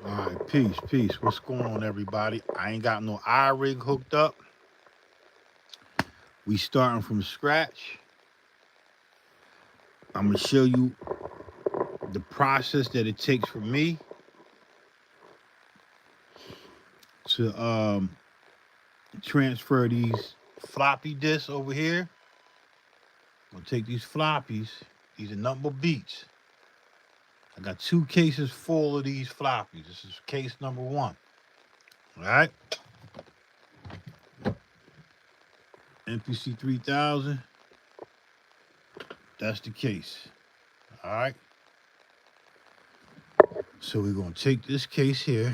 All right, peace. What's going on, everybody? I ain't got no rig hooked up. We starting from scratch. I'm gonna show you the process that it takes for me to transfer these floppy disks over here. I'm gonna take these floppies. These are nothing but beats. I got 2 cases full of these floppies. This is case number 1. All right. MPC 3000. That's the case. All right. So we're gonna take this case here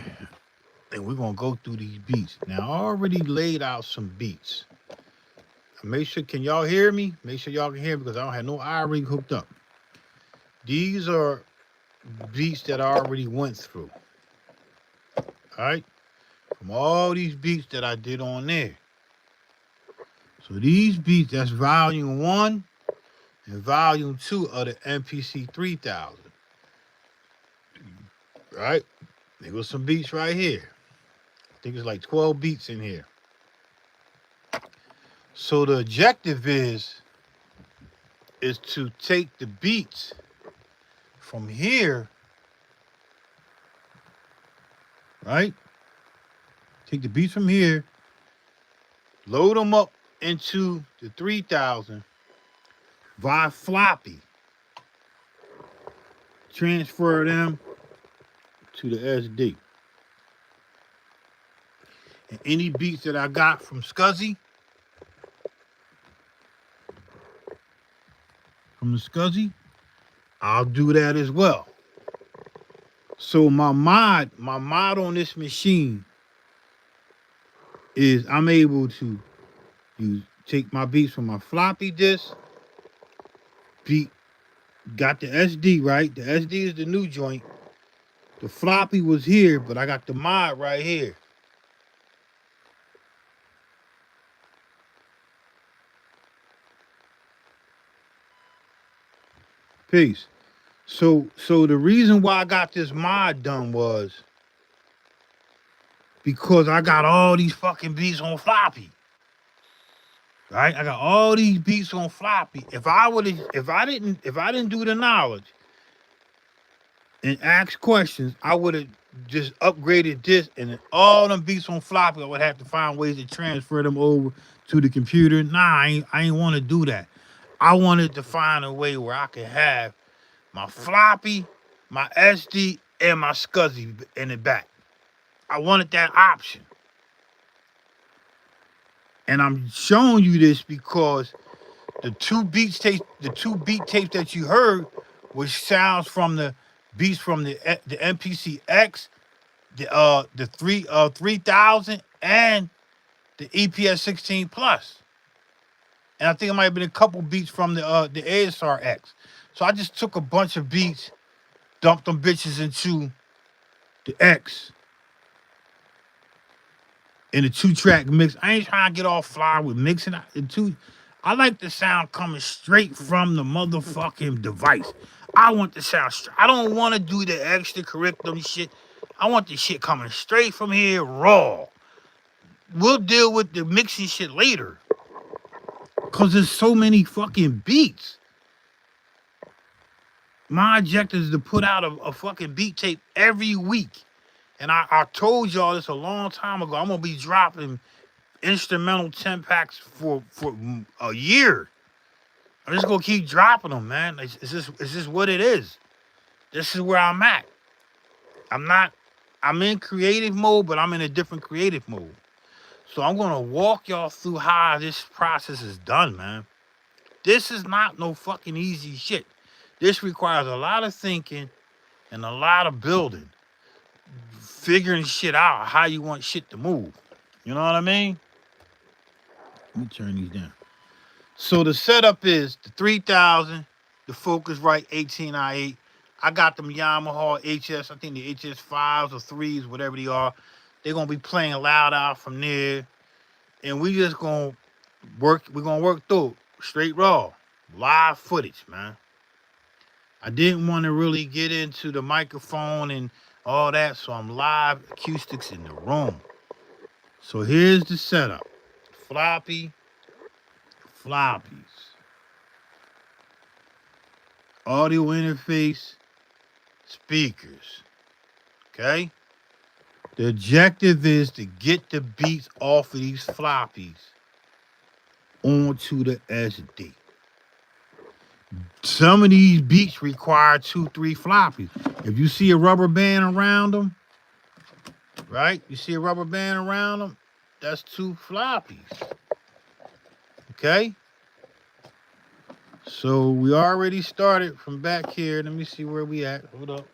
and we're gonna go through these beats. Now I already laid out some beats. Make sure, can y'all hear me? Make sure y'all can hear me because I don't have no iRig hooked up. These are beats that I already went through. All right. From all these beats that I did on there. So these beats, that's volume 1 and volume 2 of the MPC 3000. Right? There was some beats right here. I think it's like 12 beats in here. So the objective is to take the beats from here, right? Take the beats from here, load them up into the 3000 via floppy, transfer them to the SD. And any beats that I got from Scuzzy, I'll do that as well. So my mod on this machine is I'm able to take my beats from my floppy disk, got the SD, right? The SD is the new joint. The floppy was here, but I got the mod right here. Peace. So the reason why I got this mod done was because I got all these fucking beats on floppy. Right? I got all these beats on floppy. If I didn't do the knowledge and ask questions, I would have just upgraded this and all them beats on floppy. I would have to find ways to transfer them over to the computer. Nah, I ain't want to do that. I wanted to find a way where I could have my floppy, my SD, and my Scuzzy in the back. I wanted that option. And I'm showing you this because the two beat tapes that you heard was sounds from the beats from the MPC X, the 3000 and the EPS 16 Plus. And I think it might have been a couple beats from the ASR X. So I just took a bunch of beats, dumped them bitches into the X in a 2-track mix. I ain't trying to get all fly with mixing the two. I like the sound coming straight from the motherfucking device. I want the sound. I don't want to do the extra curriculum shit. I want the shit coming straight from here, raw. We'll deal with the mixing shit later. Cause there's so many fucking beats. My objective is to put out a fucking beat tape every week. And I told y'all this a long time ago. I'm gonna be dropping instrumental 10 packs for a year. I'm just gonna keep dropping them, man. It's just what it is. This is where I'm at. I'm in creative mode, but I'm in a different creative mode. So I'm gonna walk y'all through how this process is done, man. This is not no fucking easy shit. This requires a lot of thinking and a lot of building. Figuring shit out, how you want shit to move. You know what I mean? Let me turn these down. So the setup is the 3000, the Focusrite 18i8. I got them Yamaha HS, I think the HS 5s or 3s, whatever they are. They're going to be playing loud out from there. And we just going to work, we're going to work through it. Straight raw. Live footage, man. I didn't want to really get into the microphone and all that, so I'm live acoustics in the room. So here's the setup. Floppies. Audio interface, speakers. Okay? The objective is to get the beats off of these floppies onto the SD. Some of these beats require 2-3 floppies. If you see a rubber band around them, right? You see a rubber band around them, that's 2 floppies. Okay? So we already started from back here. Let me see where we at. Hold up.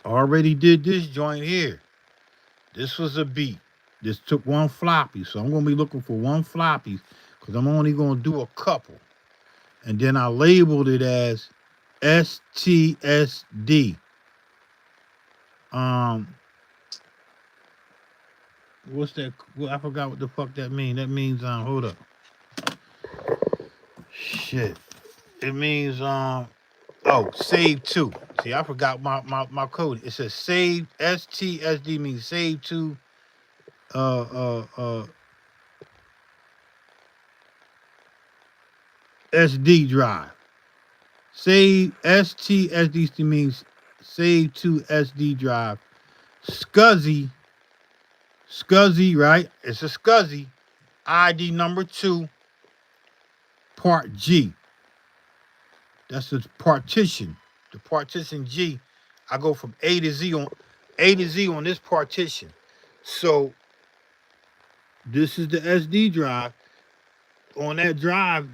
Already did this joint here. This was a beat. This took 1 floppy. So I'm going to be looking for 1 floppy because I'm only going to do a couple. And then I labeled it as STSD. What's that? Well, I forgot what the fuck that means. That means, hold up. Shit. It means, save to. See, I forgot my code. It says save, STSD means save to, SD drive. Save, STSD means save to SD drive. SCSI, right? It's a SCSI. ID number 2, part G. That's the partition. The partition G. I go from A to Z on this partition. So this is the SD drive. On that drive,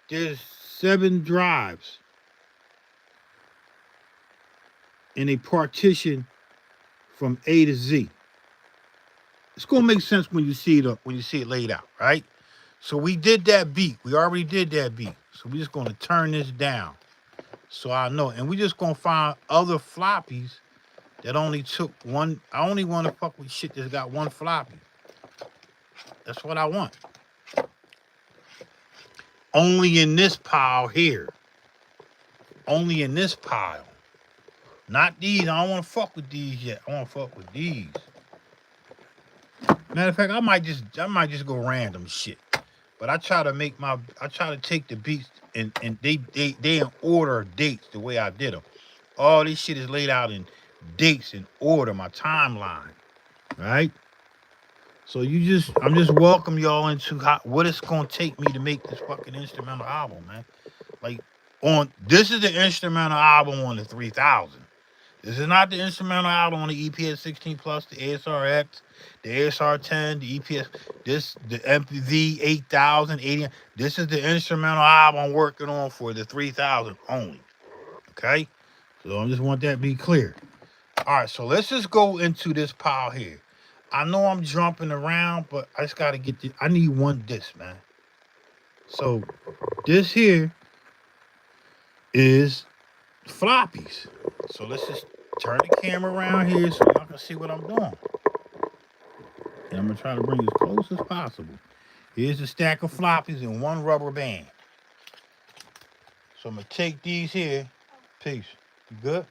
there's 7 drives in a partition from A to Z. It's gonna make sense when you see it laid out, right? So we did that beat. We already did that beat. So we're just gonna turn this down. So I know. And we're just gonna find other floppies that only took 1. I only want to fuck with shit that's got 1 floppy. That's what I want. Only in this pile here. Only in this pile. Not these. I don't want to fuck with these yet. I want to fuck with these. Matter of fact, I might just go random shit. But I try to take the beats and they in order of dates the way I did them. All this shit is laid out in dates in order, my timeline. Right? So I'm just welcome y'all into what it's gonna take me to make this fucking instrumental album, man. Like this is the instrumental album on the 3000. This is not the instrumental album on the EPS 16 Plus, the ASRX, the ASR 10, the EPS, the MPV 8000, 80. This is the instrumental album I'm working on for the 3000 only. Okay? So I just want that to be clear. All right, so let's just go into this pile here. I know I'm jumping around, but I just gotta get I need one disc, man. So this here is floppies. So let's just turn the camera around here so y'all can see what I'm doing. And I'm gonna try to bring it as close as possible. Here's a stack of floppies and one rubber band. So I'm gonna take these here. Peace. You good?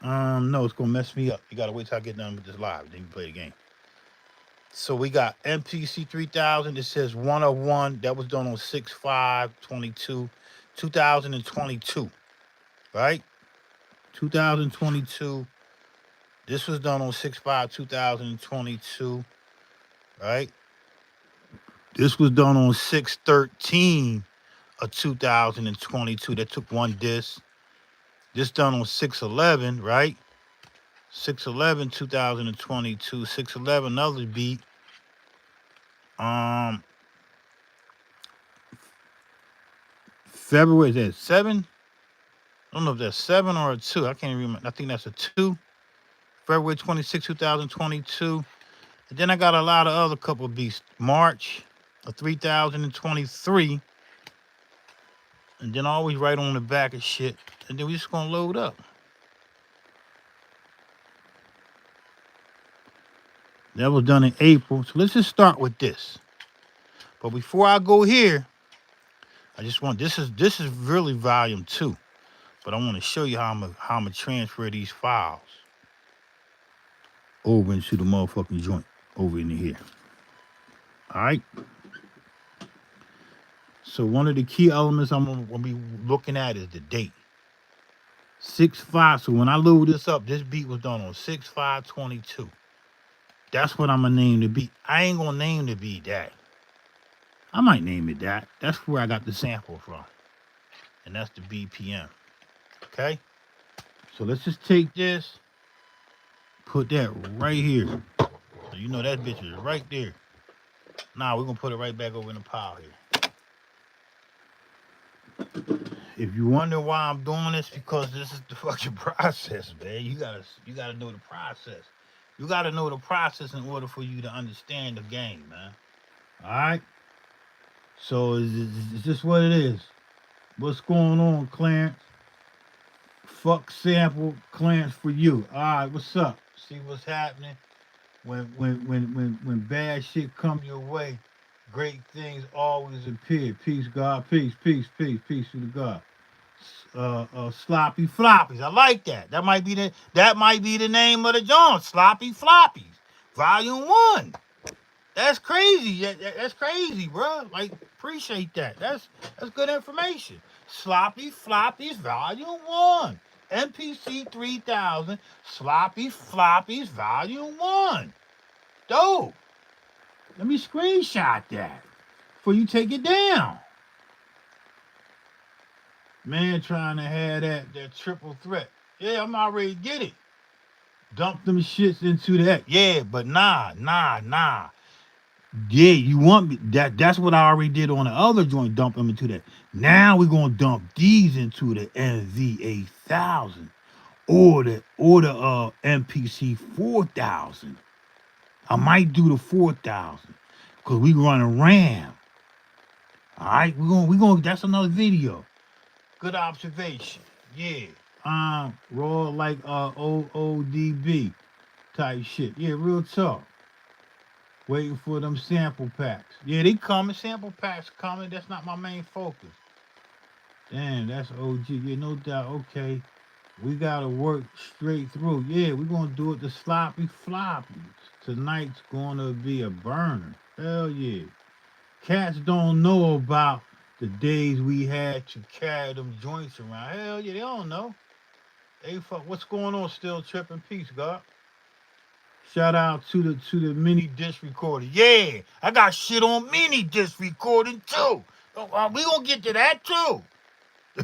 No, it's gonna mess me up. You gotta wait till I get done with this live, then you play the game. So we got MPC 3000. It says 101. That was done on 6/5/22, 2022. Right? 2022. This was done on 6/5/2022. Right? This was done on 6/13/2022. That took one disc. This done on 6/11, right? 6/11/2022. 6/11, another beat. February, is that 7? I don't know if that's 7 or a 2. I can't remember. I think that's a 2. February 26, 2022. And then I got a lot of other couple of beats. March of 3023. And then I always write on the back of shit. And then we just gonna load up. That was done in April. So let's just start with this. But before I go here, I just want this is really volume 2. But I want to show you how I'm gonna transfer these files over into the motherfucking joint over in here. All right. So one of the key elements I'm gonna be looking at is the date. 6/5. So when I load this up, this beat was done on 6/5/22. That's what I'm gonna name the beat. I ain't gonna name the beat that. I might name it that. That's where I got the sample from. And that's the BPM. Okay? So let's just take this, put that right here. So you know that bitch is right there. Nah, we're gonna put it right back over in the pile here. If you wonder why I'm doing this, because this is the fucking process, man. You gotta know the process. You gotta know the process in order for you to understand the game, man. All right. So is this what it is? What's going on, Clarence? Fuck sample, Clarence for you. All right, what's up? See what's happening? When bad shit come your way, great things always appear. Peace, God. Peace, peace, peace, peace to the God. Sloppy floppies. I like that. That might be the name of the joint. Sloppy floppies, Volume 1. That's crazy. That's crazy, bro. Like, appreciate that. That's good information. Sloppy floppies, Volume 1. MPC 3000. Sloppy floppies, Volume 1. Dope. Let me screenshot that before you take it down. Man trying to have that triple threat. Yeah, I'm already get it. Dump them shits into that. Yeah, but nah. Yeah, you want me that's what I already did on the other joint, dump them into that. Now we're gonna dump these into the NV8000 or the MPC 4000. I might do the 4000 because we running RAM. Alright, we're gonna that's another video. Good observation. Yeah. Raw like OODB type shit. Yeah, real talk. Waiting for them sample packs. Yeah, they coming. Sample packs coming. That's not my main focus. Damn, that's OG. Yeah, no doubt. Okay. We gotta work straight through. Yeah, we're gonna do it the sloppy floppies. Tonight's gonna be a burner. Hell yeah. Cats don't know about the days we had to carry them joints around. Hell yeah, they don't know. Hey, fuck, what's going on? Still tripping. Peace, God. Shout out to the mini disc recorder. Yeah, I got shit on mini disc recording too. We gonna get to that too.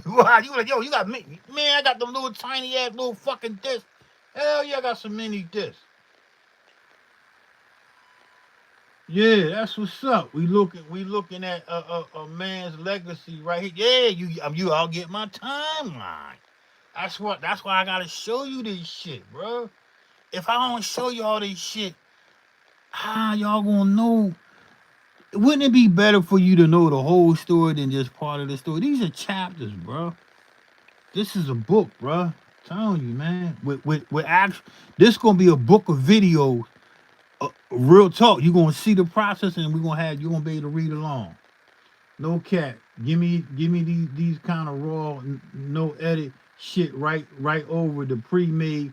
You like, yo, you got me, man? I got them little tiny ass little fucking discs. Hell yeah, I got some mini discs. Yeah, that's what's up. We looking at a man's legacy right here. Yeah, you all get my timeline. That's why I gotta show you this shit, bro. if I don't show y'all this shit, how y'all gonna know? Wouldn't it be better for you to know the whole story than just part of the story? These are chapters, bro. This is a book, bro. I'm telling you, man. With actual, this gonna be a book of videos. Real talk. You're gonna see the process, and you're gonna be able to read along. No cat. Give me these kind of raw, no edit shit right over the pre-made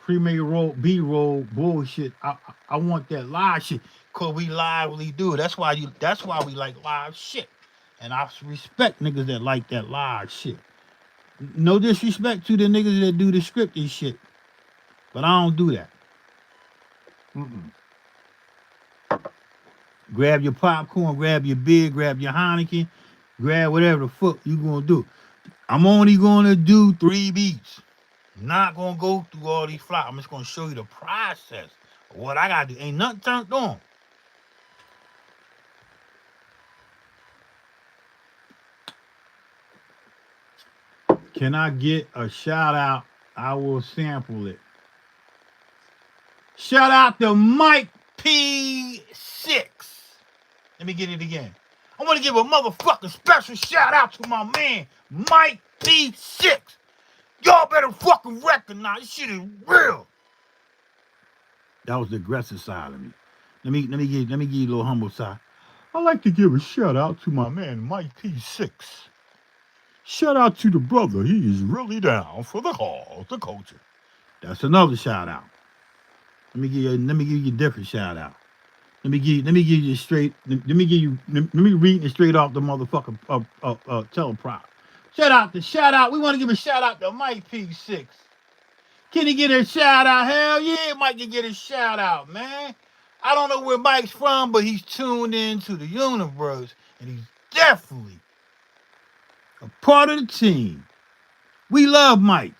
roll B-roll bullshit. I want that live shit. Cause we lively do it. That's why we like live shit. And I respect niggas that like that live shit. No disrespect to the niggas that do the scripted shit. But I don't do that. Mm-mm. Grab your popcorn, grab your beer, grab your Heineken, grab whatever the fuck you gonna do. I'm only gonna do 3 beats. I'm not gonna go through all these flops. I'm just gonna show you the process of what I gotta do. Ain't nothing turned on. Can I get a shout out? I will sample it. Shout out to Mike P6. Let me get it again. I want to give a motherfucking special shout out to my man, Mike P6. Y'all better fucking recognize this shit is real. That was the aggressive side of me. Let me give you a little humble side. I like to give a shout out to my man, Mike P6. Shout out to the brother. He is really down for the cause, the culture. That's another shout out. Let me give you a different shout out. Let me give you straight. Let me read it straight off the motherfucking teleprompter. Shout out. We want to give a shout out to Mike P6. Can he get a shout out? Hell yeah, Mike can get a shout out, man. I don't know where Mike's from, but he's tuned into the universe, and he's definitely a part of the team. We love Mike.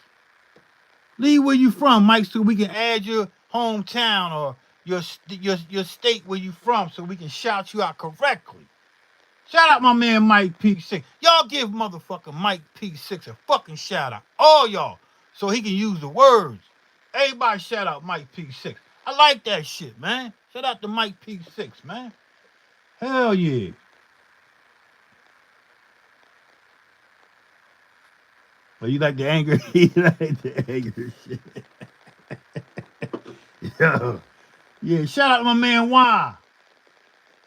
Leave where you from, Mike, so we can add your hometown or your state where you from, so we can shout you out correctly. Shout out my man Mike P6. Y'all give motherfucking Mike P6 a fucking shout out. All y'all. So he can use the words. Everybody shout out Mike P6. I like that shit, man. Shout out to Mike P6, man. Hell yeah. Well, you like the anger? You like the anger shit. Yo. Yeah, shout out to my man Juan.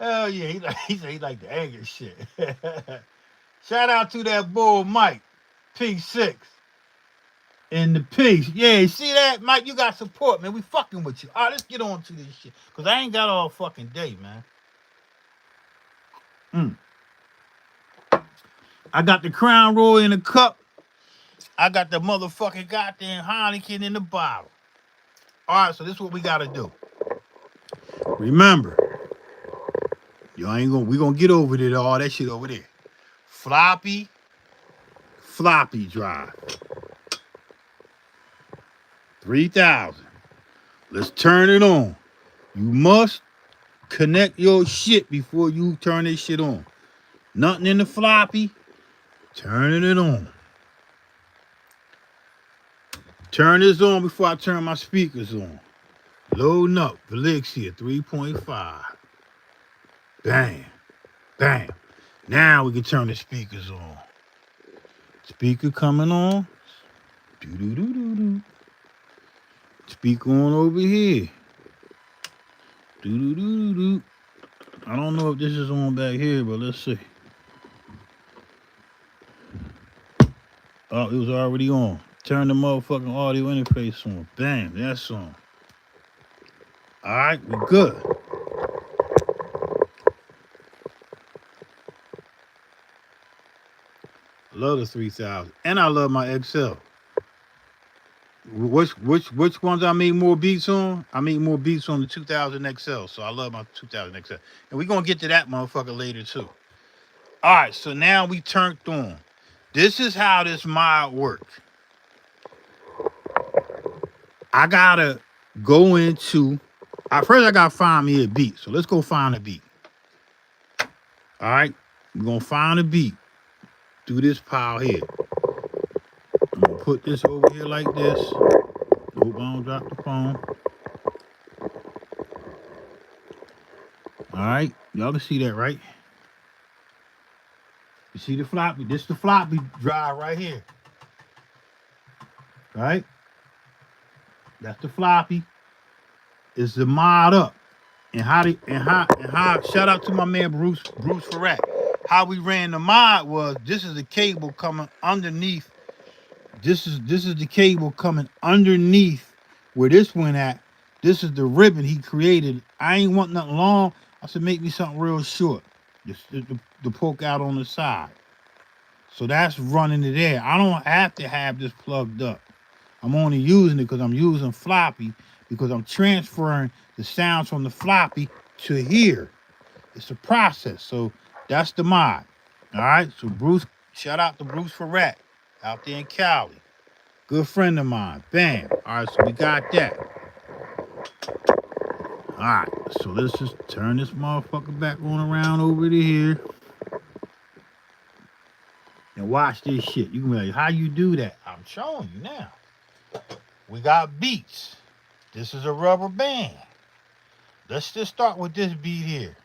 Hell yeah, he like the anger shit. Shout out to that boy Mike P6 in the piece. Yeah, see that, Mike? You got support, man. We fucking with you. All right, let's get on to this shit, cause I ain't got all fucking day, man. I got the Crown Royal in the cup. I got the motherfucking goddamn Heineken in the bottle. All right, so this is what we gotta do. Remember, we gonna get over there, all that shit over there. Floppy drive. 3,000. Let's turn it on. You must connect your shit before you turn this shit on. Nothing in the floppy. Turning it on. Turn this on before I turn my speakers on. Loading up. Velixia 3.5. Bam. Bam. Now we can turn the speakers on. Speaker coming on. Do-do-do-do-do. Speaker on over here. Do-do-do-do-do. I don't know if this is on back here, but let's see. Oh, it was already on. Turn the motherfucking audio interface on. Bam, that's on. All right, we good. Love the 3000, and I love my XL. Which ones I make more beats on? I make more beats on the 2000 XL, so I love my 2000 XL. And we're going to get to that motherfucker later, too. All right, so now we turned on. This is how this mod works. I got to go into... First, I got to find me a beat. So let's go find a beat. All right, we're going to find a beat through this pile here. I'm going to put this over here like this. Hope I don't drop the phone. All right, y'all can see that, right? You see the floppy? This is the floppy drive right here, right? That's the floppy. It's the mod up. And how shout out to my man Bruce Farrat. How we ran the mod was this is the cable coming underneath. This is the cable coming underneath where this went at. This is the ribbon he created. I ain't want nothing long. I said make me something real short. Just to poke out on the side. So that's running it there. I don't have to have this plugged up. I'm only using it because I'm using floppy because I'm transferring the sounds from the floppy to here. It's a process. So that's the mod. All right. So Bruce, shout out to Bruce Farrat out there in Cali. Good friend of mine. Bam. All right. So we got that. All right. So let's just turn this motherfucker back on around over to here. And watch this shit. You can be like, how you do that? I'm showing you now. We got beats. This is a rubber band. Let's just start with this beat here.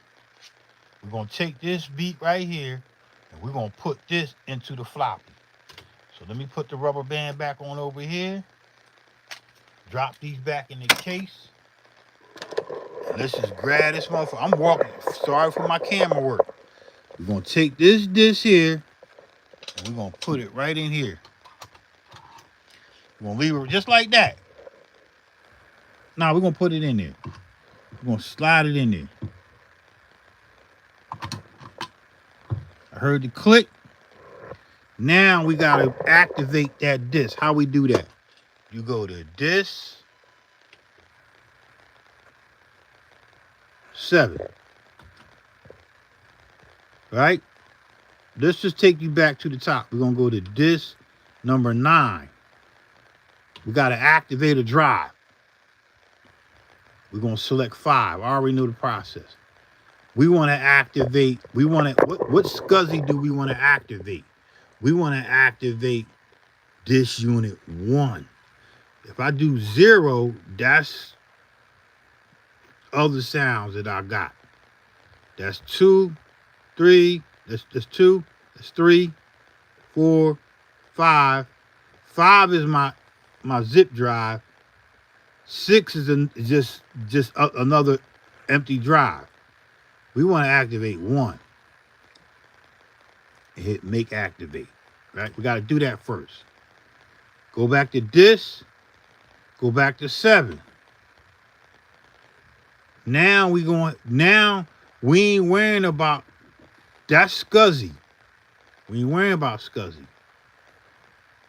We're going to take this beat right here and we're going to put this into the floppy. So let me put the rubber band back on over here. Drop these back in the case. And let's just grab this motherfucker. I'm walking. Sorry for my camera work. We're going to take this here and we're going to put it right in here. We're going to leave it just like that. Now we're going to put it in there. We're going to slide it in there. I heard the click. Now we got to activate that disc. How we do that? You go to disc 7. Right? Let's just take you back to the top. We're going to go to disc number 9. We got to activate a drive. We're going to select 5. I already know the process. We want to activate. We want to, what SCSI do we want to activate? We want to activate this unit 1. If I do 0, that's other sounds that I got. That's 2, 3, that's 2, that's 3, 4, 5. 5 is my zip drive. 6 is just another empty drive. We want to activate 1. And hit make activate. Right? We got to do that first. Go back to this. Go back to 7. Now we ain't worrying about that's SCSI. We ain't worrying about SCSI.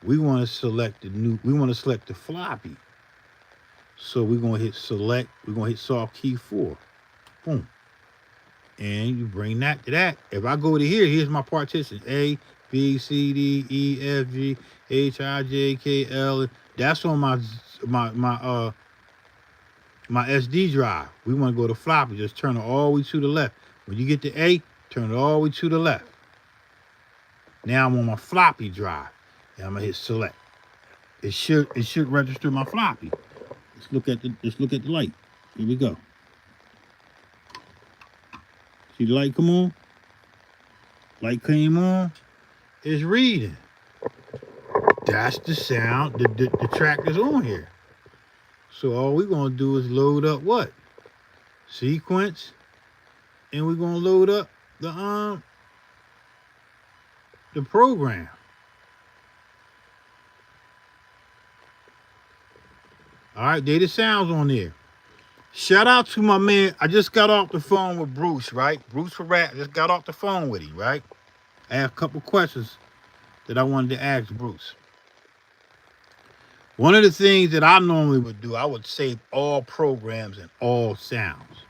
We want to select the floppy. So we're going to hit select. We're going to hit soft key 4. Boom. And you bring that to that. If I go to here, here's my partition. A, B, C, D, E, F, G, H, I, J, K, L. That's on my SD drive. We want to go to floppy. Just turn it all the way to the left. When you get to A, turn it all the way to the left. Now I'm on my floppy drive. And I'm gonna hit select. It should register my floppy. Let's look at the light. Here we go. See the light come on? Light came on. It's reading. That's the sound. The track is on here. So all we're gonna do is load up what? Sequence. And we're gonna load up the program. All right, there the sounds on there. Shout out to my man. I just got off the phone with Bruce, right? Bruce Farrat. I just got off the phone with him, right? I have a couple questions that I wanted to ask Bruce. One of the things that I normally would do, I would save all programs and all sounds.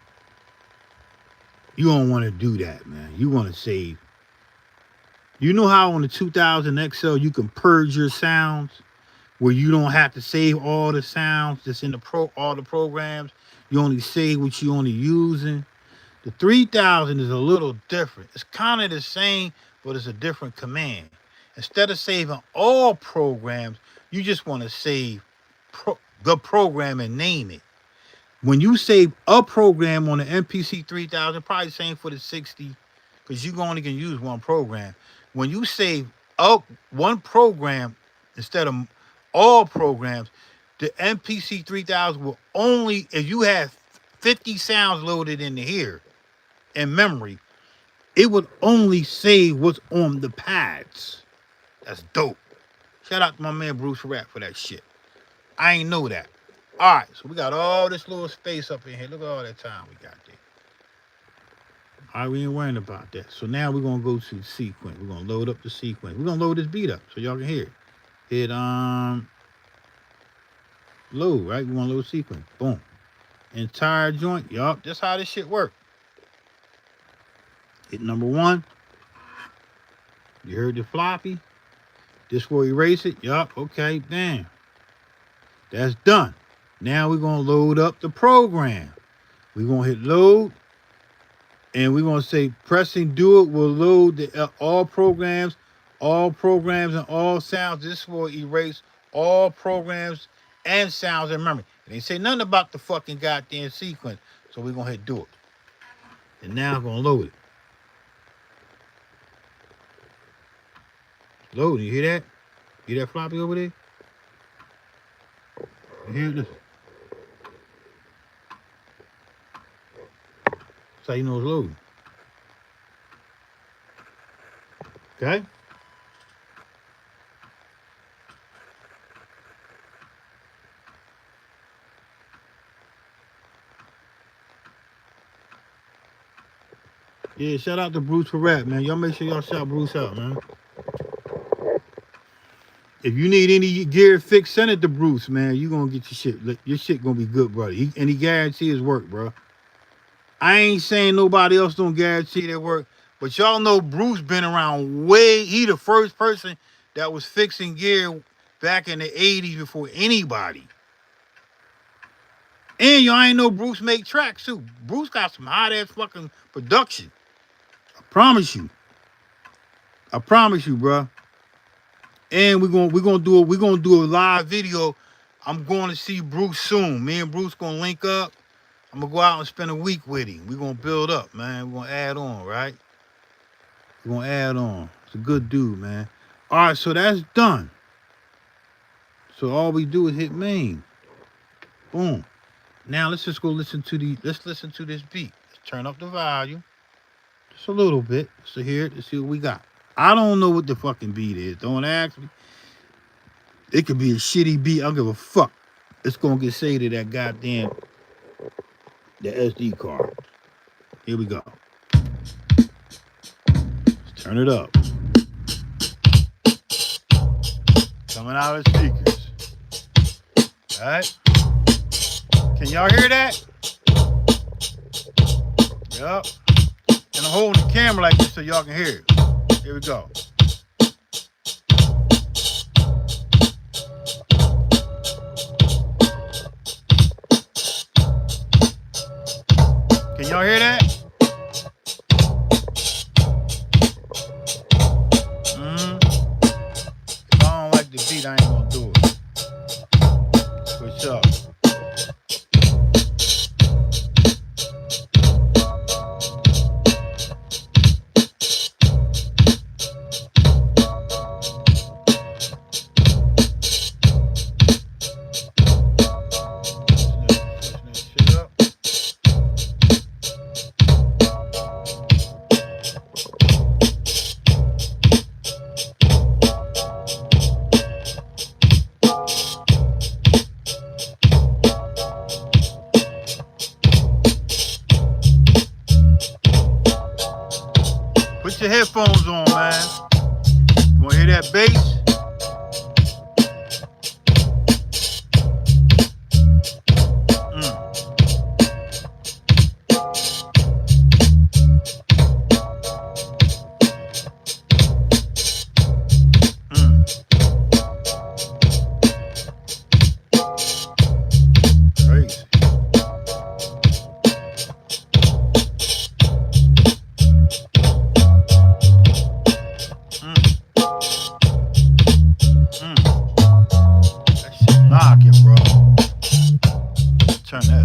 You don't want to do that, man. You want to save. You know how on the 2000 XL you can purge your sounds where you don't have to save all the sounds that's in all the programs. You only save what you only using. The 3000 is a little different. It's kind of the same, but it's a different command. Instead of saving all programs, you just want to save the program and name it. When you save a program on the MPC 3000, probably the same for the 60, because you only can use one program. When you save up one program instead of all programs, the MPC 3000 will only, if you have 50 sounds loaded into here in memory, it would only save what's on the pads. That's dope. Shout out to my man Bruce Rapp for that shit. I ain't know that. All right, so we got all this little space up in here. Look at all that time we got there. All right, we ain't worrying about that. So now we're gonna go to the sequence. We're gonna load up the sequence. We're gonna load this beat up so y'all can hear it. Hit load, right? We want to load sequence. Boom. Entire joint. Yup. That's how this shit work. Hit number 1. You heard the floppy. This will erase it. Yup. Okay. Damn. That's done. Now we're going to load up the program. We're going to hit load. And we're going to say pressing do it will load the all programs and all sounds. This will erase all programs and sounds in memory. It ain't say nothing about the fucking goddamn sequence. So we're going to hit do it. And now I'm going to load it. Load. You hear that? Hear that floppy over there? You hear this? That's how you know it's loading. Okay? Yeah, shout out to Bruce for rap, man. Y'all make sure y'all shout Bruce out, man. If you need any gear fixed, send it to Bruce, man. You gonna get your shit. Your shit gonna be good, brother. And he guarantee his work, bro. I ain't saying nobody else don't guarantee their work, but y'all know Bruce been around way. He the first person that was fixing gear back in the 80s before anybody. And y'all ain't know Bruce make tracks too. Bruce got some hot ass fucking production. I promise you. I promise you, bro. And we're gonna do a live video. I'm going to see Bruce soon. Me and Bruce gonna link up. I'm gonna go out and spend a week with him. We're gonna build up, man. We're gonna add on, right? We're gonna add on. It's a good dude, man. All right, so that's done. So all we do is hit main. Boom. Now let's just go listen to this beat. Let's turn up the volume. Just a little bit. So here, let's see what we got. I don't know what the fucking beat is. Don't ask me. It could be a shitty beat. I don't give a fuck. It's gonna get saved to that goddamn the SD card. Here we go. Let's turn it up. Coming out of the speakers. All right. Can y'all hear that? Yup. And I'm holding the camera like this so y'all can hear it. Here we go. Can y'all hear that? If I don't like the beat, I ain't gonna do it. Switch up.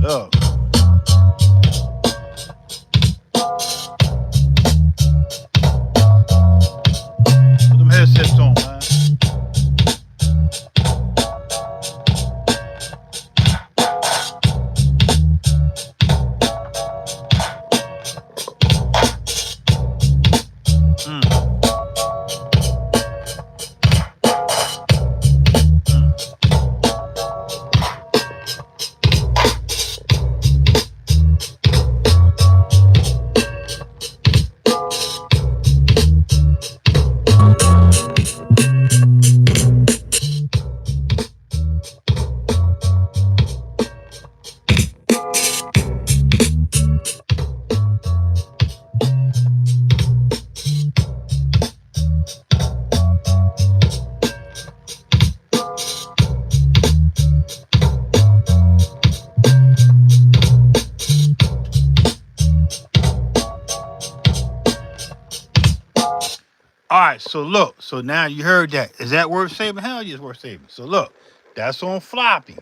Look. Put them headsets on, man. All right, so look, so now you heard that. Is that worth saving? Hell yeah, it's worth saving. So look, that's on floppy.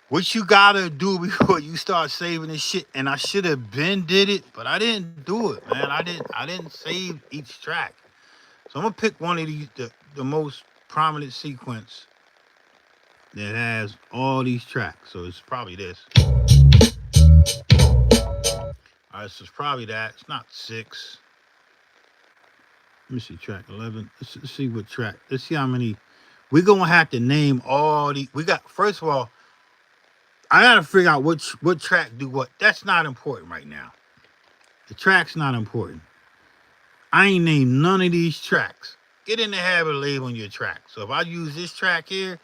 What you gotta do before you start saving this shit, and I should have been did it, but I didn't do it, man. I didn't save each track. So I'm gonna pick one of these, the most prominent sequence that has all these tracks. So it's probably this. All right, so it's probably that. It's not 6. Let me see track 11. Let's see what track. Let's see how many. We're gonna have to name all the. We got, first of all, I gotta figure out what track do what. That's not important right now. The track's not important. I ain't named none of these tracks. Get in the habit of labeling your track. So if I use this track here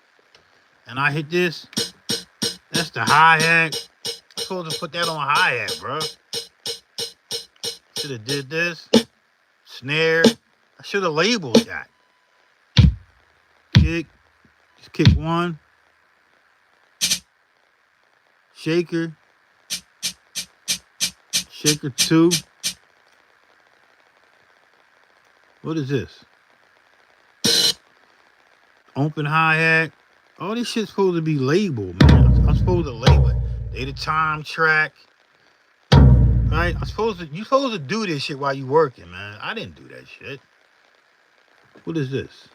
and I hit this, that's the hi-hat. I'm supposed to put that on hi-hat, bro. Should have did this. Snare. I should have labeled that. Kick. Just kick 1. Shaker. Shaker 2. What is this? Open hi-hat. All this shit's supposed to be labeled, man. I'm supposed to label it. Date of time track. Right? You supposed to do this shit while you working, man. I didn't do that shit. What is this?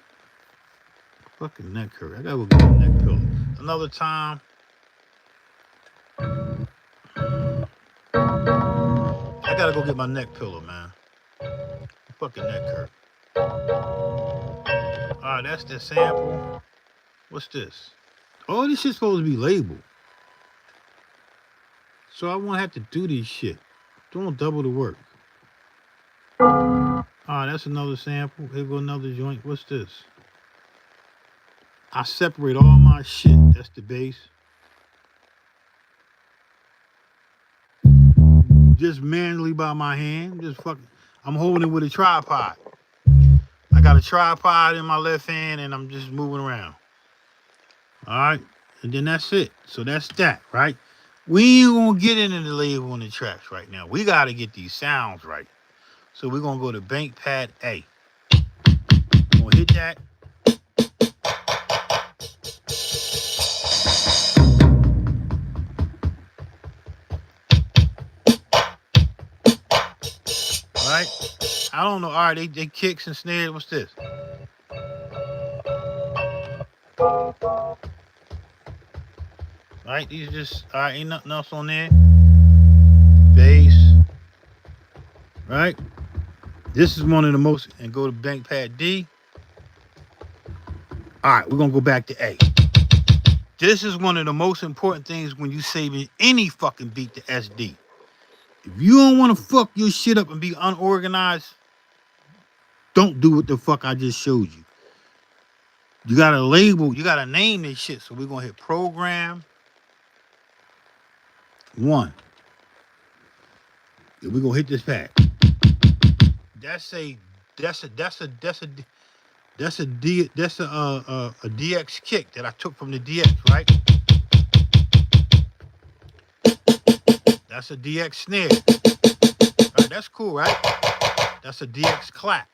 Fucking neck hurt. I gotta go get a neck pillow. Another time. I gotta go get my neck pillow, man. Fucking neck hurt. Alright, that's the sample. What's this? All this shit's supposed to be labeled. So I won't have to do this shit. Don't double the work. Alright, that's another sample. Here go another joint. What's this? I separate all my shit. That's the bass. Just manually by my hand. Just fucking. I'm holding it with a tripod. I got a tripod in my left hand and I'm just moving around. Alright. And then that's it. So that's that, right? We ain't gonna get into the label on the tracks right now. We gotta get these sounds right. So we're gonna go to bank pad A. We're gonna hit that. Right? I don't know. All right, they kicks and snares. What's this? All right, these just, all right, ain't nothing else on there. Bass. Right? This is one of the most, and go to bank pad D. All right, we're going to go back to A. This is one of the most important things when you saving any fucking beat to SD. If you don't want to fuck your shit up and be unorganized, don't do what the fuck I just showed you. You got to label, you got to name this shit. So we're going to hit program 1. And we're going to hit this pad. That's a DX kick that I took from the DX, right? That's a DX snare. All right, that's cool, right? That's a DX clap,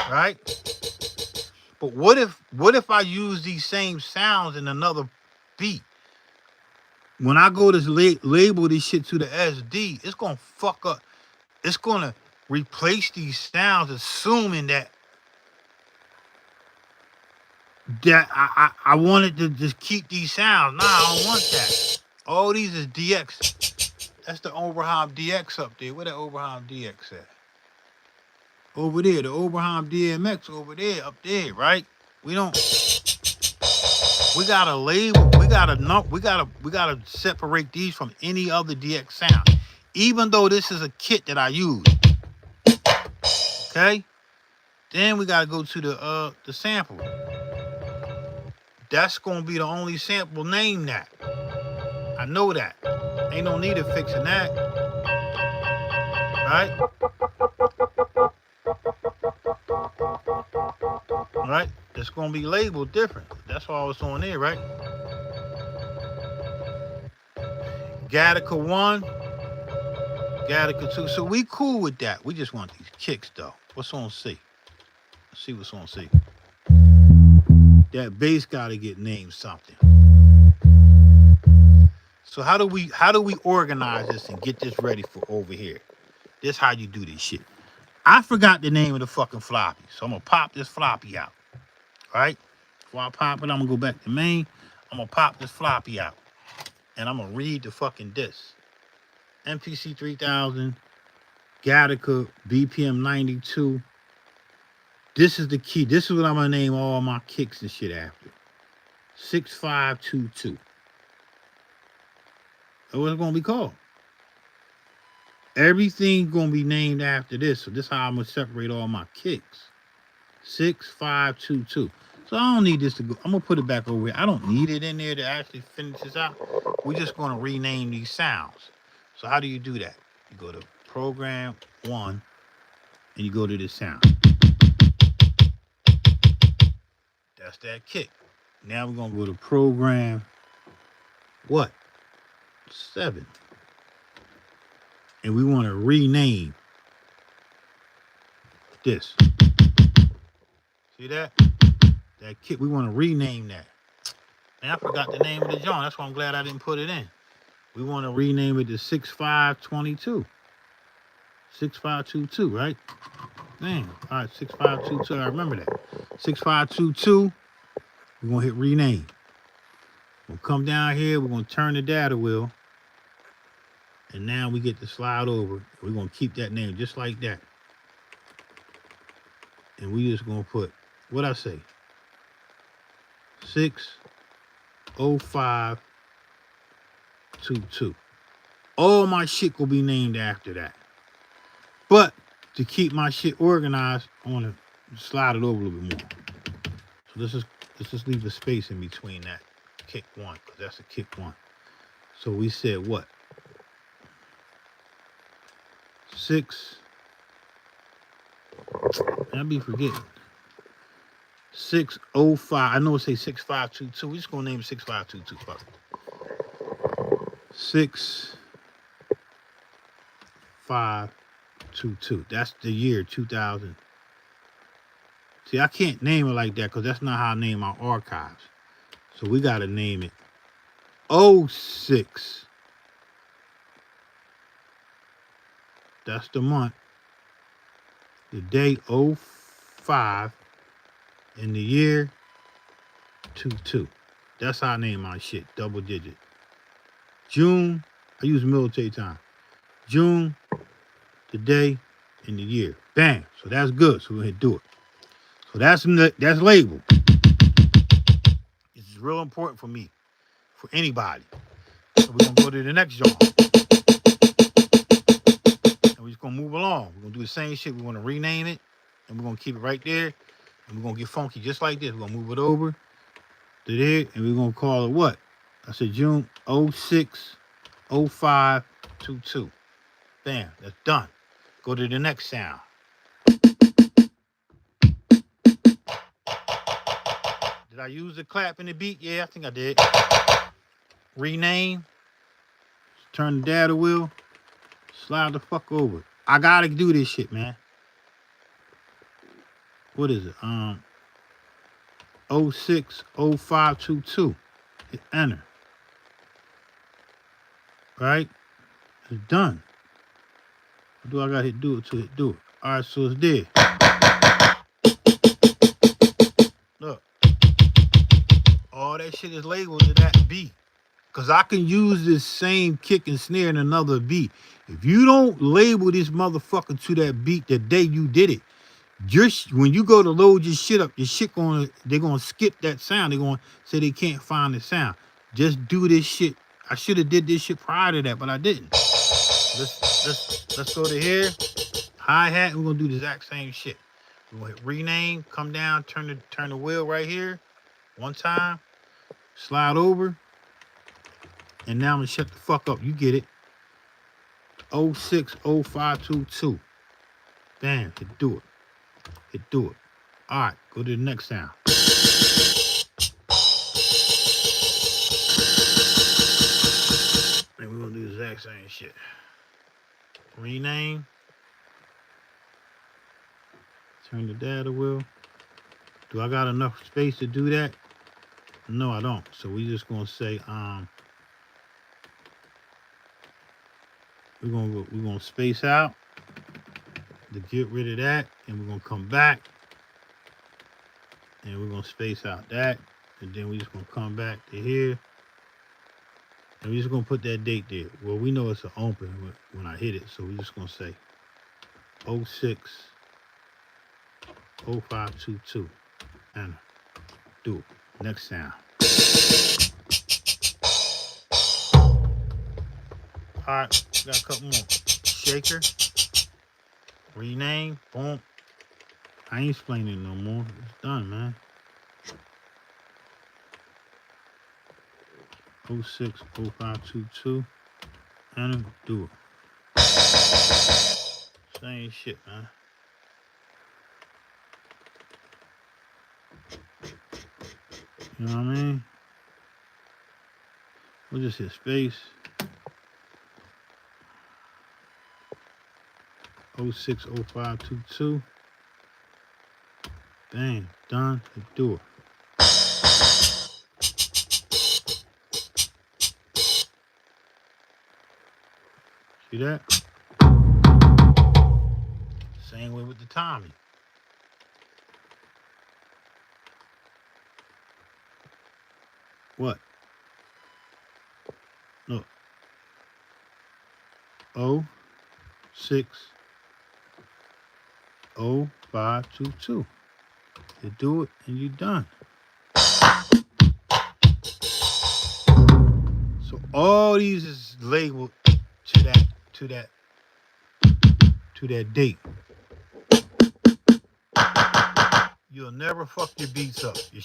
right? But what if I use these same sounds in another beat? when I go to label this shit to the SD, it's gonna fuck up. It's gonna replace these sounds, assuming that I wanted to just keep these sounds. Nah, I don't want that. All these is DX. That's the Oberheim DX up there. Where the Oberheim DX at? Over there, the Oberheim DMX over there, up there, right? We don't. We gotta label. We gotta separate these from any other DX sound. Even though this is a kit that I use. Okay? Then we gotta go to the sample. That's gonna be the only sample name that. I know that. Ain't no need of fixing that. Right? Right? It's gonna be labeled different. That's all it's on there, right? Gattaca 1, Gattaca 2. So we cool with that. We just want these kicks though. What's on C? Let's see what's on C. That bass gotta get named something. So how do we organize this and get this ready for over here? This how you do this shit. I forgot the name of the fucking floppy. So I'm gonna pop this floppy out. Right? Before I pop it, I'm gonna go back to main. I'm gonna pop this floppy out. And I'm gonna read the fucking disc. MPC 3000, Gattaca, BPM 92. This is the key. This is what I'm gonna name all my kicks and shit after. 6522. That's what it's gonna be called. Everything gonna be named after this. So this is how I'm gonna separate all my kicks. 6522. So I don't need this to go. I'm gonna put it back over here. I don't need it in there to actually finish this out. We're just gonna rename these sounds. So how do you do that? You go to program 1 and you go to this sound. That's that kick. Now we're gonna go to program what? 7. And we want to rename this. See that? That kick, we want to rename that. And I forgot the name of the joint. That's why I'm glad I didn't put it in. We want to rename it to 6522. 6522, right? Man, all right, 6522. I remember that. 6522. We're going to hit rename. We'll come down here. We're going to turn the data wheel. And now we get to slide over. We're going to keep that name just like that. And we just going to put, what I say? 60522. All my shit will be named after that. But to keep my shit organized, I want to slide it over a little bit more. So let's just leave a space in between that kick 1, because that's a kick 1. So we said what? 6. I'll be forgetting. 605. I know it say 6522. We're just gonna name it 6522. Fuck. 6522. That's the year 2000. See, I can't name it like that because that's not how I name my archives. So we gotta name it 06. That's the month. The day 05 and the year 22. That's how I name my shit. Double digit. June, I use military time. June, the day, and the year. Bang. So that's good. So we're gonna do it. So that's labeled. This is real important for me, for anybody. So we're gonna go to the next job. And we're just gonna move along. We're gonna do the same shit. We're gonna rename it, and we're gonna keep it right there. And we're gonna get funky just like this. We're gonna move it over to there, and we're gonna call it what? I said June 06 05 22. Bam, that's done. Go to the next sound. Did I use the clap in the beat? Yeah, I think I did. Rename. Turn the data wheel. Slide the fuck over. I gotta do this shit, man. What is it? 06 05 22. Hit enter. Right? It's done. What do I got to do it to hit do it? All right, so it's there. Look. All that shit is labeled to that beat. Because I can use this same kick and snare in another beat. If you don't label this motherfucker to that beat the day you did it, just when you go to load your shit up, they're gonna skip that sound. They're gonna say they can't find the sound. Just do this shit. I should have did this shit prior to that, but I didn't. Let's go to here. Hi-hat, we're gonna do the exact same shit. We're gonna hit rename, come down, turn the wheel right here. One time. Slide over. And now I'm gonna shut the fuck up. You get it. 060522. Bam, it do it. It do it. Alright, go to the next sound. And we're gonna do the exact same shit. Rename. Turn the data wheel. Do I got enough space to do that? No, I don't. So we just gonna say we're gonna space out to get rid of that, and we're gonna come back and we're gonna space out that, and then we're just gonna come back to here, and we're just gonna put that date there. Well, we know it's an open when I hit it, so we're just gonna say 060522. And do it. Next sound. Alright, got a couple more. Shaker. Rename. Boom. I ain't explaining it no more. It's done, man. 060522. And do it. Same shit, man. You know what I mean? We'll just hit space. 060522. Bang, done. Let's do it. See that? Same way with the Tommy. What? Look. 060522. You do it and you done. So all these is labeled to that date. You'll never fuck your beats up. Your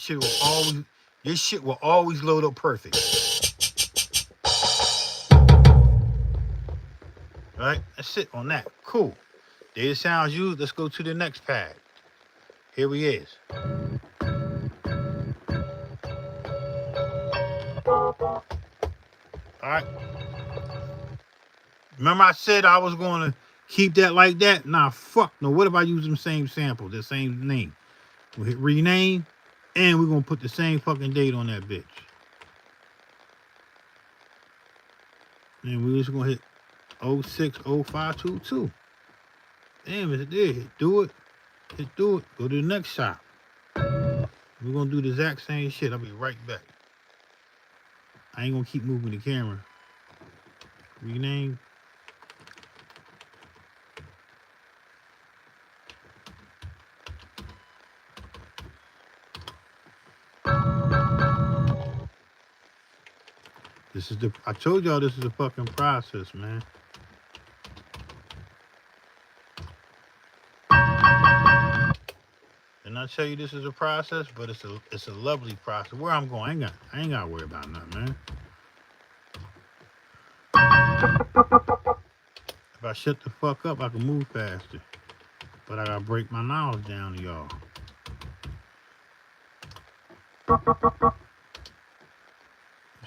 shit will always load up perfect. Right? That's it on that. Cool. Data sounds used. Let's go to the next pad. Here we is. Alright. Remember I said I was going to keep that like that? Nah, fuck no. What if I use them same samples, the same name? We'll hit rename, and we're going to put the same fucking date on that bitch. And we're just going to hit 060522. Damn, it's there. Hit do it. Hit do it. Go to the next shop. We're going to do the exact same shit. I'll be right back. I ain't going to keep moving the camera. Rename. I told y'all this is a fucking process, man. Didn't I tell you this is a process? But it's a lovely process. Where I'm going, I ain't gotta worry about nothing, man. If I shut the fuck up, I can move faster. But I gotta break my knowledge down to y'all.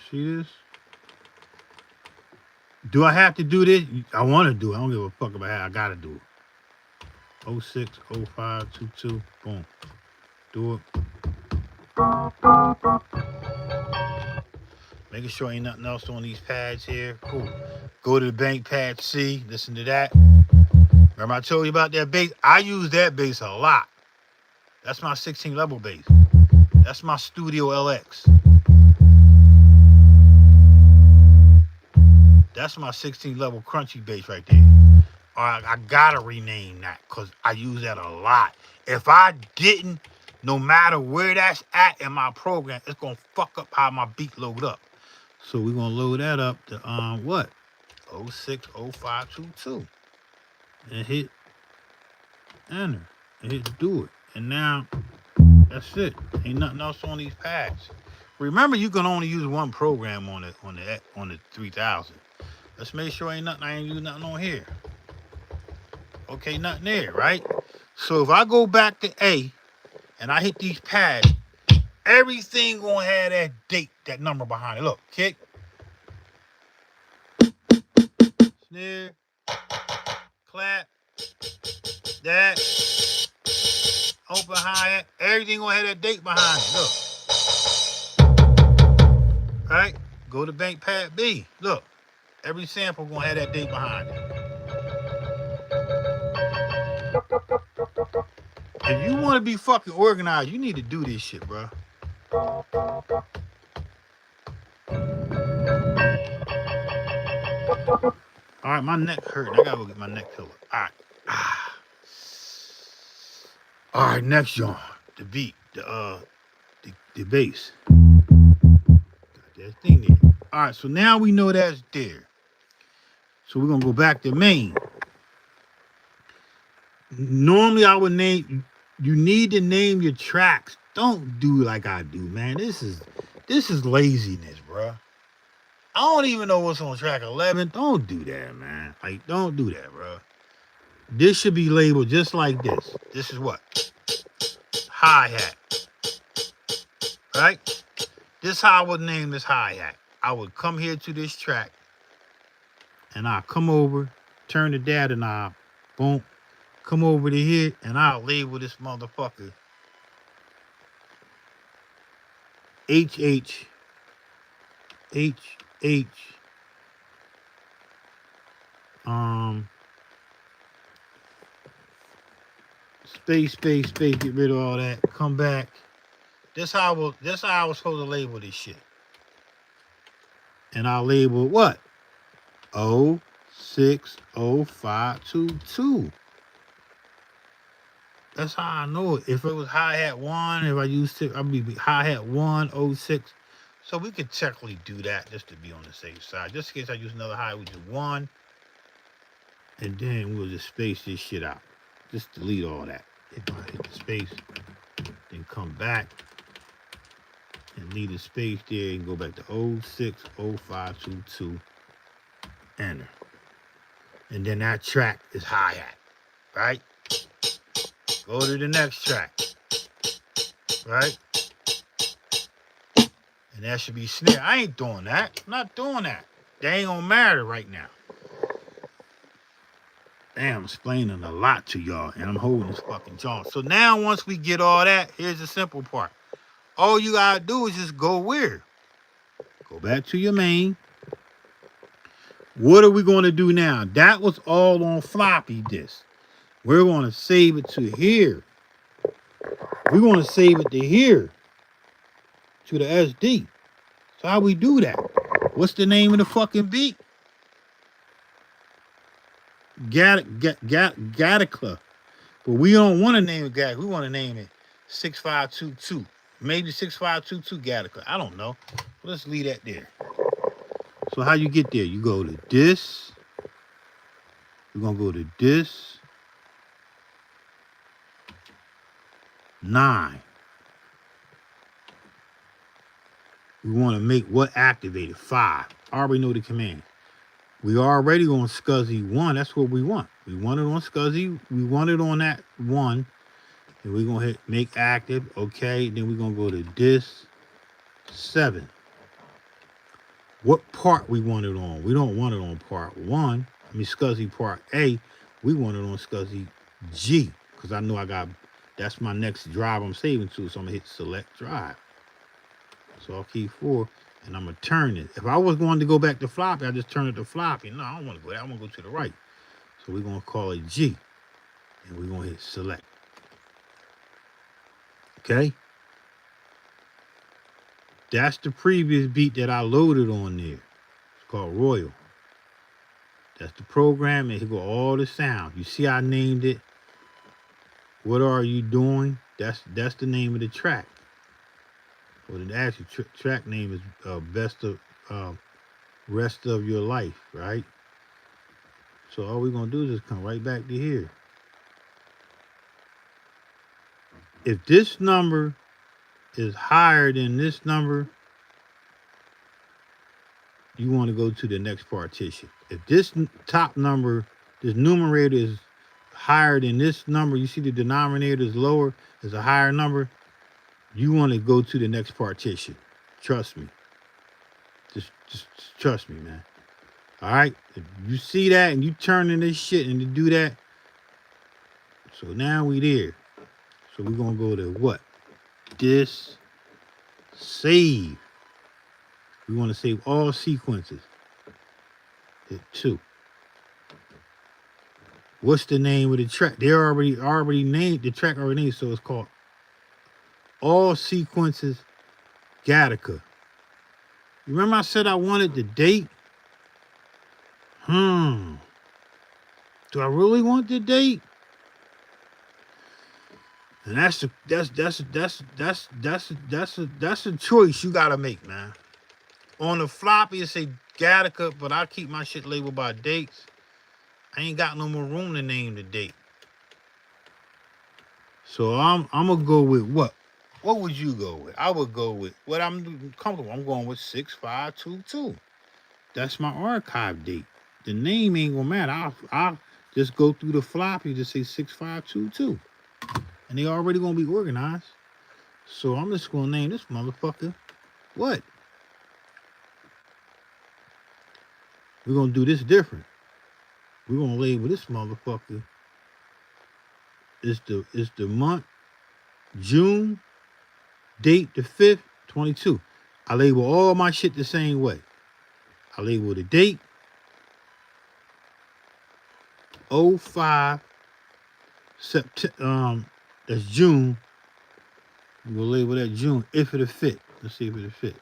See this? Do I have to do this? I want to do it. I don't give a fuck about how I gotta do it. 060522. Boom. Do it. Making sure ain't nothing else on these pads here. Cool. Go to the bank pad C. Listen to that. Remember I told you about that bass? I use that bass a lot. That's my 16 level bass. That's my Studio LX. That's my 16 level crunchy bass right there. All right, I gotta rename that because I use that a lot. If I didn't, no matter where that's at in my program, it's gonna fuck up how my beat load up. So we're gonna load that up to what? 060522. And hit enter. And hit do it. And now that's it. Ain't nothing else on these pads. Remember, you can only use one program on the 3000. Let's make sure ain't nothing. I ain't using nothing on here. Okay, nothing there, right? So if I go back to A and I hit these pads, everything gonna have that date, that number behind it. Look, kick, snare, clap, that, open hi-hat, everything gonna have that date behind it. Look. Right? Go to bank pad B. Look. Every sample gonna have that date behind it. If you wanna be fucking organized, you need to do this shit, bro. Alright, my neck hurting. I gotta go get my neck pillow. Alright. Alright, next John. The beat. The bass. Got that thing there. Alright, so now we know that's there. So we're gonna go back to main. Normally I would name, you need to name your tracks. Don't do like I do, man. This is laziness, bro. I don't even know what's on track 11. Don't do that, man. Like, don't do that, bro. This should be labeled just like this. This is what? Hi-hat. Right? This is how I would name this hi-hat. I would come here to this track, and I'll come over, turn the data knob, boom, come over to here, and I'll label this motherfucker HH space, get rid of all that, come back. This how I was supposed to label this shit. And I'll label what? 060522. That's how I know it. If it was hi-hat 1, if I used it, I'd be hi-hat 106. So we could technically do that just to be on the safe side. Just in case I use another hi-hat, we do 1. And then we'll just space this shit out. Just delete all that. Hit the space. Then come back. And leave the space there and go back to 060522. Enter. And then that track is hi-hat. Right? Go to the next track. Right? And that should be snare. I ain't doing that. I'm not doing that. That ain't gonna matter right now. Damn, I'm explaining a lot to y'all, and I'm holding this fucking jaw. So now once we get all that, here's the simple part. All you gotta do is just go where? Go back to your main. What are we gonna do now? That was all on floppy disk. We're gonna save it to here. We're gonna save it to here. To the SD. So how we do that? What's the name of the fucking beat? Gattaca. But we don't want to name it Gattaca. We want to name it 6522. Maybe 6522 Gattaca. I don't know. Let's leave that there. So how you get there? You go to this. We're going to go to this. 9. We want to make what activated? 5. I already know the command. We already on SCSI 1. That's what we want. We want it on SCSI. We want it on that 1. And we're going to hit make active. Okay. Then we're going to go to this 7. What part we want it on? We don't want it on part 1. I mean SCSI part A. We want it on SCSI G. Because I know that's my next drive I'm saving to. So I'm going to hit select drive. So I'll key 4. And I'm going to turn it. If I was going to go back to floppy, I just turn it to floppy. No, I don't want to go there. I want to go to the right. So we're going to call it G. And we're going to hit select. Okay? That's the previous beat that I loaded on there. It's called Royal. That's the program, and here go all the sounds. You see I named it What Are You Doing? That's the name of the track. Well, the actual track name is Best of Rest of Your Life, right? So all we're going to do is just come right back to here. If this number is higher than this number, you want to go to the next partition. If this top number, this numerator is higher than this number, you see the denominator is lower, is a higher number, you want to go to the next partition. Trust me. Just trust me, man. All right? If you see that and you turn in this shit and you do that, so now we there. So we're going to go to what? This save. We want to save all sequences. Hit 2. What's the name of the track? They already named the track already named, so it's called All Sequences Gattaca. Remember I said I wanted the date? Do I really want the date? And that's a choice you gotta make, man. On the floppy it say Gattaca, but I keep my shit labeled by dates. I ain't got no more room to name the date. So I'm gonna go with what? What would you go with? I would go with what I'm comfortable. I'm going with 6522. That's my archive date. The name ain't gonna matter. I'll just go through the floppy to say 6522. And they already gonna be organized. So I'm just gonna name this motherfucker what? We're gonna do this different. We're gonna label this motherfucker. It's the month, June, date the 5th, 22. I label all my shit the same way. I label the date, 05 September, that's June. We'll label that June, if it'll fit. Let's see if it'll fit.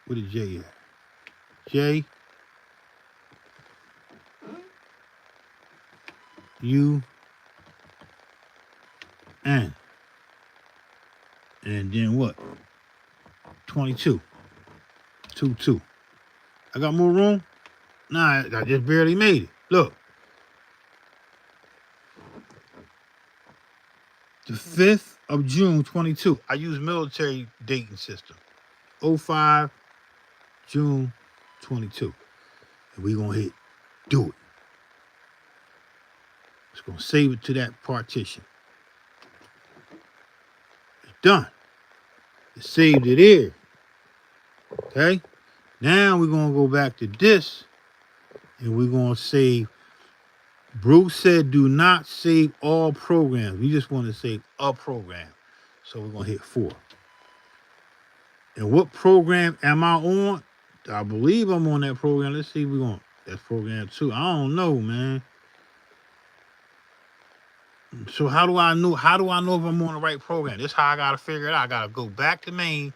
What is J at? J U N. And then what? 22. 22. I got more room? Nah, I just barely made it. Look. The 5th of June, 22. I use military dating system. 05 June 22. And we're going to hit do it. It's going to save it to that partition. It's done. It saved it here. Okay? Now we're going to go back to this and we're going to save. Bruce said do not save all programs. We just want to save a program. So we're going to hit 4. And what program am I on? I believe I'm on that program. Let's see if we're going. That's program 2. I don't know, man. So how do I know if I'm on the right program? This is how I gotta figure it out. I gotta go back to main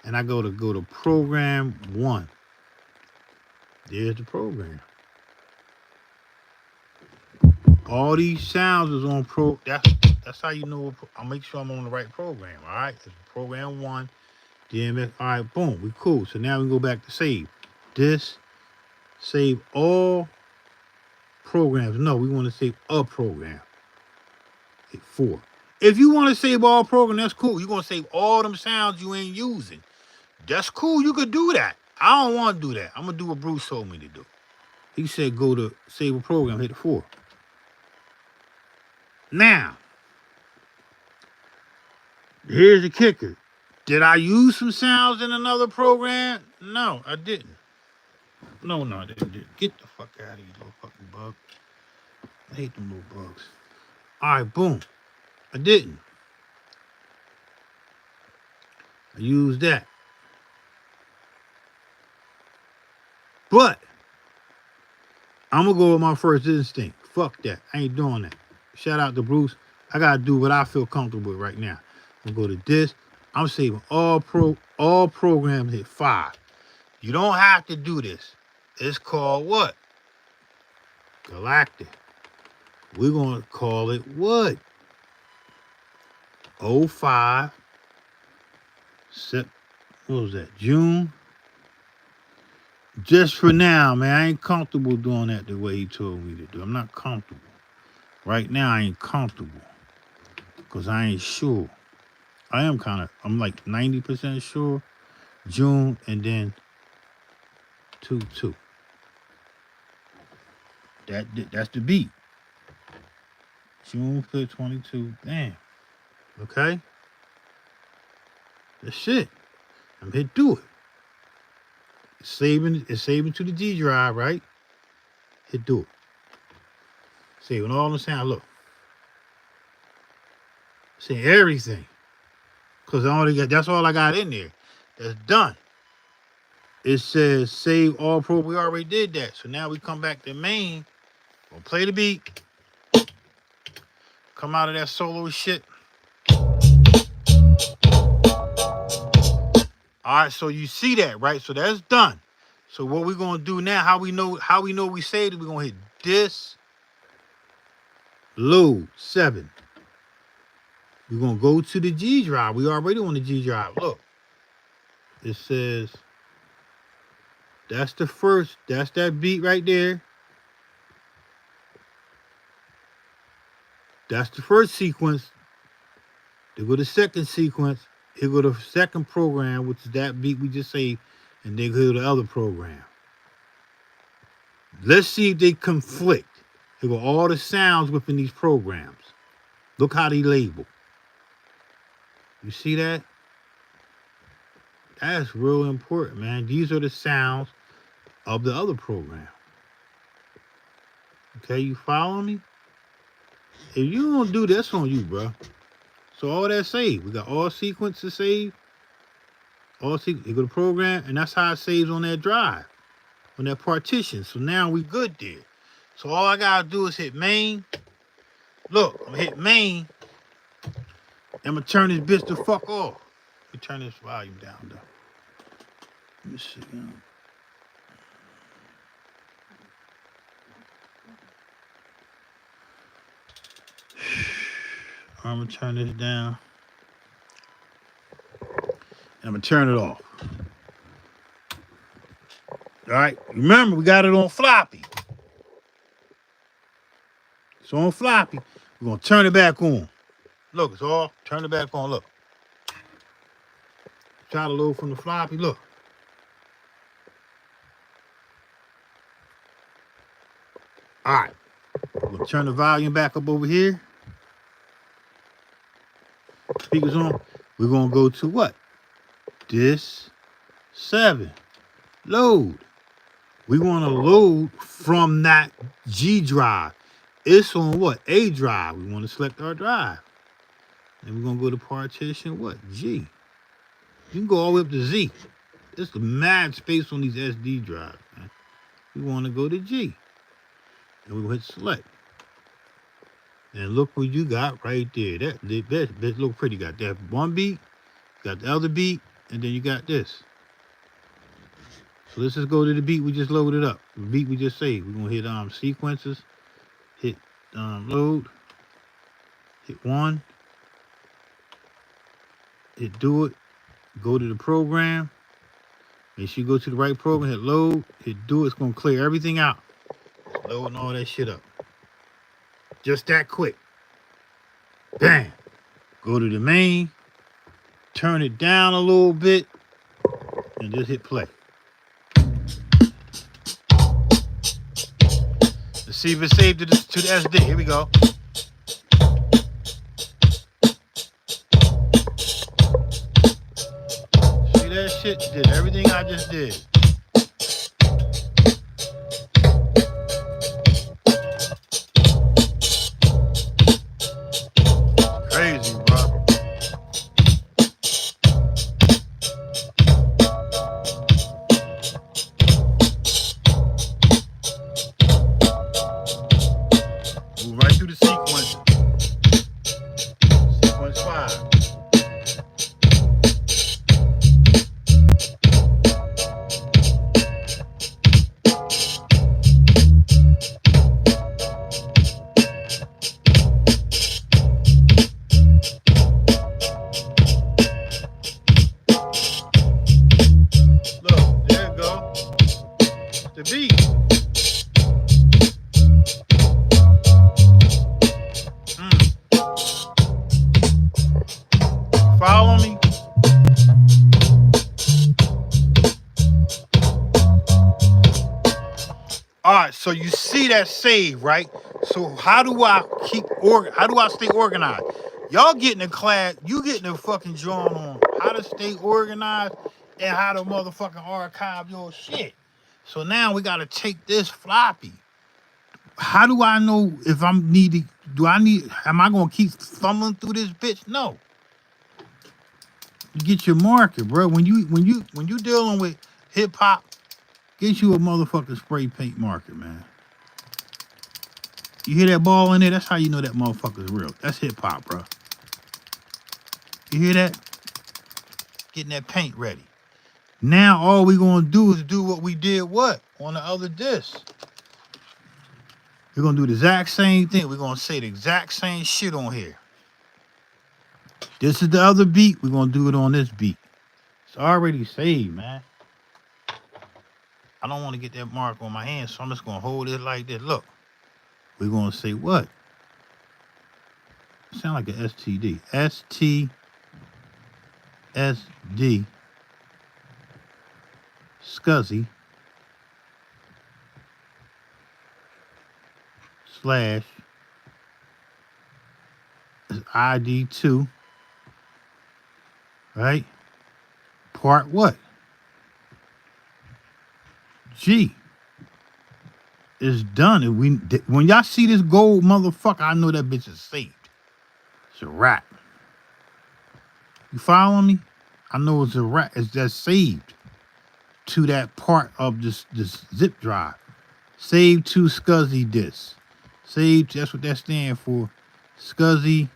and I go to program 1. There's the program. All these sounds is on that's how you know I'll make sure I'm on the right program. All right. It's program 1. DMS. All right, boom. We cool. So now we go back to save. This save all programs. No, we want to save a program. Hit 4. If you want to save all programs, that's cool. You're gonna save all them sounds you ain't using. That's cool. You could do that. I don't want to do that. I'm gonna do what Bruce told me to do. He said go to save a program, hit 4. Now, here's the kicker. Did I use some sounds in another program? No, I didn't. No, I didn't. Get the fuck out of here, little fucking bug. I hate them little bugs. All right, boom. I didn't. I use that. But I'm gonna go with my first instinct. Fuck that. I ain't doing that. Shout out to Bruce. I gotta do what I feel comfortable with right now. I'm gonna go to this. I'm saving all programs at 5. You don't have to do this. It's called what? Galactic. We're gonna call it what? 05. What was that? June. Just for now, man. I ain't comfortable doing that the way he told me to do. I'm not comfortable. Right now, I ain't comfortable. Because I ain't sure. I'm like 90% sure. June and then 2-2. That's the beat. June 5th, 22. Damn. Okay? That's it. I'm here to do it. It's saving to the D drive, right? Hit do it. Saving all the sound. Look. Saying everything. Because that's all I got in there. That's done. It says save all pro. We already did that. So now we come back to main. We'll play the beat. Come out of that solo shit. All right, so you see that, right? So that's done. So what we're gonna do now, how we know we saved it, we're gonna hit this load 7. We're gonna go to the G drive. We already on the G drive. Look. It says that's that beat right there. That's the first sequence. They go to the second sequence. Here go the second program, which is that beat we just saved, and they go to the other program. Let's see if they conflict. Here go all the sounds within these programs. Look how they label. You see that? That's real important, man. These are the sounds of the other program. Okay, you follow me? If you don't do this on you, bro. So all that saved. We got all sequences saved. You go to program, and that's how it saves on that drive, on that partition. So now we good there. So all I gotta do is hit main. Look, I'm gonna hit main. I'm gonna turn this bitch the fuck off. Let me turn this volume down though. Let me see. I'm gonna turn this down. And I'm gonna turn it off. All right. Remember, we got it on floppy. It's on floppy. We're gonna turn it back on. Look, it's off. Turn it back on. Look. Try to load from the floppy. Look. All right. We're gonna turn the volume back up over here. Speakers on. We're gonna go to what? This 7. Load. We want to load from that G drive. It's on what? A drive. We want to select our drive. And we're going to go to partition what? G. You can go all the way up to Z. There's the mad space on these SD drives, man. We want to go to G. And we're going to hit select. And look what you got right there. That look pretty. Got that one beat, got the other beat, and then you got this. So let's just go to the beat we just loaded up. The beat we just saved. We're going to hit sequences. Hit load. Hit 1. Hit do it. Go to the program. Make sure you go to the right program. Hit load. Hit do it. It's going to clear everything out. It's loading all that shit up. Just that quick. Bam. Go to the main. Turn it down a little bit. And just hit play. Let's see if it's saved to the SD. Here we go. See that shit? Did everything I just did. Crazy, bro. So you see that save, right? So how do I stay organized? Y'all getting a class, you getting a fucking drawing on how to stay organized and how to motherfucking archive your shit. So now we gotta take this floppy. How do I know if I'm needing? Am I gonna keep fumbling through this bitch? No. You get your marker, bro. When you dealing with hip hop, get you a motherfucking spray paint marker, man. You hear that ball in there? That's how you know that motherfucker's real. That's hip hop, bro. You hear that? Getting that paint ready. Now all we gonna do is do what we did on the other disc. We're gonna do the exact same thing. We're gonna say the exact same shit on here. This is the other beat. We're gonna do it on this beat. It's already saved, man. I don't want to get that mark on my hand, so I'm just gonna hold it like this. Look. We're gonna say what? Sound like an STD. STSD Scuzzy / ID2, right? Part what? G is done. And when y'all see this gold motherfucker, I know that bitch is saved. It's a wrap. You following me? I know it's a wrap. It's just saved to that part of this zip drive. Saved to Scuzzy disk. Saved, that's what that stands for. Scuzzy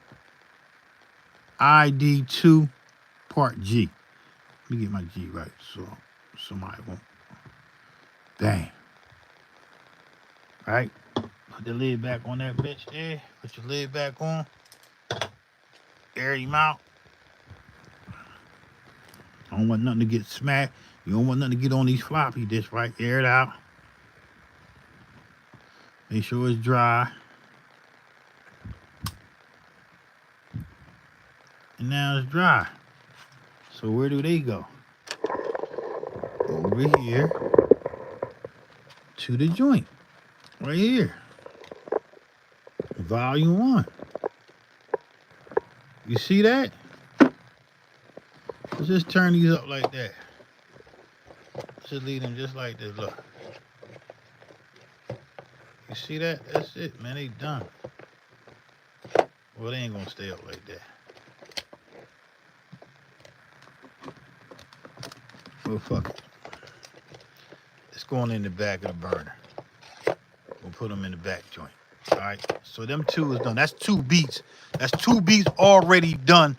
ID2 part G. Let me get my G right so somebody won't. Bang. Right? Put the lid back on that bitch there. Put your lid back on. Air him out. I don't want nothing to get smacked. You don't want nothing to get on these floppy disks, right? Air it out. Make sure it's dry. And now it's dry. So where do they go? Over here to the joint. Right here. Volume 1. You see that? Let's just turn these up like that. Let's just leave them just like this. Look. You see that? That's it, man. They done. Well, they ain't gonna stay up like that. Well, fuck it. It's going in the back of the burner. We'll put them in the back joint. All right. So them two is done. That's 2 beats. That's 2 beats already done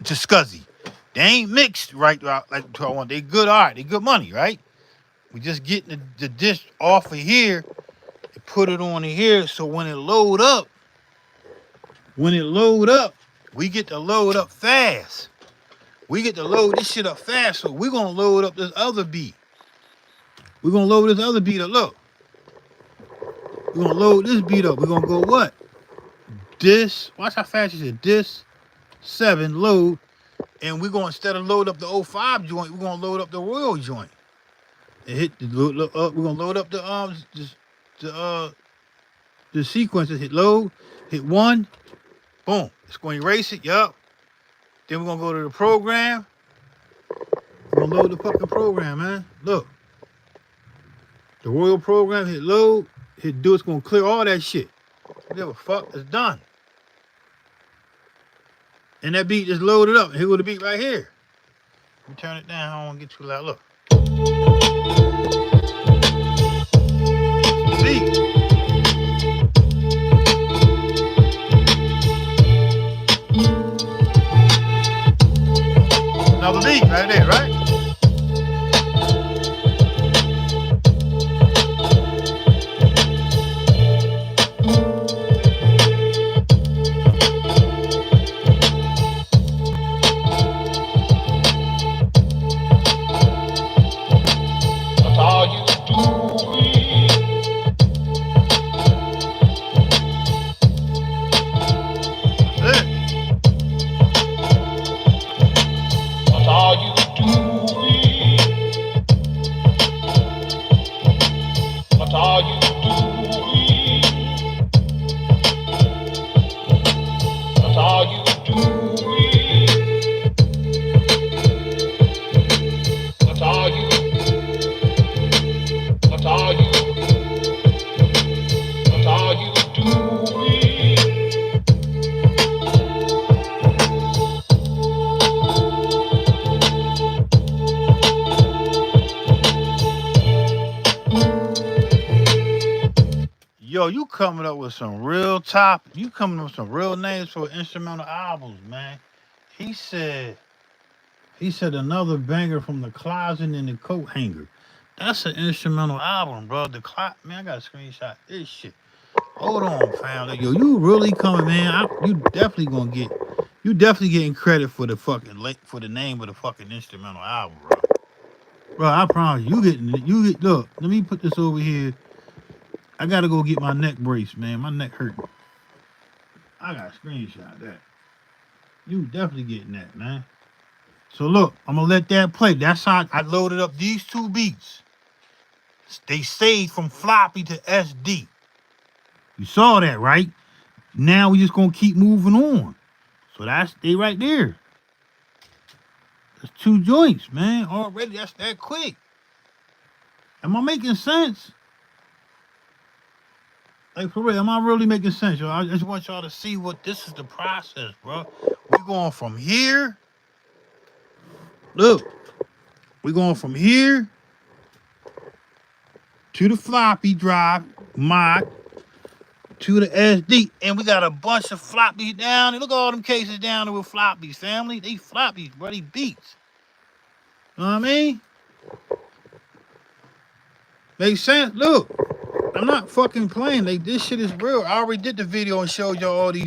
to Scuzzy. They ain't mixed right like I want. They good art. They good money, right? We just getting the disc off of here and put it on in here. So when it load up, we get to load up fast. We get to load this shit up fast. So we're gonna load up this other beat. We're gonna load this other beat up. Look. We're gonna load this beat up. We're gonna go what? This. Watch how fast you said. This 7 load. And we're going, instead of load up the 05 joint, we're gonna load up the Royal joint. And hit the load up. We're gonna load up the sequences. Hit load, hit 1, boom. It's gonna erase it, yup. Then we're gonna go to the program. We're gonna load the fucking program, man. Look. The Royal program, hit load, hit do, it's gonna clear all that shit. Give a fuck, it's done. And that beat just loaded up. And here go the beat right here. Let me turn it down. I don't want to get too loud. Look. Beat. Another beat right there, right? What are you doing? yo, you coming up with some real top. You coming up with some real names for instrumental albums, man. He said. He said another banger from the closet and the coat hanger. That's an instrumental album, bro. The clock, man. I gotta screenshot this shit. Hold on, fam. Yo, you really coming, man? You definitely gonna get. You definitely getting credit for the fucking for the name of the fucking instrumental album, bro. Bro, I promise you getting it. You get. Look, let me put this over here. I gotta go get my neck brace, man. My neck hurting. I gotta screenshot that. You definitely getting that, man. So look, I'm gonna let that play. That's how I loaded up these two beats. They saved from floppy to SD. You saw that, right? Now we just gonna keep moving on. So that's they right there. That's 2 joints, man. Already, that's that quick. Am I making sense? Like for real, am I really making sense, y'all? I just want y'all to see what this is the process, bro. We're going from here. Look, we're going from here to the floppy drive, Mack, to the SD, and we got a bunch of floppies down. And look at all them cases down there with floppies, family. They floppies, bro. They beats. You know what I mean? Makes sense? Look, I'm not fucking playing. Like, this shit is real. I already did the video and showed y'all all these,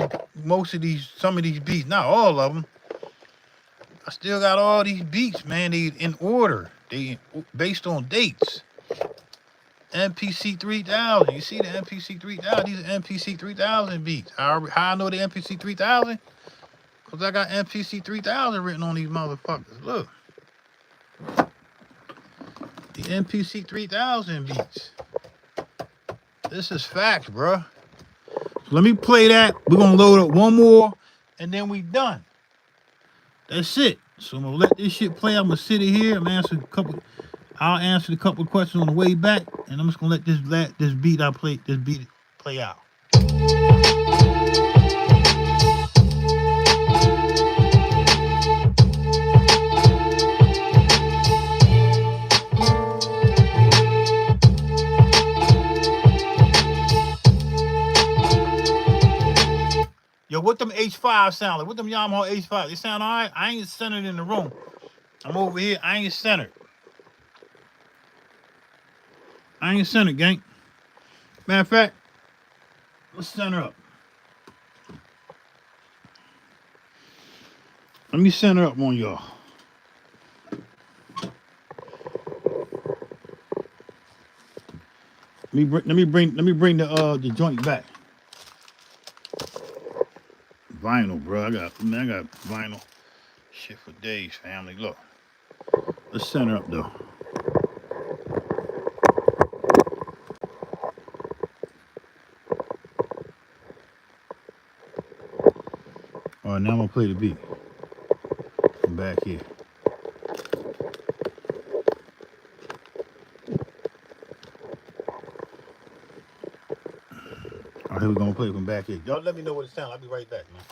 some of these beats. Not all of them. I still got all these beats, man. They in order. They based on dates. MPC 3000. You see the MPC 3000? These are MPC 3000 beats. How I know the MPC 3000? Because I got MPC 3000 written on these motherfuckers. Look. The MPC 3000 beats. This is facts, bro. So let me play that. We're going to load up one more, and then we done. That's it. So I'm going to let this shit play. I'm going to sit here. I'll answer a couple of questions on the way back, and I'm just going to let this beat play out. Yo, what them H5 sound like? What them Yamaha H5? They sound all right? I ain't centered in the room. I'm over here. I ain't centered. I ain't centered, gang. Matter of fact, let's center up. Let me center up on y'all. Let me bring the joint back. Vinyl, bro. I got vinyl shit for days, family. Look. Let's center up though. All right, now I'm gonna play the beat from back here. All right, here we're gonna play from back here. Y'all let me know what it sounds. I'll be right back, man.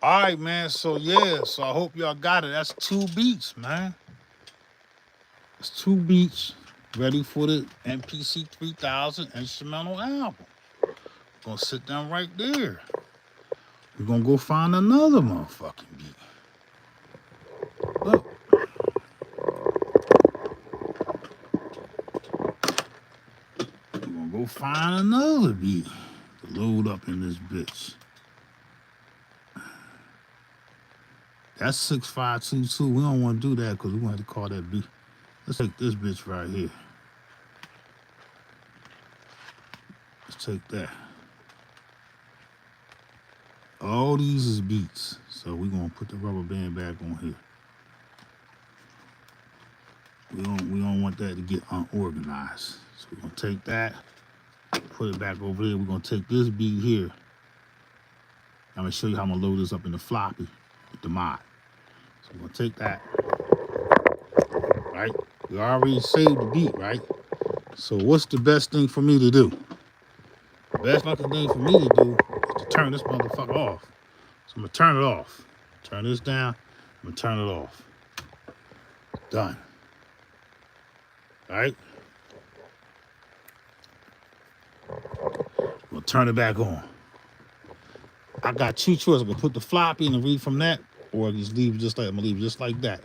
All right, man. So yeah, so I hope y'all got it. That's 2 beats, man. It's 2 beats ready for the MPC 3000 instrumental album. Gonna sit down right there. We're gonna go find another motherfucking beat. Look. We're gonna go find another beat to load up in this bitch. That's 6522. We don't want to do that because we're gonna have to call that beat. Let's take this bitch right here. Let's take that. All these is beats. So we're gonna put the rubber band back on here. We don't want that to get unorganized. So we're gonna take that, put it back over here. We're gonna take this beat here. I'm gonna show you how I'm gonna load this up in the floppy with the mod. So we're gonna take that. Right? We already saved the beat, right? So what's the best thing for me to do? The best fucking thing for me to do is to turn this motherfucker off. So I'm gonna turn it off. Turn this down, I'm gonna turn it off. Done. Alright? We'll turn it back on. I got 2 choices. I'm gonna put the floppy and read from that, or just leave it just like I'm gonna leave it just like that.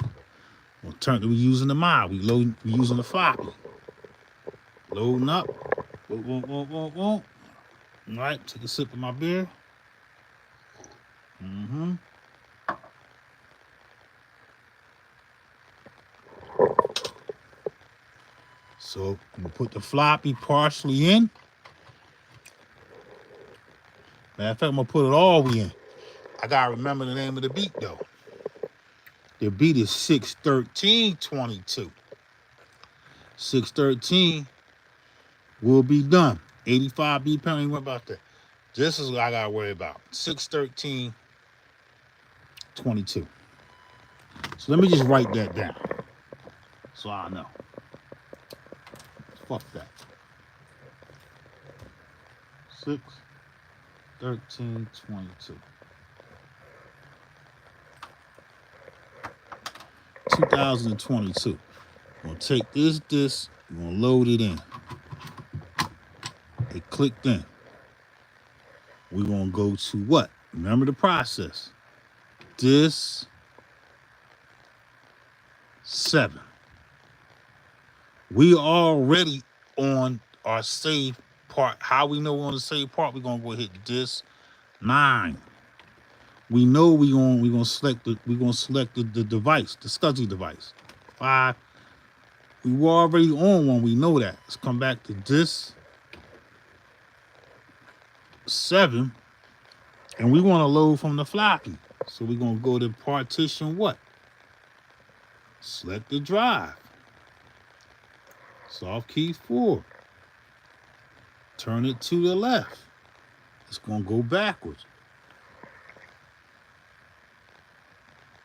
We using the mod. We using the floppy. Loading up. All right, take a sip of my beer. So I'm gonna put the floppy partially in. Matter of fact, I'm gonna put it all the way in. I gotta remember the name of the beat though. The beat is 61322. 613 will be done. 85 BPM, ain't worry about that. This is what I gotta worry about. 61322. So let me just write that down. So I know. Fuck that. 61322. 2022. We're gonna take this, we're gonna load it in. It clicked in. We're gonna go to what? Remember the process. This 7. We already on our save part. How we know we're on the save part? We're gonna go hit this 9. We know we're gonna select the device, the SCSI device. 5. We were already on one. We know that. Let's come back to this 7, and we want to load from the floppy. So we're gonna go to partition what? Select the drive. Soft key 4. Turn it to the left. It's gonna go backwards.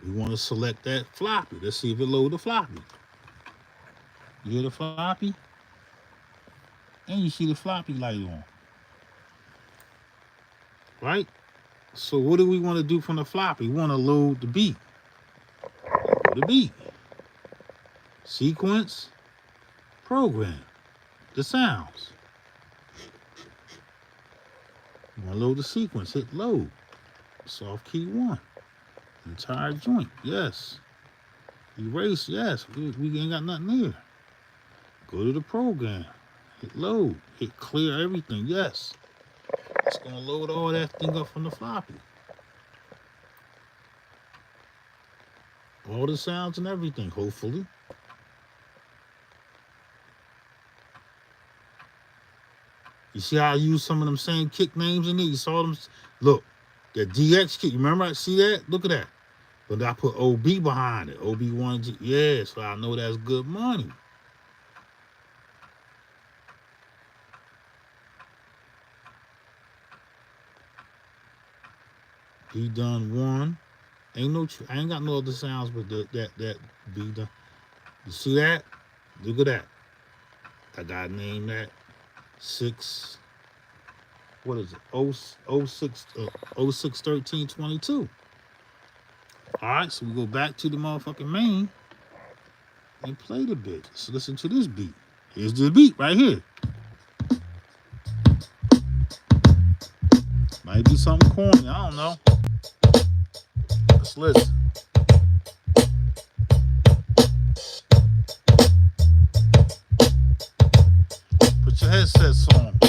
We want to select that floppy. Let's see if it load the floppy. You hear the floppy? And you see the floppy light on. Right? So what do we want to do from the floppy? We want to load the beat. The beat. Sequence. Program. The sounds. You want to load the sequence. Hit load. Soft key 1. Entire joint. Yes. Erase. Yes. We ain't got nothing there. Go to the program. Hit load. Hit clear everything. Yes. It's going to load all that thing up from the floppy. All the sounds and everything, hopefully. You see how I use some of them same kick names in there? You saw them? Look, that DX kick. You remember? I see that? Look at that. But I put OB behind it. OB1G. Yeah, so I know that's good money. B done 1. I ain't got no other sounds but that B done. You see that? Look at that. I gotta name that 6. What is it? 061322. All right, so we go back to the motherfucking main and play the bitch. So listen to this beat. Here's the beat right here. Might be something corny. I don't know. Let's listen. Put your headsets on.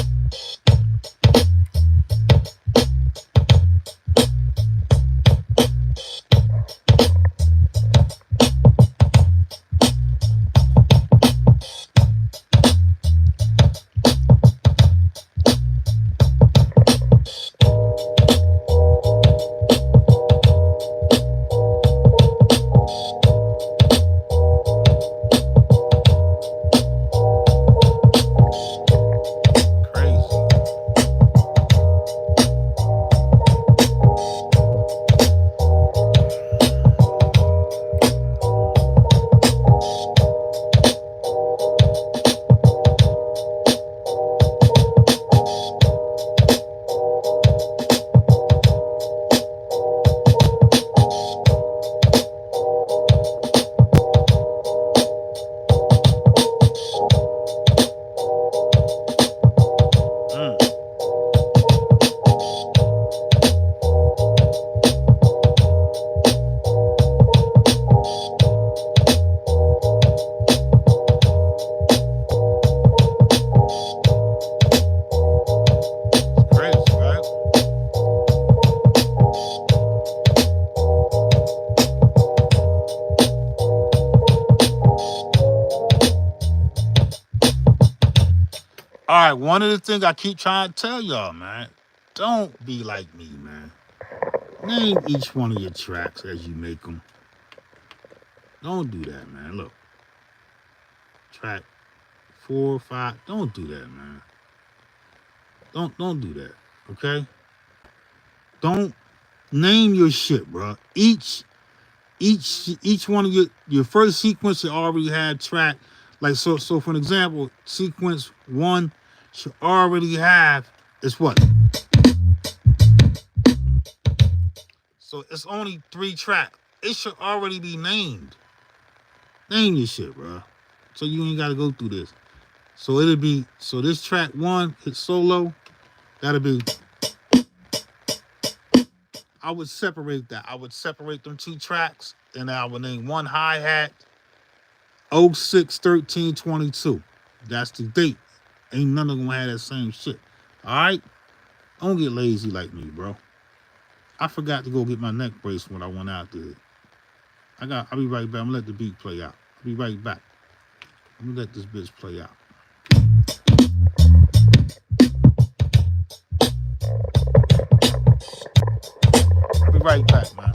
All right, one of the things I keep trying to tell y'all, man, don't be like me, man. Name each one of your tracks as you make them. Don't do that, man. Look, track 4, 5. Don't do that, man. Don't do that, okay? Don't name your shit, bro. Each one of your first sequence you already had track. Like so for an example, sequence 1 should already have is what? So it's only 3 tracks. It should already be named. Name your shit, bro. So you ain't gotta go through this. So it'll be, so this track 1 hit solo. That'll be, I would separate that. I would separate them 2 tracks and I would name one hi-hat 06-13-22. That's the date. Ain't none of them gonna have that same shit. Alright? Don't get lazy like me, bro. I forgot to go get my neck brace when I went out there. I'll be right back. I'm gonna let the beat play out. I'll be right back. I'm gonna let this bitch play out. I'll be right back, man.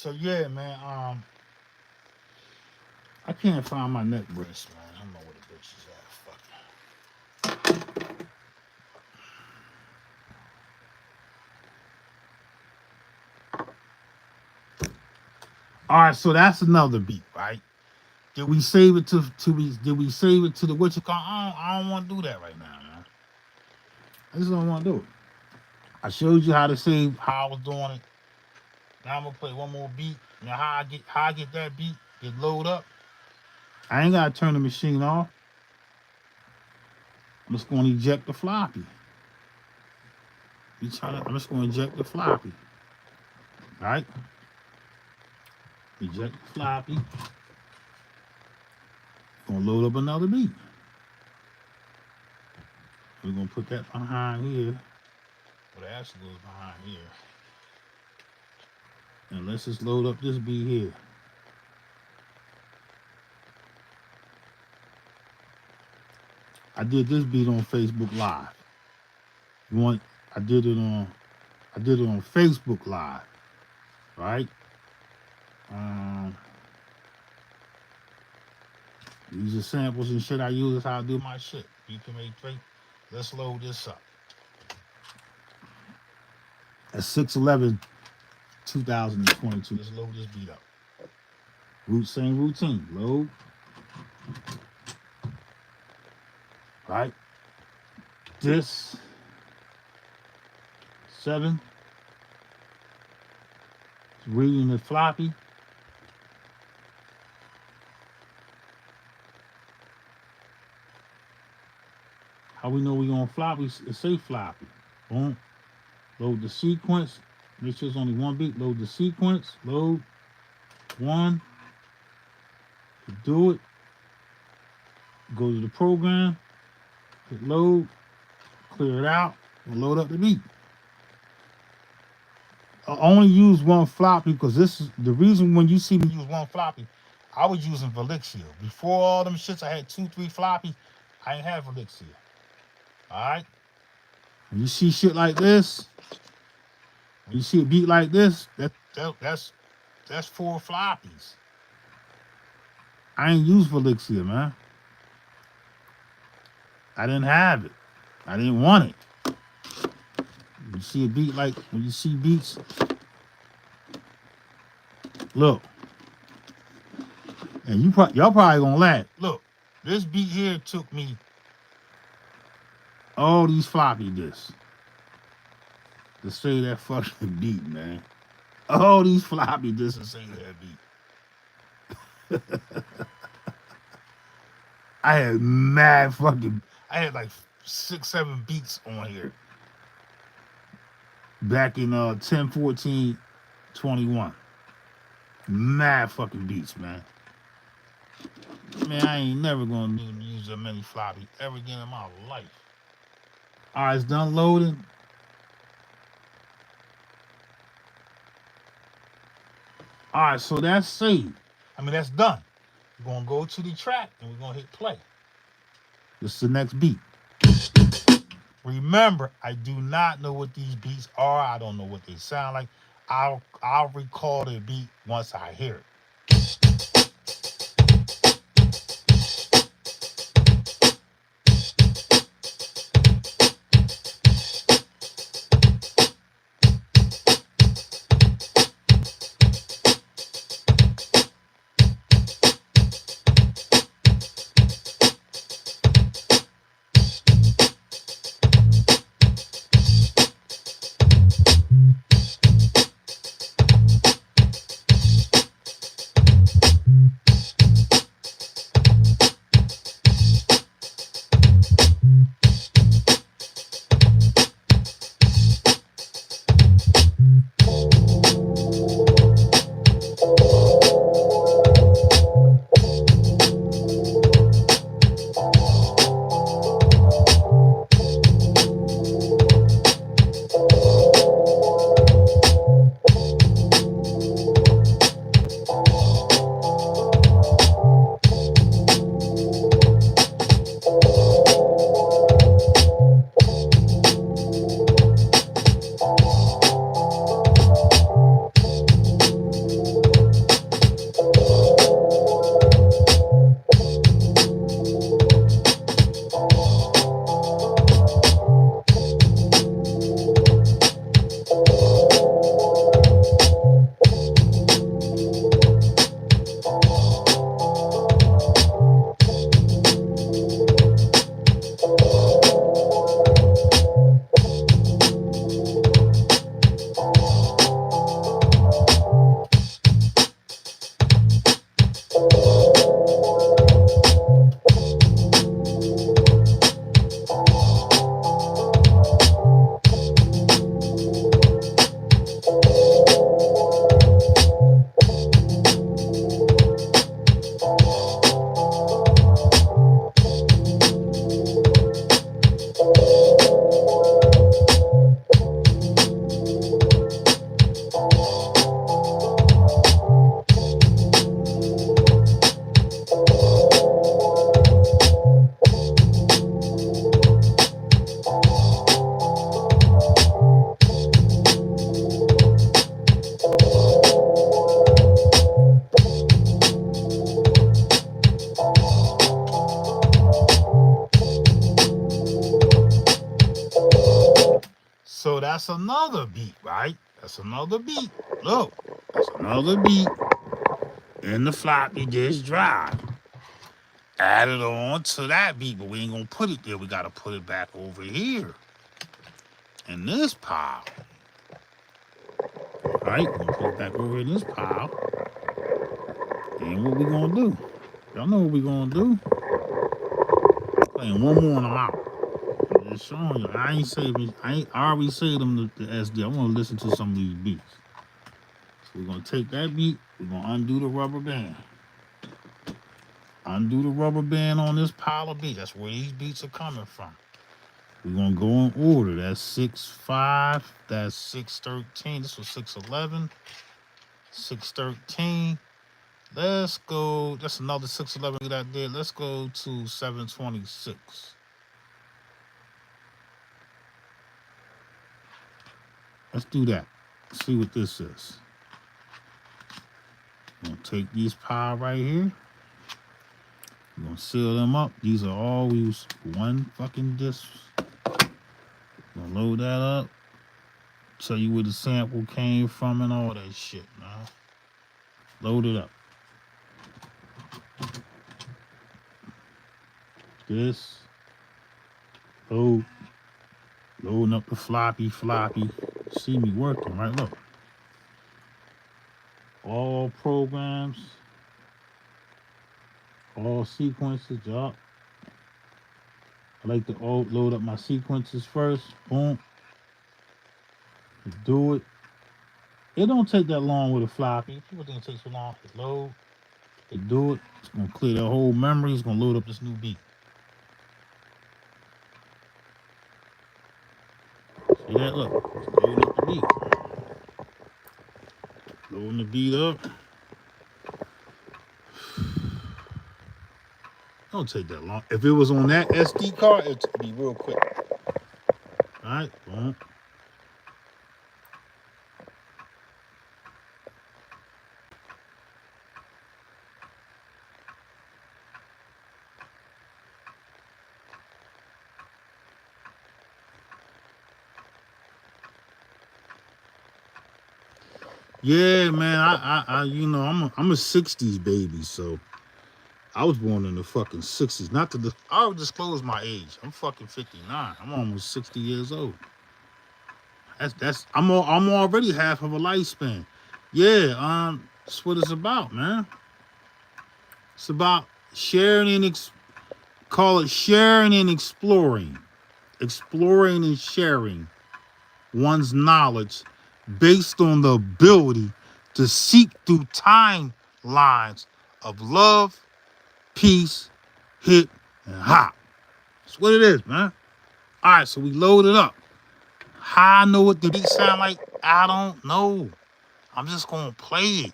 So yeah, man. I can't find my neck brace, man. I don't know where the bitch is at. Fuck it. All right, so that's another beat, right? Did we save it did we save it to the what you call? I don't want to do that right now, man. I just don't want to do it. I showed you how to save how I was doing it. Now I'm gonna play one more beat. Now how I get that beat, it load up. I ain't gotta turn the machine off. I'm just gonna eject the floppy. I'm just gonna eject the floppy. Alright? Eject the floppy. Gonna load up another beat. We're gonna put that behind here. Well, it actually goes behind here. And let's just load up this beat here. I did this beat on Facebook Live. I did it on Facebook Live. Right? These are samples and shit I use. That's how I do my shit. BPM83. Let's load this up. At 6/11/2022. Let's load this beat up. Same routine. Load. Right? This 7. Reading the floppy. How we know we on floppy? It say floppy. Boom. Load the sequence. Make sure it's only one beat. Load the sequence. Load. 1. Do it. Go to the program. Hit load. Clear it out. And load up the beat. I only use one floppy because this is the reason when you see me use one floppy, I was using Velixia. Before all them shits, I had 2, 3 floppies. I ain't have Velixia. Alright? When you see shit like this, when you see a beat like this, that's 4 floppies. I ain't use Velixia, man. I didn't have it. I didn't want it. When you see a beat like, when you see beats, look. And y'all probably gonna laugh. Look, this beat here took me all these floppy disks to say that fucking beat, man. All these floppy disks to say that beat. I had mad fucking, I had like 6, 7 beats on here. Back in 10/14/21. Mad fucking beats, man. Man, I ain't never gonna use that many floppy ever again in my life. Alright, it's done loading. Alright, so that's saved. I mean, that's done. We're gonna go to the track and we're gonna hit play. This is the next beat. Remember, I do not know what these beats are. I don't know what they sound like. I'll recall the beat once I hear it. So that's another beat, right? That's another beat. Look, that's another beat in the floppy disk drive. Added on to that beat, but we ain't gonna put it there. We gotta put it back over here in this pile. Right? We're gonna put it back over in this pile. And what we gonna do? Y'all know what we gonna do. Playing one more and I'm out. I'm just showing you. I ain't saving. I already saved them to SD. I want to listen to some of these beats. So we're gonna take that beat. We're gonna undo the rubber band. Undo the rubber band on this pile of beats. That's where these beats are coming from. We're gonna go in order. That's 6-5. That's 6-13. This was 6-11. 6-13. Let's go. That's another 6-11 that I did. Let's go to 7-26. Let's do that. Let's see what this is. I'm gonna take these pile right here. We're gonna seal them up. These are always one fucking disc. Gonna load that up. Tell you where the sample came from and all that shit, man. Load it up. This. Loading up the floppy. See me working, right? Look. All programs. All sequences up. I like to load up my sequences first. Boom. Do it. It don't take that long with a floppy. People think it takes so long to load. They do it. It's gonna clear the whole memory. It's gonna load up this new beat. See that? Look, it's loading up the beat. Loading the beat up. Don't take that long. If it was on that SD card, it'd be real quick. All right, boom. Yeah, man. I you know, I'm a '60s baby, so I was born in the fucking '60s. Not to I'll disclose my age. I'm fucking 59. I'm almost 60 years old. I'm already half of a lifespan. Yeah, that's what it's about, man. It's about sharing and call it sharing and exploring and sharing one's knowledge based on the ability to seek through timelines of love, peace, hip, and hop. That's what it is, man. All right, so we load it up. How I know what the beat sound like? I don't know. I'm just gonna play it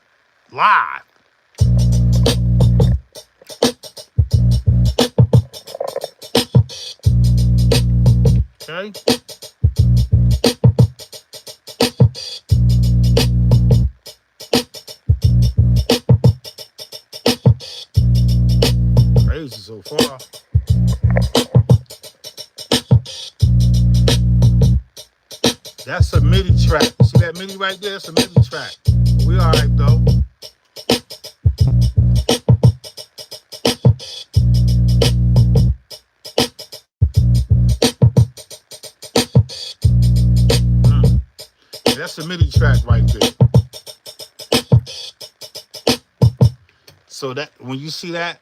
live. Okay. Crazy so far. That's a MIDI track. See that MIDI right there? That's a MIDI track. We all right though. That's a MIDI track right there. So that when you see that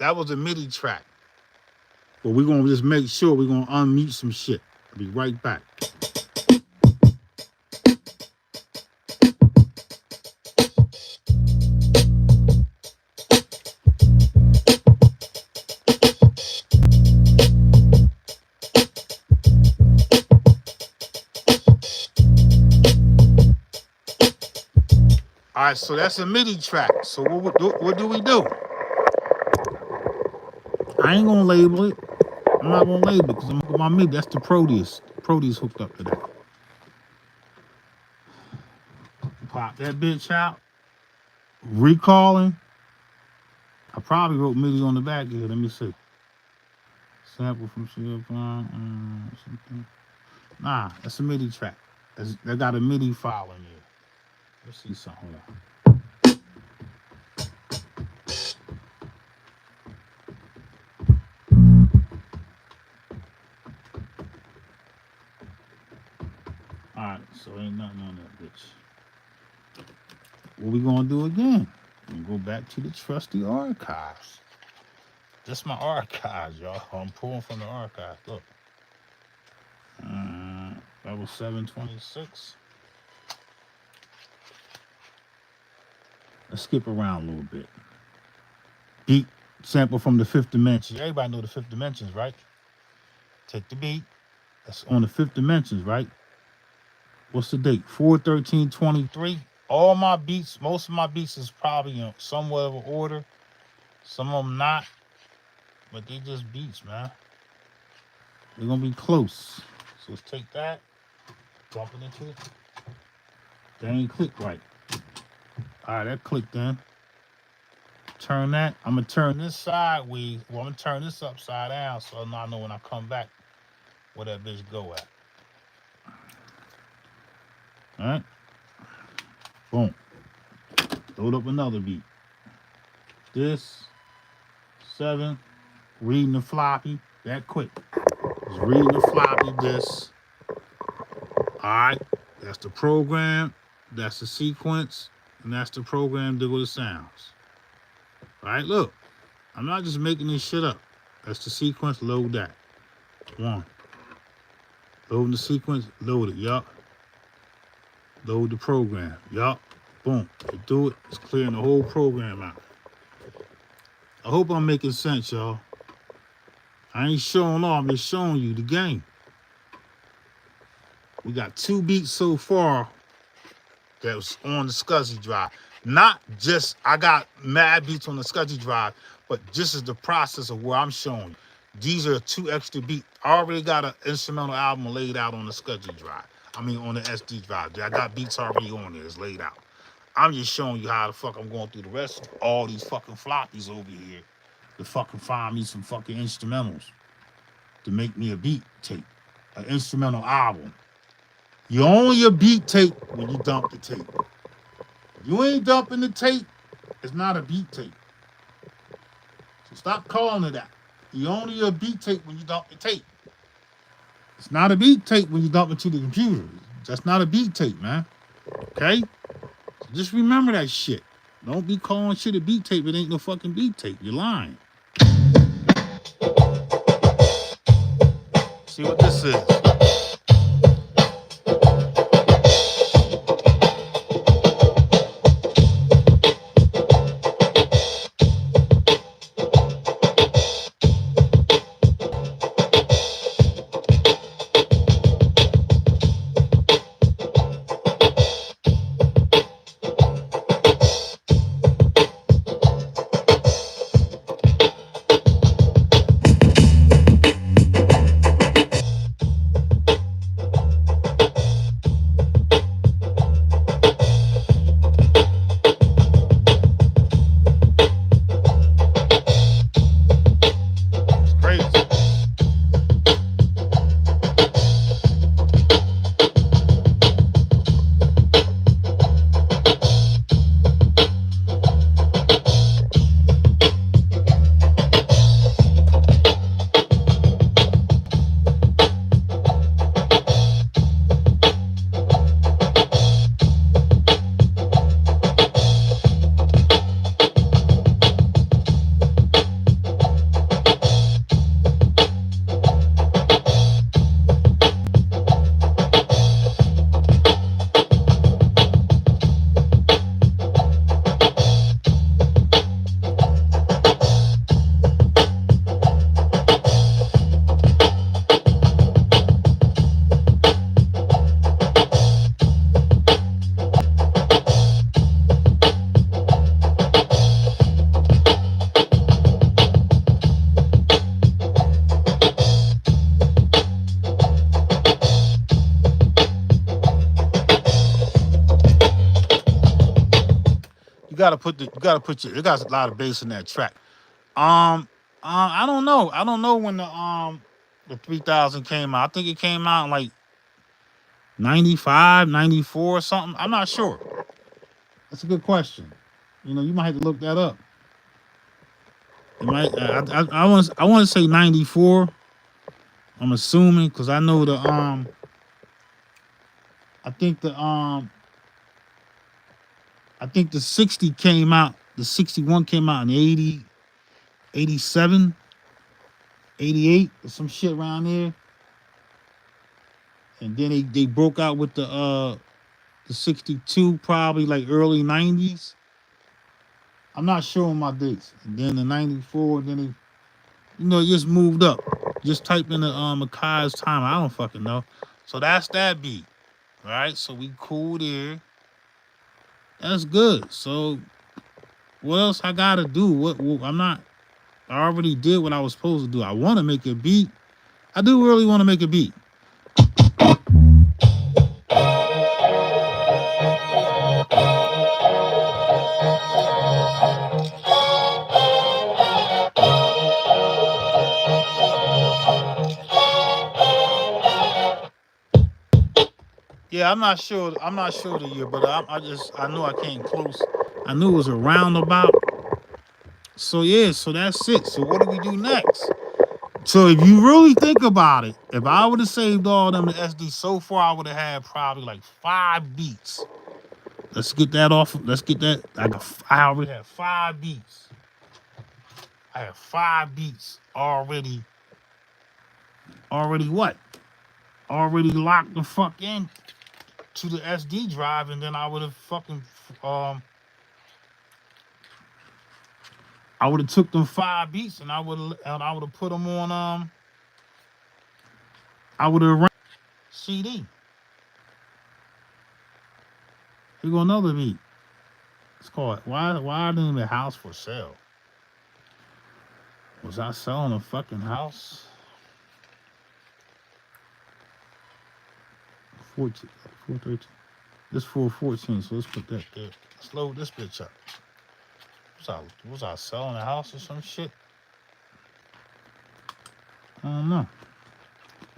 was a MIDI track. But we're gonna just make sure we're gonna unmute some shit. I'll be right back. All right, so that's a MIDI track. So what do we do? I ain't gonna label it. I'm not gonna label it because I'm my MIDI. That's the Proteus. Proteus hooked up to that. Pop that bitch out. Recalling. I probably wrote MIDI on the back here. Let me see. Sample from something. Nah, that's a MIDI track. They got a MIDI file in there. Let's see something. All right, so ain't nothing on that bitch. What we gonna do again? We go back to the trusty archives. This my archives, y'all. I'm pulling from the archives. Look, that was 726. Let's skip around a little bit. Beat sample from the fifth dimension. Everybody know the fifth dimensions, right? Take the beat. That's on the fifth dimensions, right? What's the date? 4/13/23. All my beats, most of my beats is probably in somewhat of an order. Some of them not, but they just beats, man. They're gonna be close. So let's take that, bump it into it. They ain't click right. All right, that clicked in. Turn that. I'm gonna turn this sideways. Well, I'm gonna turn this upside down so I know when I come back where that bitch go at. All right. Boom. Load up another beat. This 7, reading the floppy. That quick. Just reading the floppy. This. All right. That's the program. That's the sequence. And that's the program to go to sounds. All right. Look. I'm not just making this shit up. That's the sequence. Load that. 1. Loading the sequence. Load it. Yup. Load the program. Yup. Boom. You do it. It's clearing the whole program out. I hope I'm making sense, y'all. I ain't showing off. I'm just showing you the game. We got 2 beats so far that was on the SCSI drive. Not just, I got mad beats on the SCSI drive, but this is the process of where I'm showing you. These are 2 extra beats. I already got an instrumental album laid out on the SCSI drive. I mean, on the SD drive. I got beats already on there. It's laid out. I'm just showing you how the fuck I'm going through the rest of all these fucking floppies over here to fucking find me some fucking instrumentals to make me a beat tape, an instrumental album. You only a beat tape when you dump the tape. You ain't dumping the tape, it's not a beat tape. So stop calling it that. You only a beat tape when you dump the tape. It's not a beat tape when you dump it to the computer. That's not a beat tape, man. Okay? So just remember that shit. Don't be calling shit a beat tape. It ain't no fucking beat tape. You're lying. See what this is. You gotta put your, it got a lot of bass in that track. I don't know. I don't know when the 3000 came out. I think it came out in like 95, 94, something. I'm not sure. That's a good question. You know, you might have to look that up. It might. I want to say 94. I'm assuming because I know the I think the I think the 60 came out. The 61 came out in 80, 87, 88, or some shit around there. And then they broke out with the 62 probably like early 90s. I'm not sure on my dates. And then the 94, then they, you know, it just moved up. Just type in the Makai's time. I don't fucking know. So that's that beat. All right, so we cool there. That's good. So what else I gotta do? What I'm not. I already did what I was supposed to do. I want to make a beat. I do really want to make a beat. Yeah, I'm not sure. I'm not sure the year, but I know I came close. I knew it was a roundabout. So yeah, so that's it. So what do we do next? So if you really think about it, if I would have saved all them to SD so far, I would have had probably like 5 beats. Let's get that off. Let's get that. I already have 5 beats. I have 5 beats already. Already what? Already locked the fuck in to the SD drive, and then I would have fucking I would have took them 5 beats and I would have put them on I would have ran CD. Here go another beat. It's called why didn't the house for sale? Was I selling a fucking house? 14, 413. This 414, so let's put that there. Let's load this bitch up. Was I selling a house or some shit? I don't know.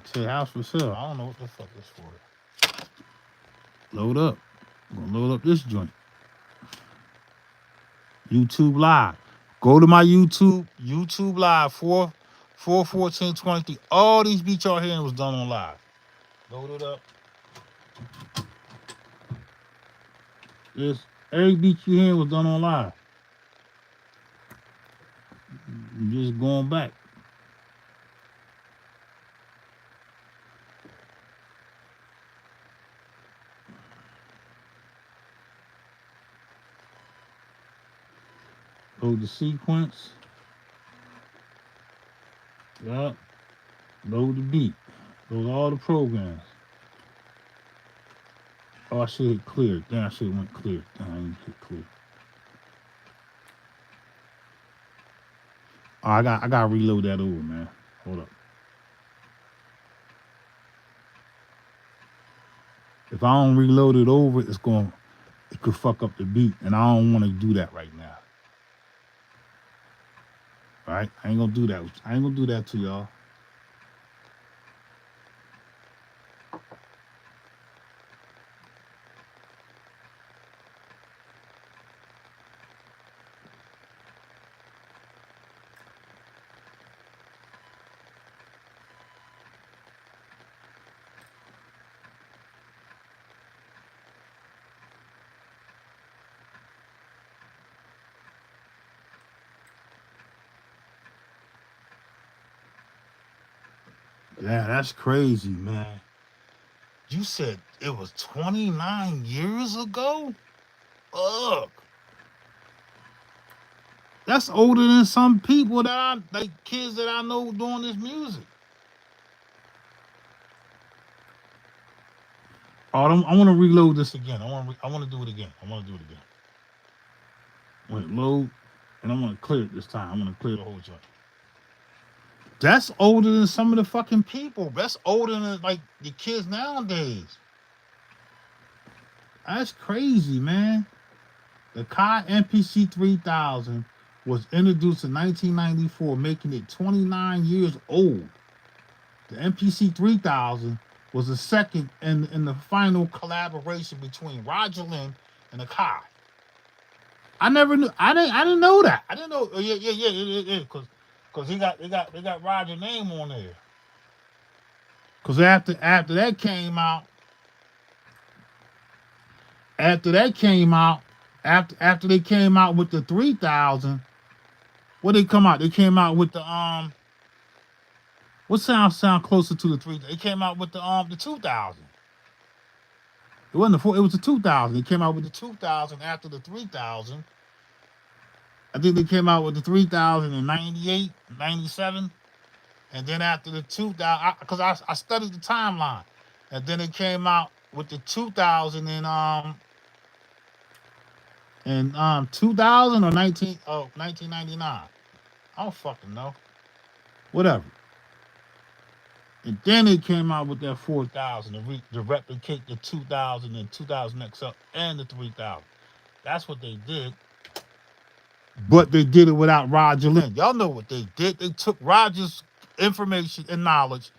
Say house for sale. I don't know what the fuck this for. Load up. I'm gonna load up this joint. YouTube Live. Go to my YouTube Live 4/14/23. All these beats y'all hearing was done on live. Load it up. This every beat you hearing was done on live. You just going back. Load the sequence. Yup. Load the beat. Load all the programs. Oh, I should hit clear. Then I should have went clear. Then I didn't hit clear. Oh, I gotta reload that over, man. Hold up. If I don't reload it over, it could fuck up the beat, and I don't want to do that right now. All right, I ain't gonna do that. I ain't gonna do that to y'all. Yeah, that's crazy, man. You said it was 29 years ago? Ugh. That's older than some people like kids that I know doing this music. Oh, I want to reload this again. I want to do it again. I want to do it again. I want to load, and I want to clear it this time. I want to clear the whole joint. That's older than some of the fucking people. That's older than like the kids nowadays. That's crazy, man. The Kai MPC 3000 was introduced in 1994, making it 29 years old. The MPC 3000 was the second in the final collaboration between Roger Lynn and Akai. I never knew. I didn't know that. I didn't know. Yeah. Because they got Roger name on there. Because after that came out, after that came out, after they came out with the 3000, what they come out? They came out with the. What sound closer to the 3? They came out with the 2000. It wasn't the 4. It was the 2000. They came out with the 2000 after the 3000. I think they came out with the 3000 in 98, 97. And then after the 2000, because I studied the timeline. And then it came out with the 2000 in 2000 or 1999. I don't fucking know. Whatever. And then it came out with that 4000 to replicate the 2000 and 2000 XL and the 3000. That's what they did. But they did it without Roger Lynn. Y'all know what they did. They took Roger's information and knowledge,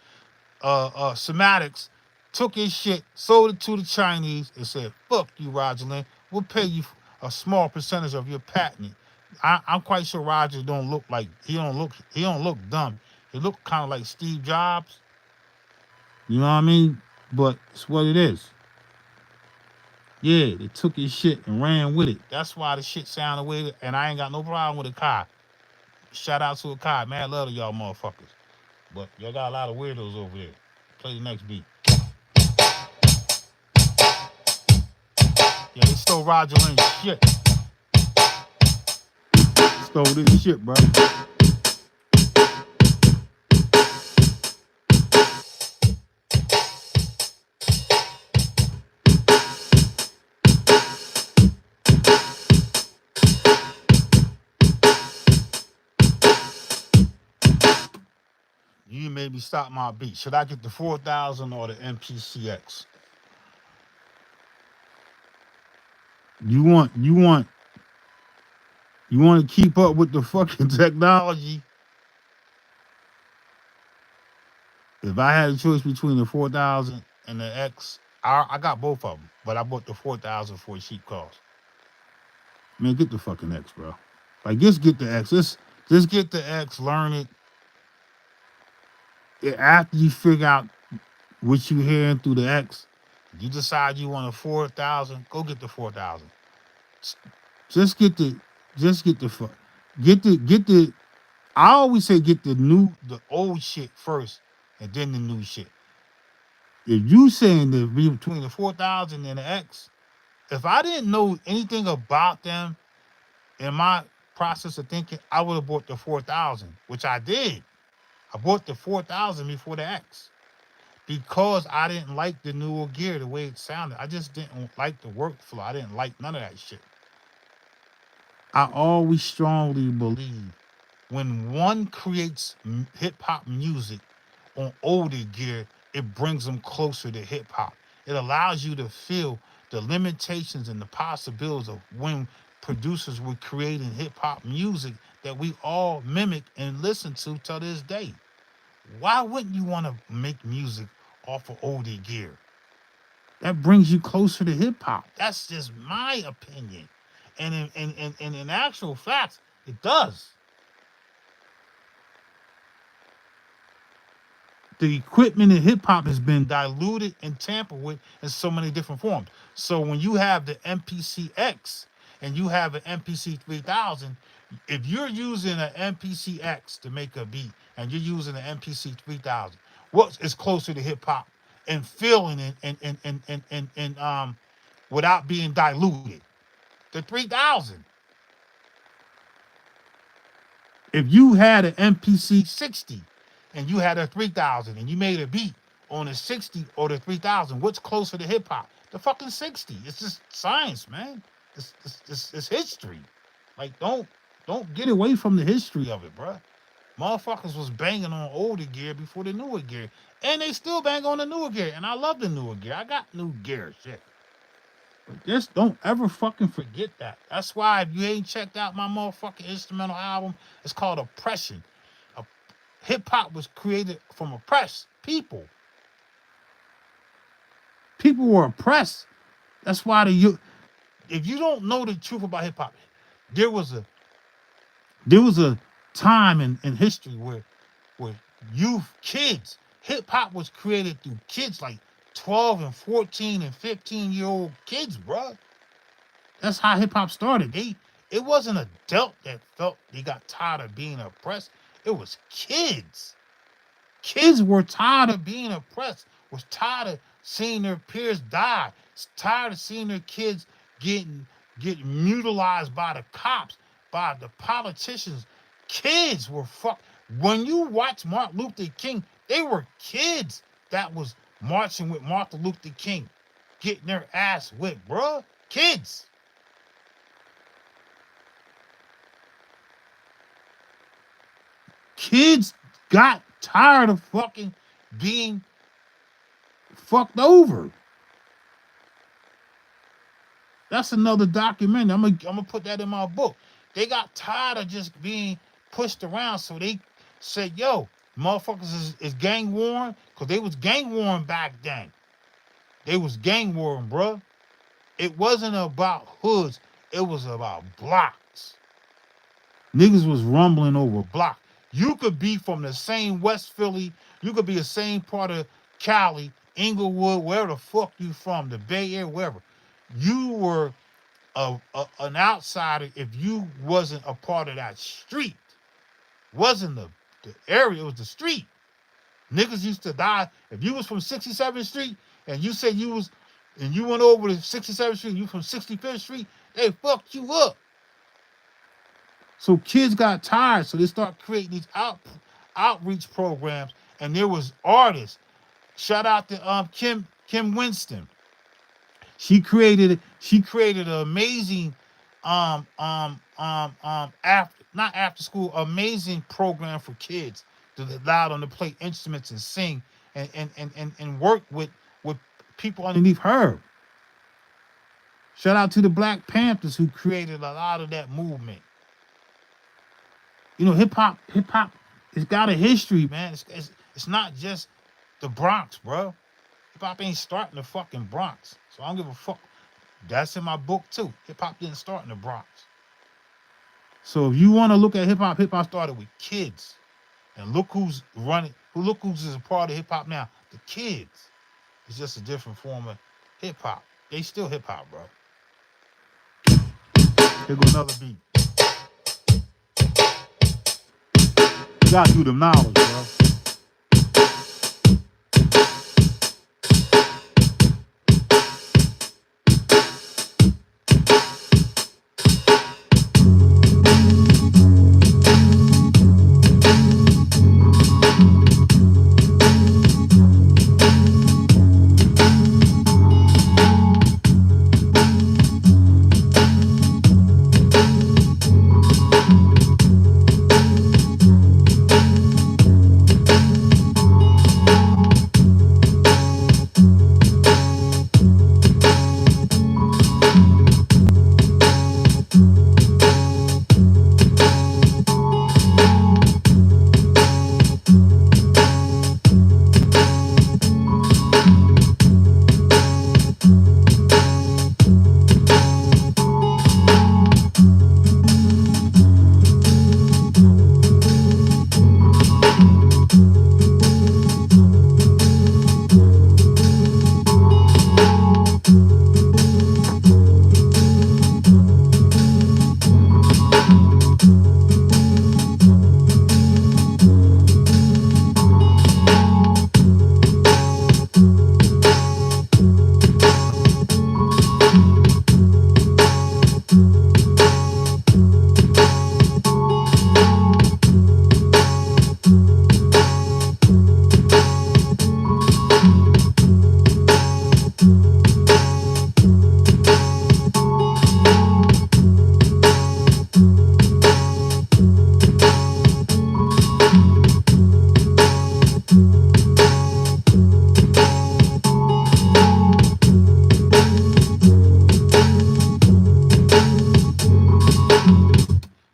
semantics, took his shit, sold it to the Chinese, and said, "Fuck you, Roger Lynn. We'll pay you a small percentage of your patent." I'm quite sure Roger don't look like he don't look dumb. He look kind of like Steve Jobs. You know what I mean? But it's what it is. Yeah, they took his shit and ran with it. That's why the shit sounded weird, and I ain't got no problem with Akai. Shout out to Akai. Man, love to y'all motherfuckers. But y'all got a lot of weirdos over there. Play the next beat. Yeah, they stole Roger Lynn's shit. Stole this shit, bro. You made me stop my beat. Should I get the 4000 or the MPCX? You want to keep up with the fucking technology? If I had a choice between the 4000 and the X, I got both of them, but I bought the 4000 for a cheap cost. Man, get the fucking X, bro. Like, just get the X. Just get the X, learn it. After you figure out what you hearing through the X, you decide you want a 4000, go get the 4000. Just get the, get the. I always say get the old shit first, and then the new shit. If you saying that between the 4000 and the X, if I didn't know anything about them in my process of thinking, I would have bought the 4000, which I did. I bought the 4000 before the X because I didn't like the newer gear, the way it sounded. I just didn't like the workflow. I didn't like none of that shit. I always strongly believe when one creates hip hop music on older gear, it brings them closer to hip hop. It allows you to feel the limitations and the possibilities of when producers were creating hip hop music that we all mimic and listen to this day. Why wouldn't you want to make music off of older gear? That brings you closer to hip hop. That's just my opinion. And in actual facts, it does. The equipment in hip hop has been diluted and tampered with in so many different forms. So when you have the MPCX and you have an MPC 3000, if you're using an MPCX to make a beat and you're using an MPC 3000, what is closer to hip hop and feeling it and without being diluted? The 3000. If you had an MPC 60 and you had a 3000 and you made a beat on a 60 or the 3000, what's closer to hip hop? The fucking 60. It's just science, man. It's history. Like, don't get away from the history of it, bro. Motherfuckers was banging on older gear before the newer gear, and they still bang on the newer gear. And I love the newer gear. I got new gear, shit. But just don't ever fucking forget that. That's why if you ain't checked out my motherfucking instrumental album, it's called Oppression. Hip hop was created from oppressed people. People were oppressed. That's why if you don't know the truth about hip hop, there was a there was a time in history where youth, kids, hip hop was created through kids like 12 and 14 and 15-year-old kids, bro. That's how hip hop started. It wasn't adult that felt they got tired of being oppressed. It was kids. Kids were tired of being oppressed, was tired of seeing their peers die, tired of seeing their kids getting mutilized by the cops, by the politicians. Kids were fuck. When you watch Martin Luther King, they were kids that was marching with Martin Luther King, getting their ass whipped, bruh. Kids. Kids got tired of fucking being fucked over. That's another documentary. I'm gonna put that in my book. They got tired of just being pushed around, so they said, "Yo, motherfuckers is gang warring," because they was gang warring back then. They was gang warring, bro. It wasn't about hoods. It was about blocks. Niggas was rumbling over block. You could be from the same West Philly. You could be the same part of Cali, Inglewood, wherever the fuck you from, the Bay Area, wherever. You were an outsider if you wasn't a part of that street. Wasn't the area, it was the street. Niggas used to die. If you was from 67th Street and you said you was, and you went over to 67th Street, you from 65th Street, they fucked you up. So kids got tired, so they start creating these outreach programs, and there was artists. Shout out to Kim Winston. She created an amazing after school amazing program for kids that allowed them to play instruments and sing and work with people underneath her. Shout out to the Black Panthers who created a lot of that movement. You know, hip hop, it's got a history, man. It's not just the Bronx, bro. Hip hop ain't starting the fucking Bronx. So I don't give a fuck. That's in my book too. Hip hop didn't start in the Bronx. So if you want to look at hip hop started with kids. And look who's running, look who's a part of hip hop now. The kids. It's just a different form of hip hop. They still hip hop, bro. Here go another beat. You gotta do the knowledge, bro.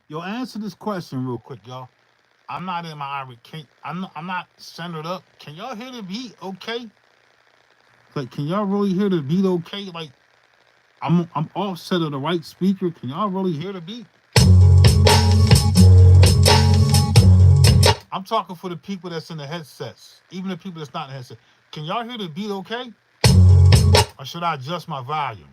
Yo, answer this question real quick, y'all. I'm not in my Irish. I'm not centered up. Can y'all hear the beat? Okay. Like, can y'all really hear the beat okay? Like, I'm offset of the right speaker. Can y'all really hear the beat? I'm talking for the people that's in the headsets. Even the people that's not in the headset. Can y'all hear the beat okay? Or should I adjust my volume?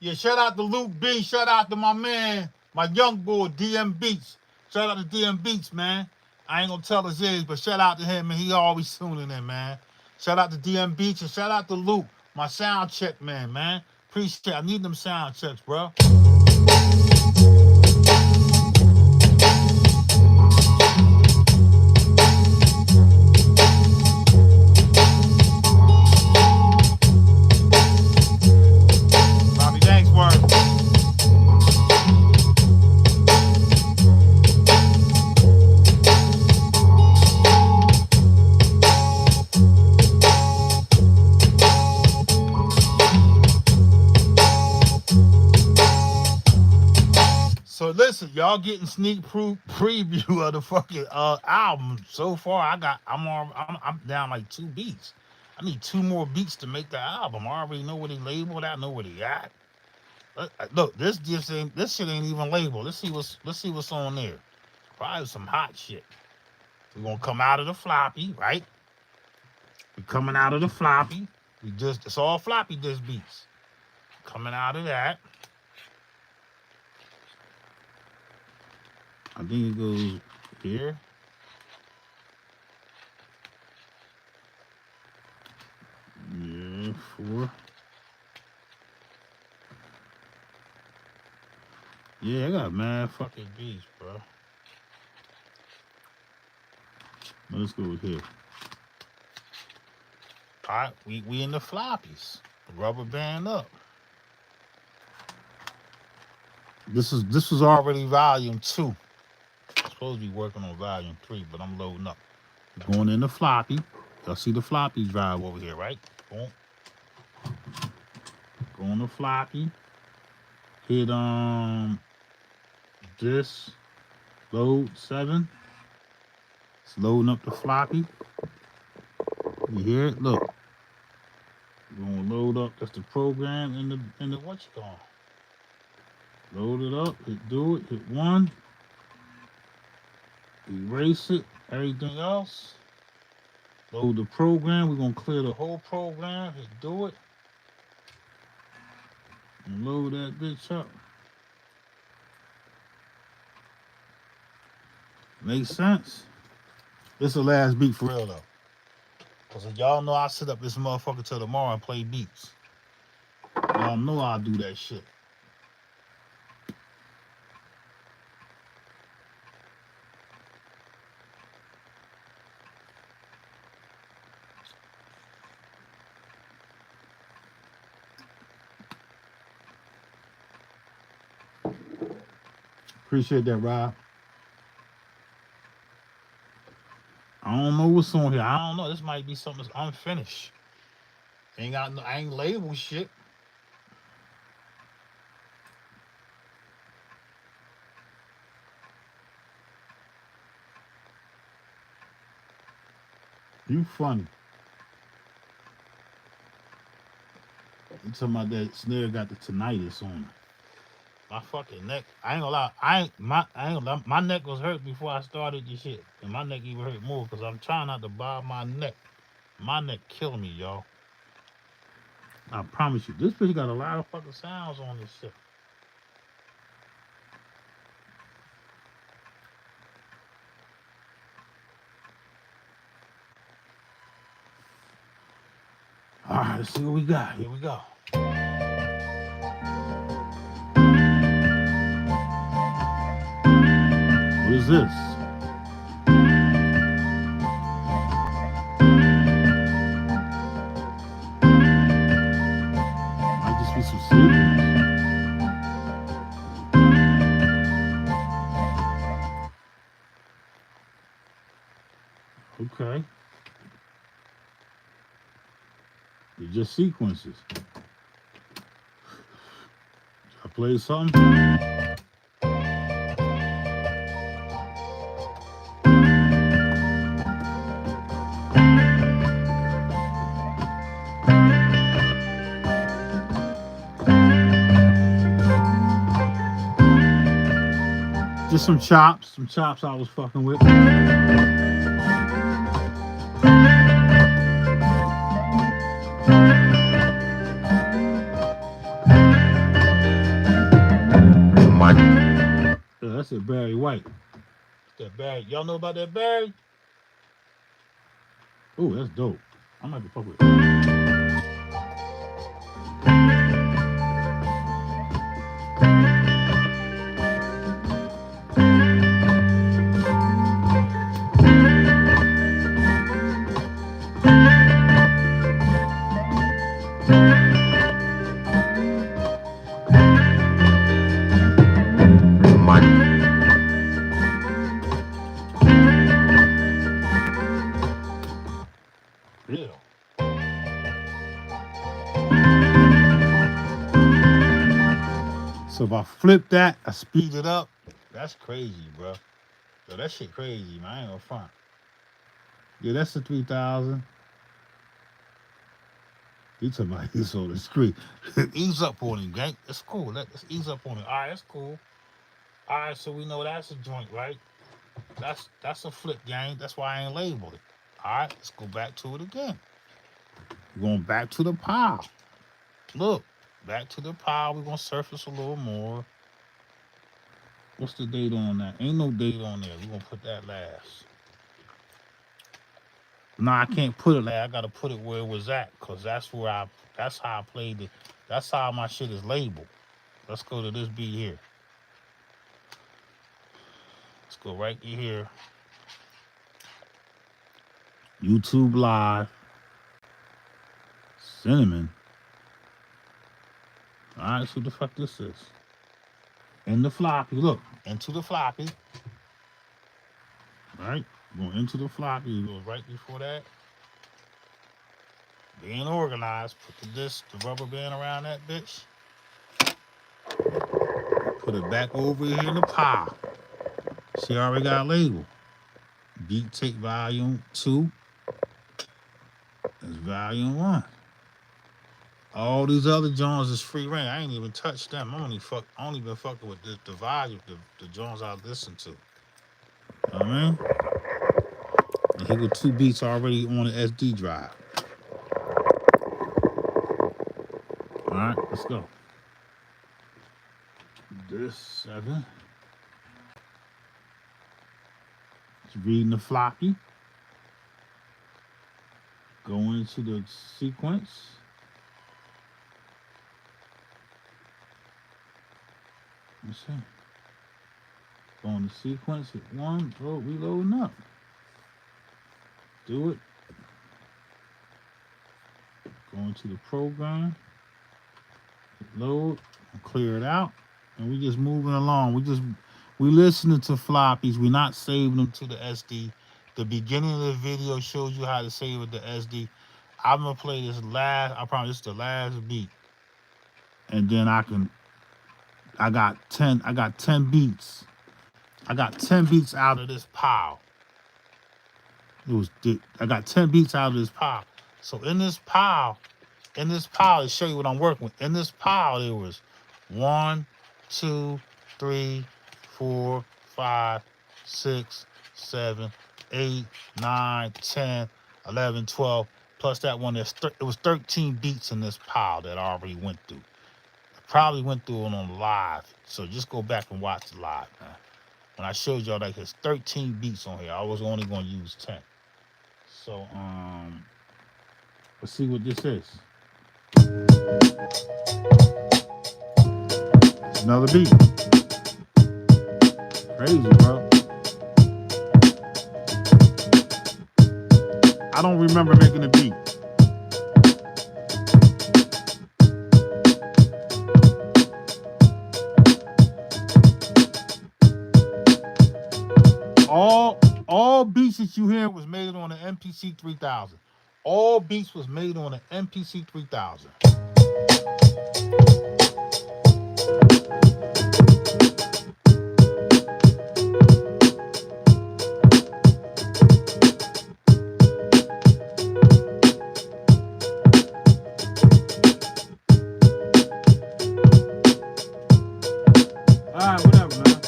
Yeah, shout out to Luke B. Shout out to my man, my young boy, DM Beats. Shout out to DM Beats, man. I ain't gonna tell his age, but shout out to him, man. He always tuning in, man. Shout out to DM Beats and shout out to Luke, my sound check man. Appreciate it. I need them sound checks, bro. Bobby Thanks, word. So listen, y'all getting sneak preview of the fucking album. So far, I'm down like 2 beats. I need 2 more beats to make the album. I already know where they labeled. I know where they at. Look, this shit ain't even labeled. Let's see what's on there. Probably some hot shit. We're gonna come out of the floppy, right? We're coming out of the floppy. It's all floppy disk beats. Coming out of that. I think it goes here. Yeah, 4. Yeah, I got mad fucking beats, bro. Let's go here. All right, we in the floppies. Rubber band up. This was already volume 2. I'm supposed to be working on volume 3, but I'm loading up. Going in the floppy. Y'all see the floppy drive over here, right? Boom. Go on the floppy. Hit this load 7. It's loading up the floppy. You hear it? Look. We're gonna load up. That's the program in the what you call. Load it up. Hit 1. Erase it. Everything else. Load the program. We're gonna clear the whole program. Hit do it. And load that bitch up. Makes sense? This is the last beat for real though. Cause y'all know I sit up this motherfucker till tomorrow and play beats. Y'all know I'll do that shit. Appreciate that, Rob. I don't know what's on here. I don't know. This might be something that's unfinished. I ain't labeled shit. You funny. You talking about that snare got the tinnitus on it. My fucking neck. I ain't gonna lie. My neck was hurt before I started this shit. And my neck even hurt more because I'm trying not to bob my neck. My neck killing me, y'all. I promise you. This bitch got a lot of fucking sounds on this shit. Alright, let's see what we got. Here we go. What is this? Might just be some sleeping. Okay. They're just sequences. I play something. Just some chops I was fucking with. Yeah, that's a Barry White. That Barry, y'all know about that Barry? Oh, that's dope. I might be fuck with it. Yeah. So if I flip that, I speed it up. That's crazy, bro. Yo, that shit crazy, man. I ain't gonna front. Yeah, that's the 3000. He talking about he's on the street. Ease up on him, gang. That's cool. Let's ease up on him. All right, that's cool. All right, so we know that's a joint, right? That's a flip, gang. That's why I ain't labeled it. All right, let's go back to it again. We're going back to the pile. Look, back to the pile. We're gonna surface a little more. What's the date on that? Ain't no date on there. We're gonna put that last. No, I can't put it last. I gotta put it where it was at, cause that's how I played it. That's how my shit is labeled. Let's go to this beat here. Let's go right here. YouTube Live. Cinnamon. Alright, so what the fuck this is? In the floppy. Look, into the floppy. Right? Going into the floppy. It goes right before that. Being organized. Put the rubber band around that bitch. Put it back over here in the pile. See, I already got a label. Beat Tape Volume 2. That's Volume 1. All these other Jones is free reign. I ain't even touched them. I only been fucking with the volume, the Jones I listen to. You know what I mean? And here go 2 beats already on the SD drive. Alright, let's go. This 7. It's reading the floppy. Going into the sequence. Let's see. Going to sequence at 1. Oh, we loading up. Do it. Going to the program. Load. Clear it out. And we just moving along. We listening to floppies. We're not saving them to the SD. The beginning of the video shows you how to save it to SD. I'm gonna play this last. I promise this is the last beat. And then I got 10 beats. I got 10 beats out of this pile. I got 10 beats out of this pile. So in this pile, to show you what I'm working with. In this pile, there was 1, 2, 3, 4, 5, 6, 7, 8, 9, 10, 11, 12. Plus that one, it was 13 beats in this pile that I already went through. I probably went through it on live. So just go back and watch the live, man. When I showed y'all like there's 13 beats on here, I was only gonna use 10. So let's see what this is. Another beat. Crazy, bro. I don't remember making a beat. All all beats that you hear was made on the MPC 3000. All beats was made on the MPC 3000. Alright, whatever, man.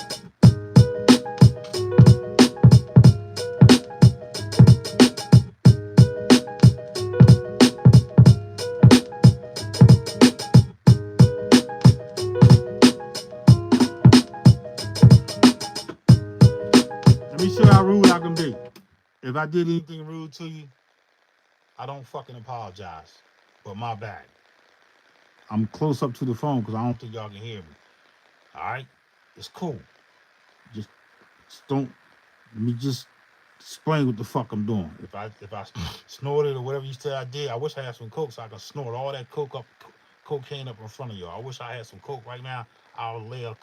Let me show you how rude I can be. If I did anything rude to you, I don't fucking apologize. But my bad. I'm close up to the phone because I don't think y'all can hear me. Alright? It's cool. Just don't. Let me just explain what the fuck I'm doing. If I snorted or whatever you said I did, I wish I had some coke so I could snort all that cocaine up in front of y'all. I wish I had some coke right now. I'll lay a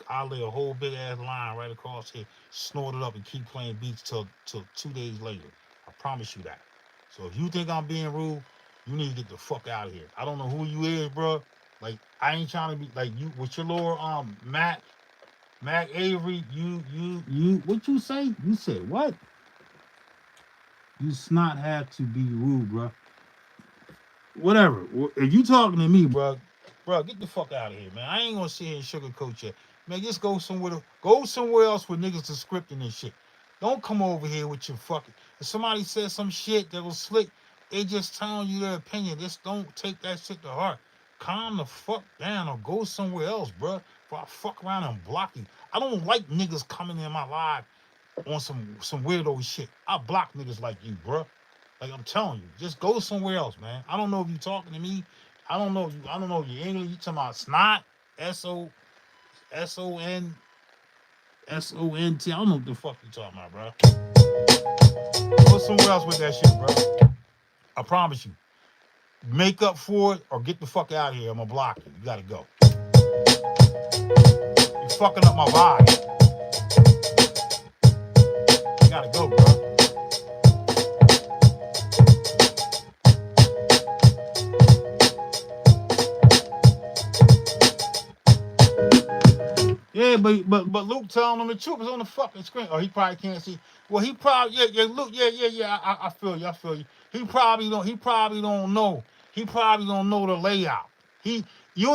whole big ass line right across here, snort it up, and keep playing beats till 2 days later. I promise you that. So if you think I'm being rude, you need to get the fuck out of here. I don't know who you is, bro. Like, I ain't trying to be like you with your little Mack Avery. You what you say? You said what? You snot have to be rude, bro. Whatever. If you talking to me, bro, get the fuck out of here, man. I ain't gonna sit here and sugarcoat you, man. Just go somewhere else with niggas to scripting and shit. Don't come over here with your fucking. If somebody says some shit that was slick, they just telling you their opinion. Just don't take that shit to heart. Calm the fuck down or go somewhere else, bro. Before I fuck around and block you. I don't like niggas coming in my live on some weirdo shit. I block niggas like you, bro. Like I'm telling you, just go somewhere else, man. I don't know if you talking to me. I don't know your English. You talking about snot? S-O-N-T. I don't know what the fuck you talking about, bro. Go somewhere else with that shit, bro. I promise you. Make up for it or get the fuck out of here. I'm gonna block you. You gotta go. You're fucking up my vibe. You gotta go, bro. Yeah, but Luke telling him the truth is on the fucking screen. Oh, he probably can't see. Well, he probably Luke, I feel you. He probably don't know. He probably don't know the layout. You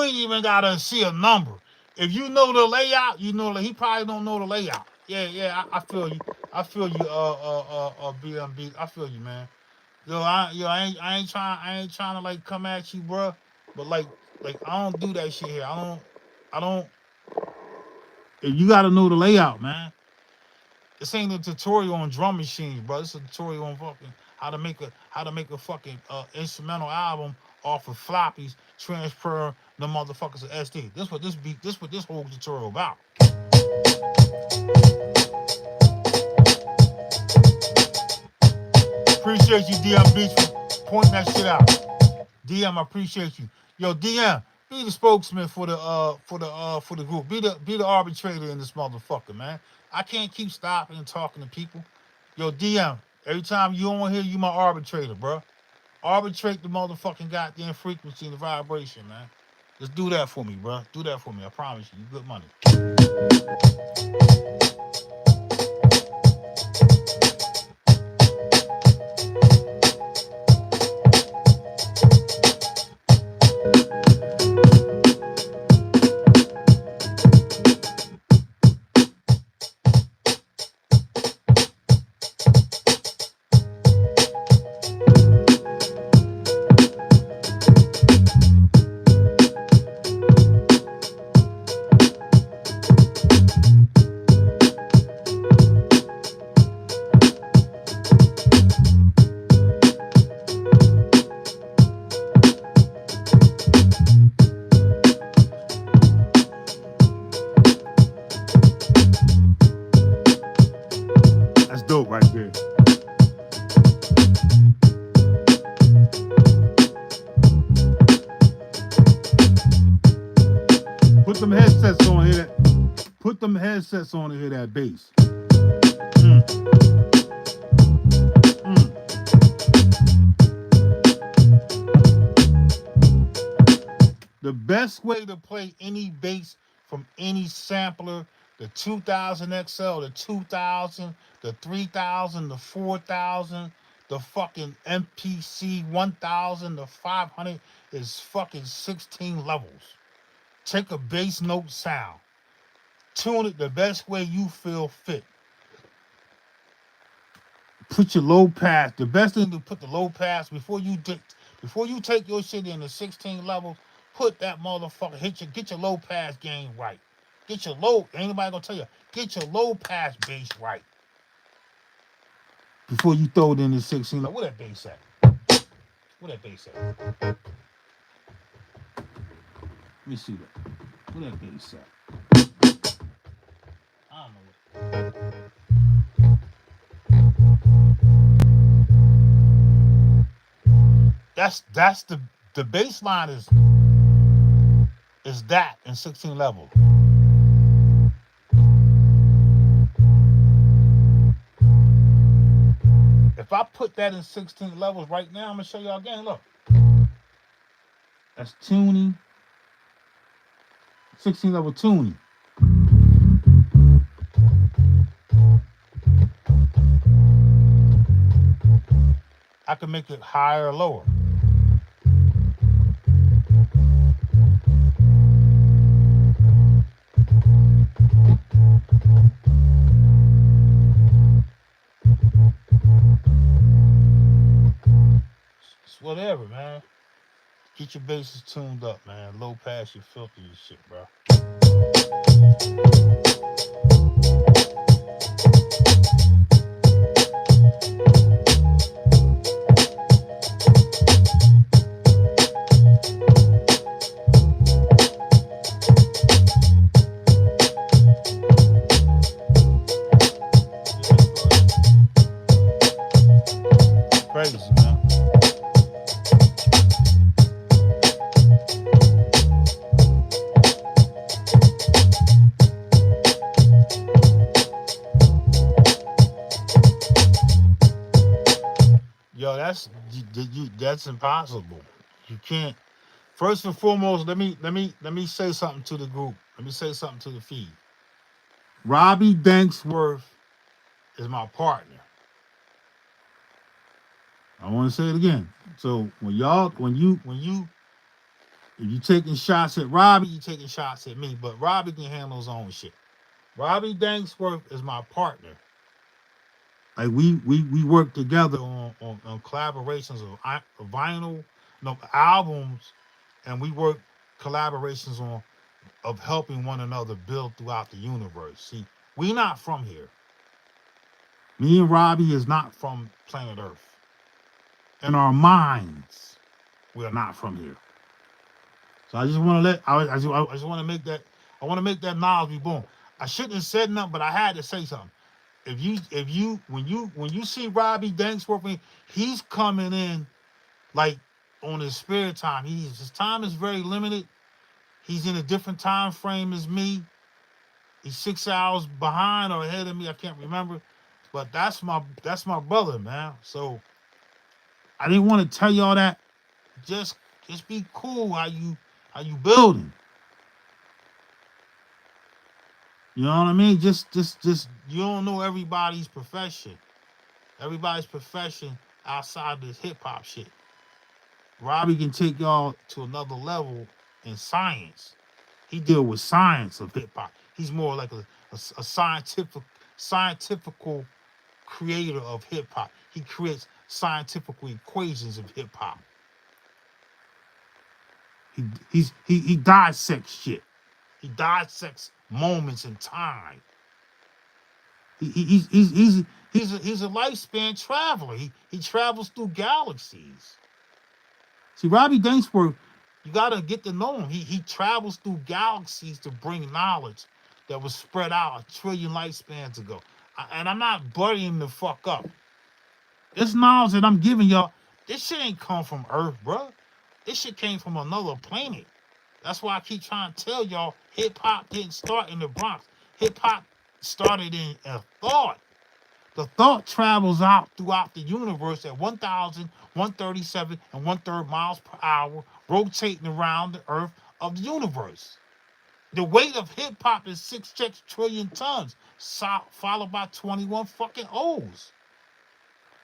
ain't even gotta see a number. If you know the layout, you know that he probably don't know the layout. I feel you. BMB. I feel you, man. I ain't trying to like come at you, bro. But like I don't do that shit here. I don't. You got to know the layout, man. This ain't a tutorial on drum machines, bro. This is a tutorial on fucking how to make a fucking instrumental album off of floppies, transfer the motherfuckers to SD. This what this whole tutorial about. Appreciate you, DM Beach, for pointing that shit out. DM, I appreciate you. Yo, DM, be the spokesman for the group. Be the arbitrator in this motherfucker, man. I can't keep stopping and talking to people. Yo, DM, every time you on here, you my arbitrator, bro. Arbitrate the motherfucking goddamn frequency and the vibration, man. Just do that for me, bro. Do that for me. I promise you. You good money. Dope right there. Put them headsets on here. Put them headsets on to hear that bass. The best way to play any bass from any sampler, the 2000 XL, the 2000, the 3000, the 4000, the fucking MPC 1000, the 500 is fucking 16 levels. Take a bass note sound. Tune it the best way you feel fit. Put your low pass. The best thing to put the low pass before you take your shit in the 16 levels. Put that motherfucker. Get your low pass game right. Get your low. Anybody gonna tell you? Get your low pass bass right before you throw it in the 16 level. Where that bass at? Where that bass at? Let me see that. Where that bass at? I don't know. That's the bass line is that in 16 level. If I put that in 16 levels right now, I'm gonna show y'all again. Look, that's tuning, 16 level tuning. I can make it higher or lower. It's whatever, man. Get your basses tuned up, man. Low pass your filter your shit, bro. Crazy, man. Yo, that's impossible. You can't. First and foremost, let me say something to the group. Let me say something to the feed. Robbie Danksworth is my partner. I want to say it again. So if you taking shots at Robbie, you taking shots at me. But Robbie can handle his own shit. Robbie Danksworth is my partner. Like we work together on collaborations of vinyl, no albums, and we work collaborations of helping one another build throughout the universe. See, we not from here. Me and Robbie is not from planet Earth. In our minds, we are not from here. So I just want to I just want to make that knowledge be born. I shouldn't have said nothing, but I had to say something. When you see Robbie Danksworth, he's coming in like on his spare time. His time is very limited. He's in a different time frame as me. He's 6 hours behind or ahead of me. I can't remember, but that's my brother, man. So I didn't want to tell y'all that. Just be cool how you building. You know what I mean? Just you don't know everybody's profession. Everybody's profession outside this hip hop shit. Robbie can take y'all to another level in science. He deal with science of hip hop. He's more like a scientifical creator of hip hop. He creates scientific equations of hip hop. He dissects shit. He dissects moments in time. He's a lifespan traveler. He travels through galaxies. See, Robbie Danksworth, you gotta get to know him. He travels through galaxies to bring knowledge that was spread out 1 trillion lifespans ago. And I'm not burying the fuck up. This knowledge that I'm giving y'all, this shit ain't come from Earth, bro. This shit came from another planet. That's why I keep trying to tell y'all, hip-hop didn't start in the Bronx. Hip-hop started in a thought. The thought travels out throughout the universe at 1,137 and 1/3 miles per hour, rotating around the Earth of the universe. The weight of hip hop is 6 trillion tons, followed by 21 fucking O's.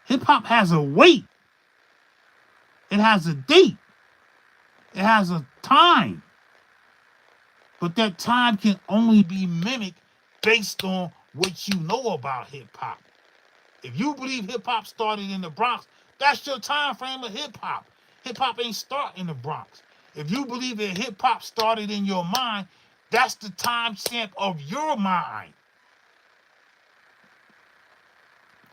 Hip hop has a weight. It has a date. It has a time. But that time can only be mimicked based on what you know about hip hop. If you believe hip hop started in the Bronx, that's your time frame of hip hop. Hip hop ain't start in the Bronx. If you believe that hip hop started in your mind, that's the time stamp of your mind.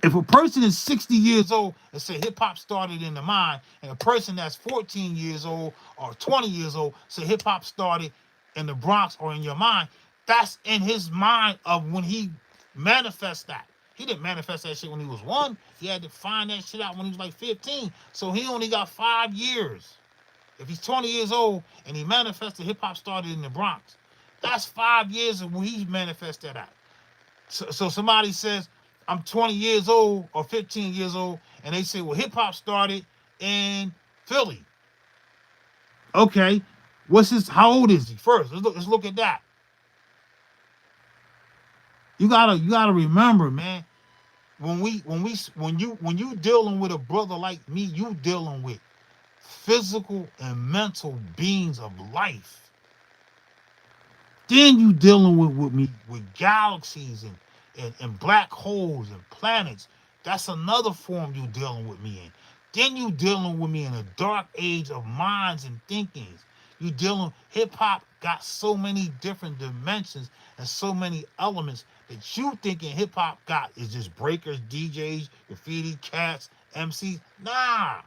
If a person is 60 years old and say hip hop started in the mind, and a person that's 14 years old or 20 years old say hip hop started in the Bronx or in your mind, that's in his mind of when he manifests that. He didn't manifest that shit when he was 1. He had to find that shit out when he was like 15. So he only got 5 years. If he's 20 years old and he manifested hip hop started in the Bronx, that's 5 years of when he manifested that. So somebody says, I'm 20 years old or 15 years old, and they say, well, hip hop started in Philly. Okay, how old is he? First, let's look at that. You gotta remember, man. When you dealing with a brother like me, you dealing with physical and mental beings of life. Then you dealing with me with galaxies and black holes and planets. That's another form you dealing with me in. Then you dealing with me in a dark age of minds and thinkings. You dealing, hip hop got so many different dimensions and so many elements that you thinking hip hop got is just breakers, DJs, graffiti, cats, MCs. Nah.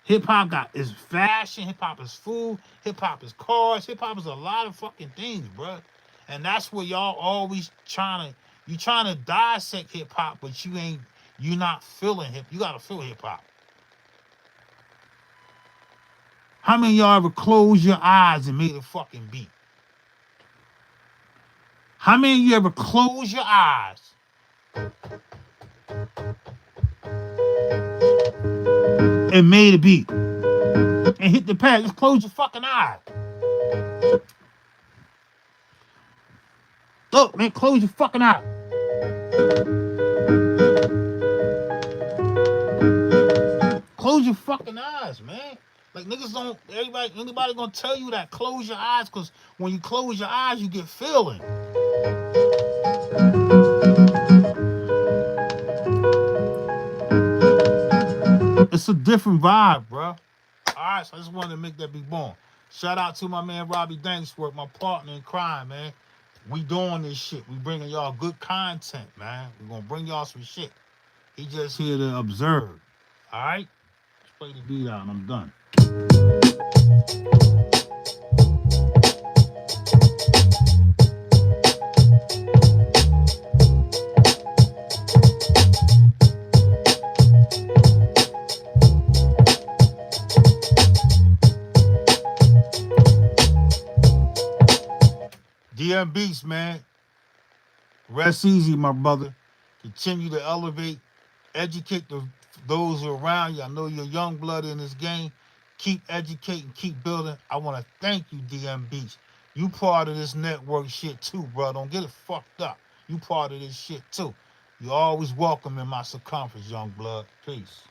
Hip hop is fashion, hip hop is food, hip hop is cars, hip hop is a lot of fucking things, bro. And that's where y'all always trying to dissect hip hop, but you not feeling hip. You gotta feel hip hop. How many of y'all ever closed your eyes and made a fucking beat? How many of you ever closed your eyes and made a beat and hit the pad? Just close your fucking eyes. Look, man, close your fucking eyes. Close your fucking eyes, man. Like, niggas don't, anybody gonna tell you that. Close your eyes, because when you close your eyes, you get feeling. It's a different vibe, bro. All right, so I just wanted to make that be born. Shout out to my man Robbie Dangsworth, my partner in crime, man. We doing this shit. We bringing y'all good content, man. We gonna bring y'all some shit. He just here to observe. All right? Let's play the beat out and I'm done. DM Beats, man. Rest easy, my brother. Continue to elevate, educate those who are around you. I know you're young blood in this game. Keep educating, keep building. I want to thank you, DM Beats. You part of this network shit too, bro. Don't get it fucked up. You part of this shit too. You're always welcome in my circumference, young blood. Peace.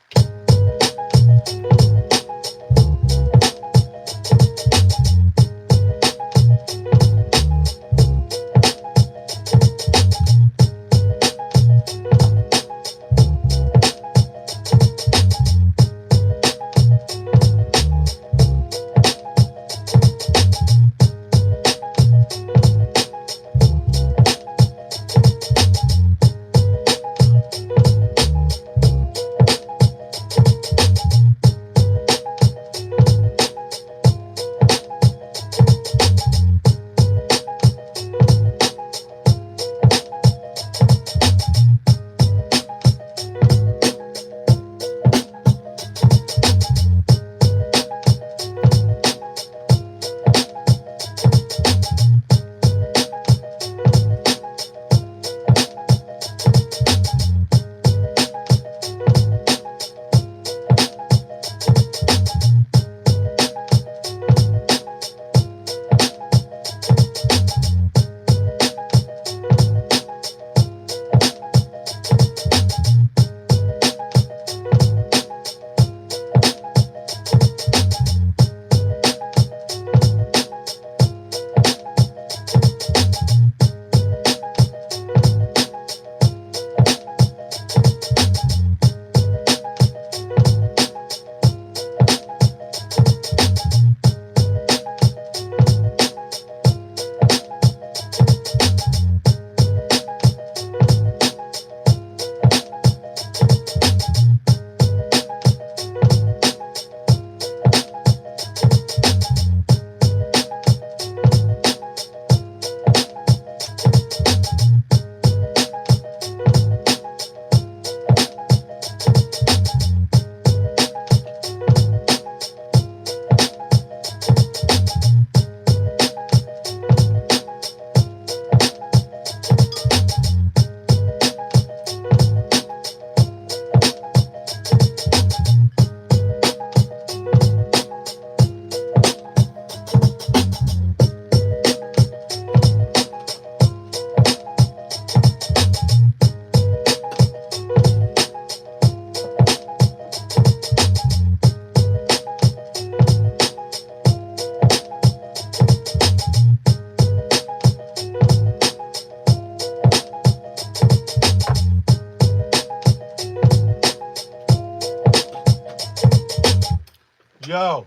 Yo,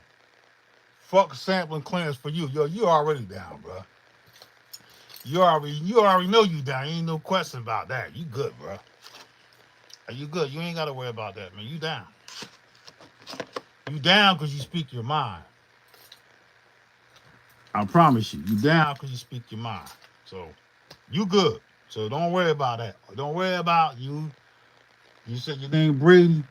fuck sampling clearance for you. Yo, you already down, bro. You already know you down. Ain't no question about that. You good, bro. You good. You ain't got to worry about that, man. You down. You down because you speak your mind. I promise you. You down because you speak your mind. So, you good. So, don't worry about that. Don't worry about you. You said your name Brady.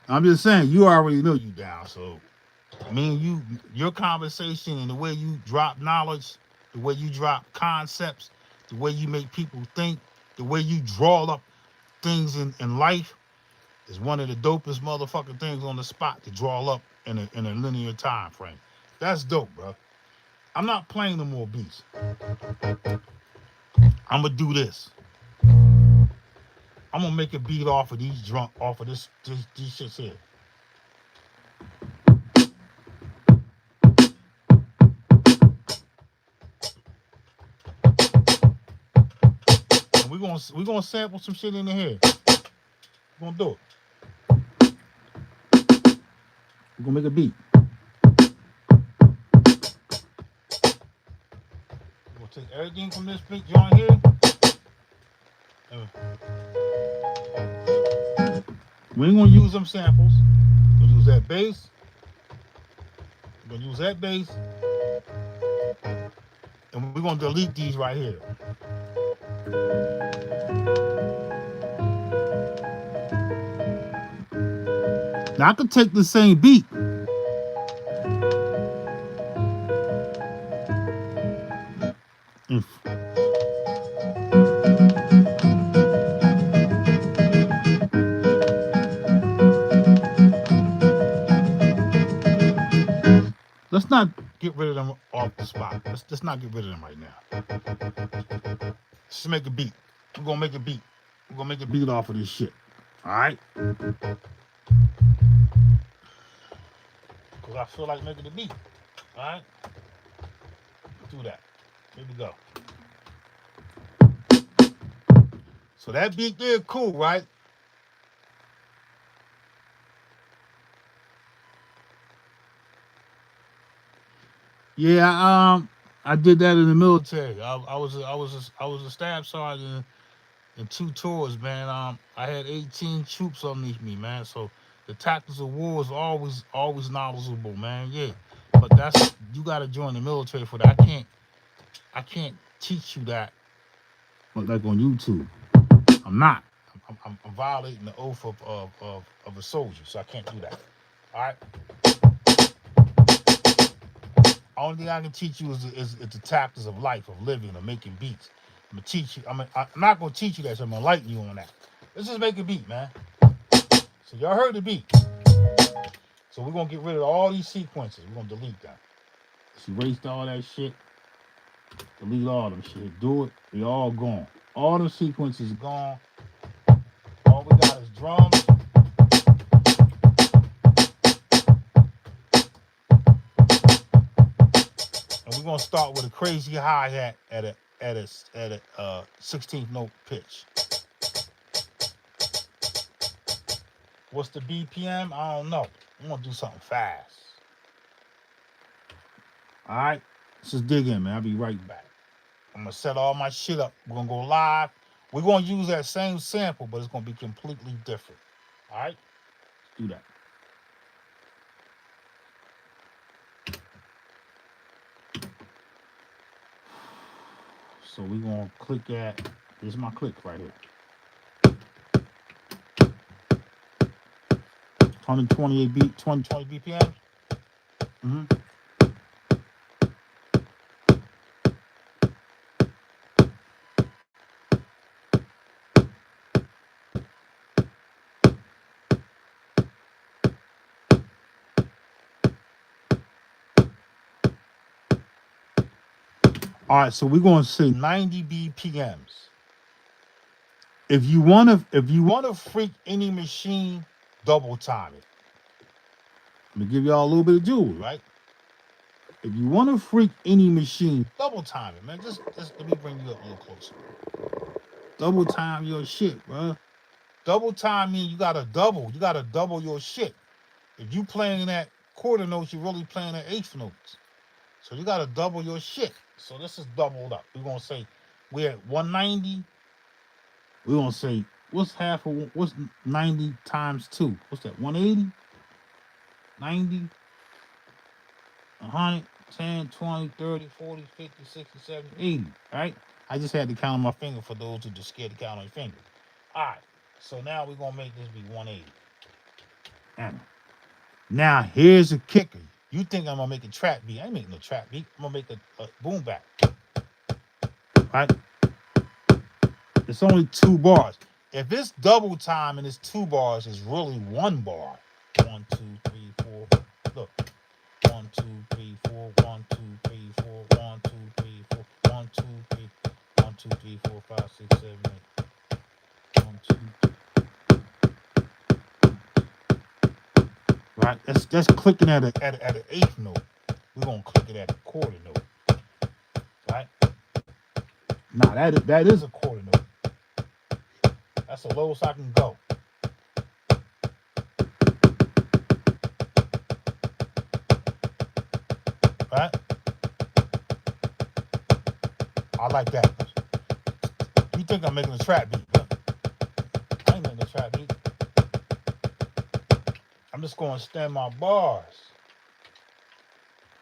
I'm just saying, you already know you down. So, your conversation and the way you drop knowledge, the way you drop concepts, the way you make people think, the way you draw up things in life is one of the dopest motherfucking things on the spot to draw up in a linear time frame. That's dope, bro. I'm not playing no more beats. I'm gonna do this. I'm gonna make a beat off of these these shits here. And we're gonna sample some shit in the here. We're gonna do it. We're gonna make a beat. We're gonna take everything from this beat joint here. We ain't gonna use them samples. We're gonna use that bass. We're gonna use that bass. And we're gonna delete these right here. Now I could take the same beat. Let's not get rid of them off the spot. Let's not get rid of them right now. Let's make a beat. We're gonna make a beat. We're gonna make a beat off of this shit. Alright? Because I feel like making a beat. Alright? Let's do that. Here we go. So that beat there, cool, right? Yeah, I did that in the military. I was a staff sergeant in 2 tours, man. I had 18 troops underneath me, man. So the tactics of war is always knowledgeable, man. Yeah, but you got to join the military for that. I can't teach you that, like on YouTube. I'm not. I'm violating the oath of a soldier, so I can't do that. All right. Only thing I can teach you is the tactics of life, of living, of making beats. I'm gonna teach you. I'm not gonna teach you that. So I'm gonna enlighten you on that. Let's just make a beat, man. So y'all heard the beat. So we're gonna get rid of all these sequences. We're gonna delete them. Let's erase all that shit. Delete all them shit. Do it. They all gone. All the sequences gone. All we got is drums. And we're gonna start with a crazy hi-hat at a 16th note pitch. What's the BPM? I don't know. I'm gonna do something fast. Alright? Let's just dig in, man. I'll be right back. I'm gonna set all my shit up. We're gonna go live. We're gonna use that same sample, but it's gonna be completely different. Alright? Let's do that. So we're gonna click at, this is my click right here. 128 beat, 20 BPM. All right, so we're gonna say 90 BPMs. If you wanna freak any machine, double time it. I'm gonna give y'all a little bit of jewelry, right? If you wanna freak any machine, double time it, man. Just let me bring you up a little closer. Double time your shit, bro. Double time means you gotta double your shit. If you playing that quarter notes, you're really playing the eighth notes. So you gotta double your shit. So this is doubled up. We're gonna say we're at 190. We're gonna say what's 90 times 2? What's that? 180? 90, 100, 10, 20, 30, 40, 50, 60, 70, 80. Right? I just had to count on my finger for those who just scared to count on your finger. Alright. So now we're gonna make this be 180. And now here's the kicker. You think I'm gonna make a trap beat. I ain't making no trap beat. I'm gonna make a boom back. Right? It's only 2 bars. If it's double time and it's 2 bars, it's really 1 bar. 1, 2, 3, 4. Look. 1, 2, 3, 4. 1, 2, 3, 4. 1, 2, 3, 4. 1, 2, 3. 1, 2, 3, 4, 5, 6, 7, 8. 1, 2, 3. Right? That's clicking at an eighth note. We're gonna click it at a quarter note. Right? Nah, that is a quarter note. That's the lowest I can go. Right? I like that. You think I'm making a trap beat? I ain't making a trap beat. I'm just going to stand my bars.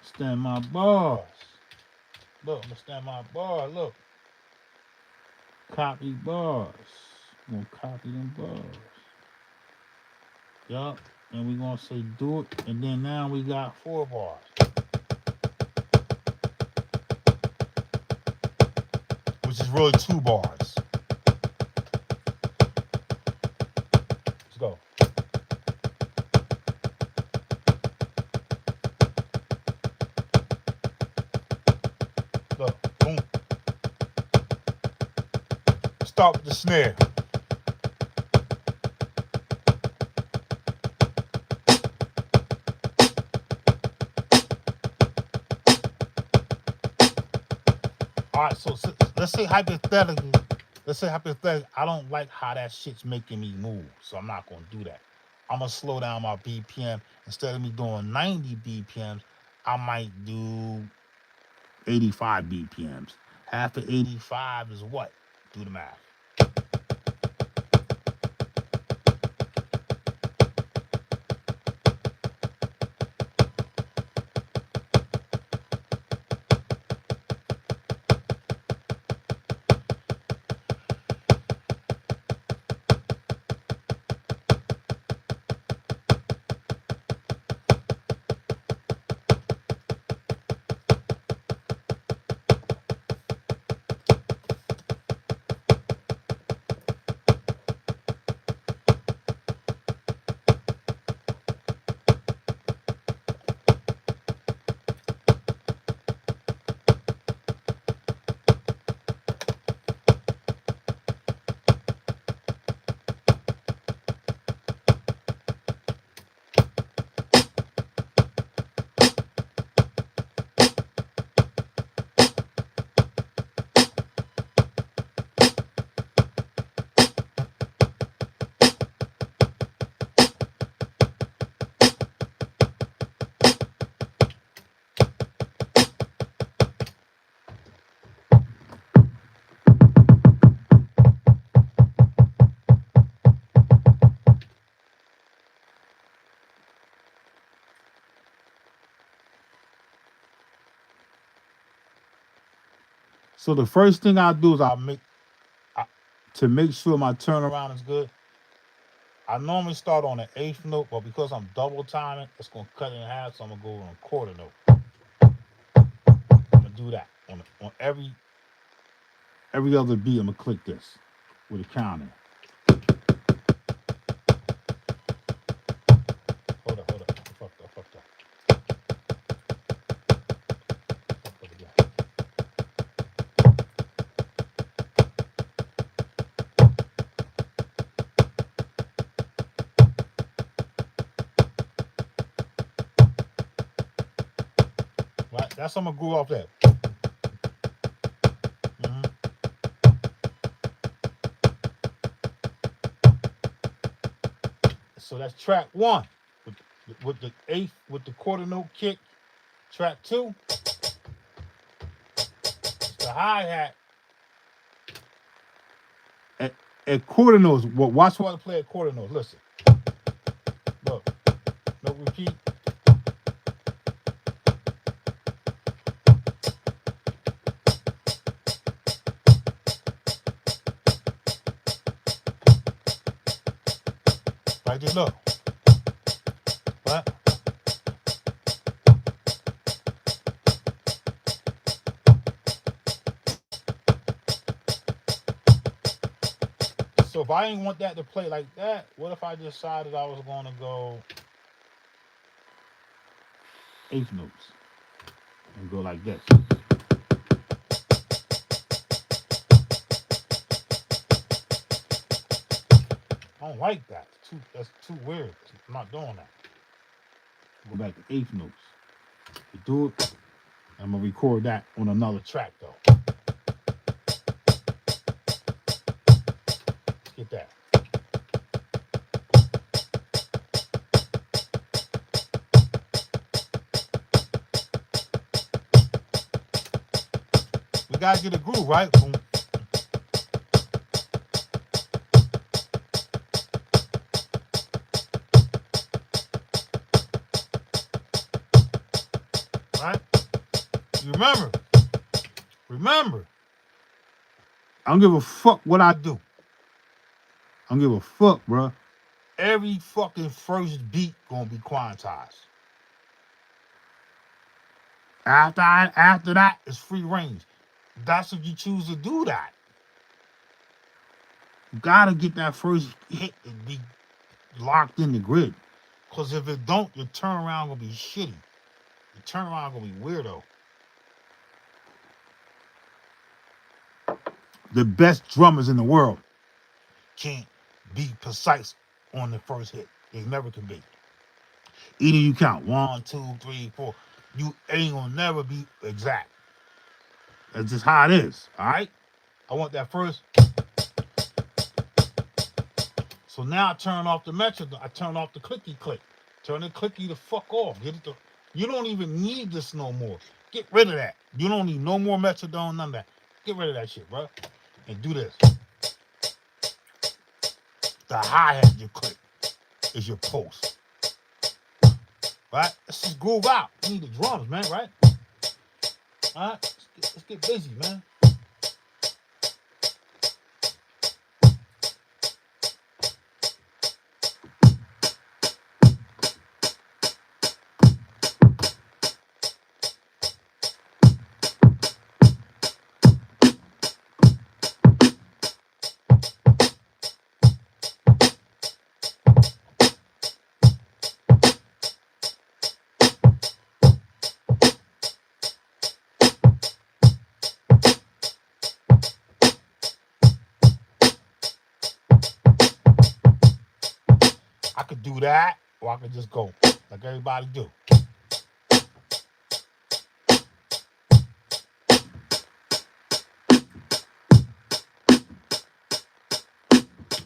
Stand my bars. Look, I'm going to stand my bar. Look. Copy bars. I'm going to copy them bars. Yup. And we're going to say do it. And then now we got 4 bars. Which is really 2 bars. Let's go. Look, boom. Start with the snare. All right, so let's say hypothetically, I don't like how that shit's making me move, so I'm not gonna do that. I'm gonna slow down my BPM. Instead of me doing 90 BPMs, I might do 85 BPMs. Half of 85 is what? Do the math. So the first thing I do is to make sure my turnaround is good. I normally start on the 8th note, but because I'm double timing, it's gonna cut it in half. So I'm gonna go on a quarter note. I'm gonna do that on every other beat. I'm gonna click this with a counter. Hold up. I fucked up. Right, that's how I'm gonna groove off that. So that's track 1 with the eighth, with the quarter note kick, track 2, it's the hi-hat. At quarter notes, watch what I play at quarter notes. Listen. Look. No repeat. Right there, look. Right? So if I didn't want that to play like that, what if I decided I was going to go eighth notes and go like this? I don't like that. That's too weird. I'm not doing that. Go back to eighth notes. You do it. I'm gonna record that on another track though. Let's get that. We gotta get a groove, right? Boom. Right? You remember, I don't give a fuck what I do. I don't give a fuck, bro. Every fucking first beat gonna be quantized. After that, it's free range. That's if you choose to do that. You gotta get that first hit and be locked in the grid. Cause if it don't, your turnaround gonna be shitty. Your turnaround gonna be weirdo. The best drummers in the world can't be precise on the first hit. They never can be. Either you count 1, 2, 3, 4. You ain't gonna never be exact. That's just how it is. All right. I want that first. So now I turn off the metronome. I turn off the clicky click. Turn the clicky the fuck off. Get it to. You don't even need this no more. Get rid of that. You don't need no more metronome, none of that. Get rid of that shit, bro. And do this. The hi-hat you click is your pulse. Right? Let's just groove out. You need the drums, man, right? All right? Let's get busy, man. I could do that, or I could just go like everybody do.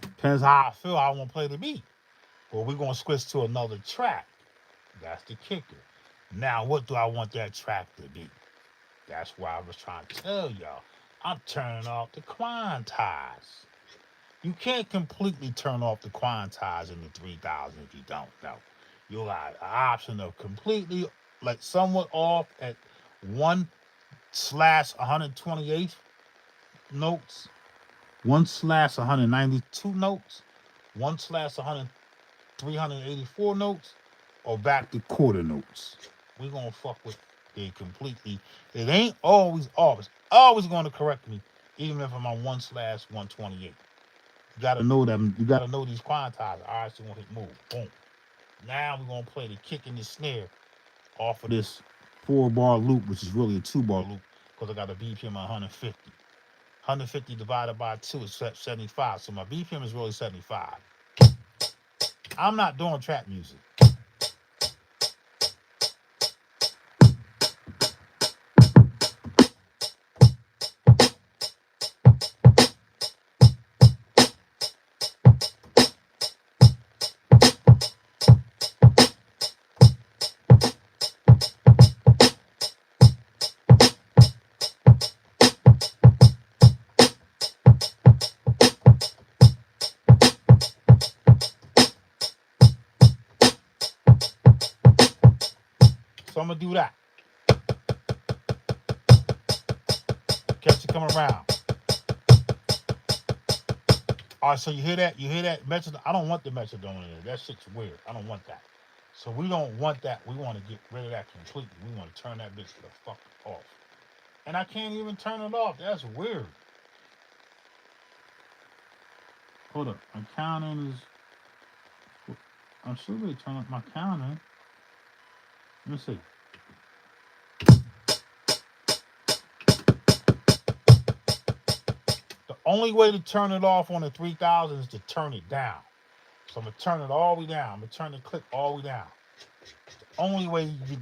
Depends how I feel I want to play the beat. Well, we're going to switch to another track. That's the kicker. Now, what do I want that track to be? That's why I was trying to tell y'all. I'm turning off the quantize. You can't completely turn off the quantize in the 3000 if you don't know. You'll have an option of completely, like somewhat off at 1/128 notes, 1/192 notes, 1/384 notes, or back to quarter notes. We're going to fuck with it completely. It ain't always off. It's always going to correct me, even if I'm on 1/128. You got to know them. You got to know these quantizers. All right, so we're going to hit move. Boom. Now we're going to play the kick and the snare off of this 4-bar loop, which is really a 2-bar loop, because I got a BPM of 150. 150 divided by 2 is 75. So my BPM is really 75. I'm not doing trap music. gonna do that. Catch it coming around. All right, so you hear that? You hear that? Metrodome. I don't want the Metrodome in there. That shit's weird. I don't want that. So we don't want that. We want to get rid of that completely. We want to turn that bitch the fuck off. And I can't even turn it off. That's weird. Hold up. My counting is... I should be turning up my counting. Let me see. The only way to turn it off on the 3000 is to turn it down. So I'm going to turn it all the way down. I'm going to turn the clip all the way down. It's the only way you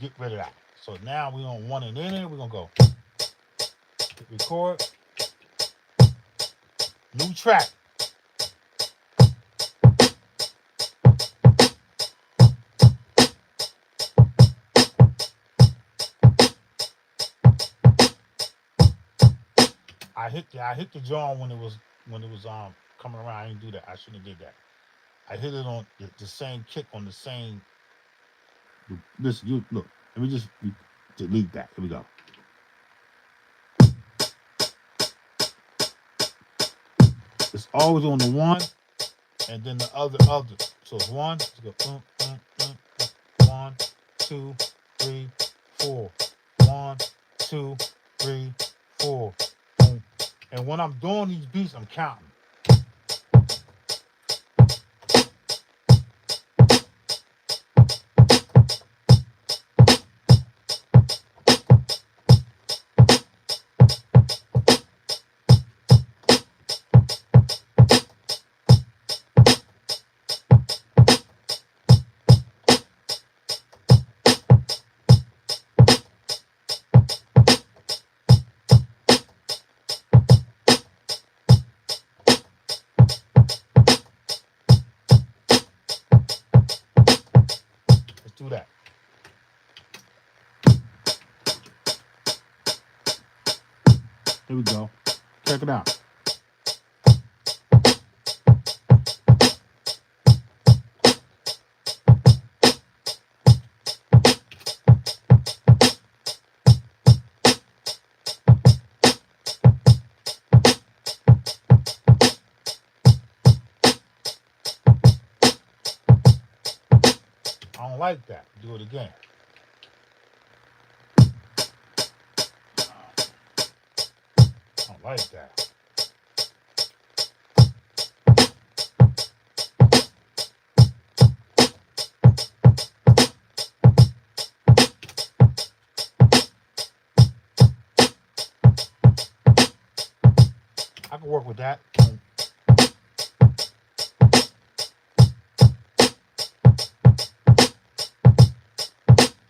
get rid of that. So now we don't want it in it. We're going to go hit record. New track. I hit the jaw when it was coming around. I didn't do that. I shouldn't have did that. I hit it on the same kick on the same. Listen, you look. Let me just delete that. Here we go. It's always on the one, and then the other. So it's one. Let's go. 1, 2, 3, 4. 1, 2, 3, 4. Boom. And when I'm doing these beats, I'm counting. Do that. Here we go. Check it out. I don't like that. Do it again. I don't like that. I can work with that.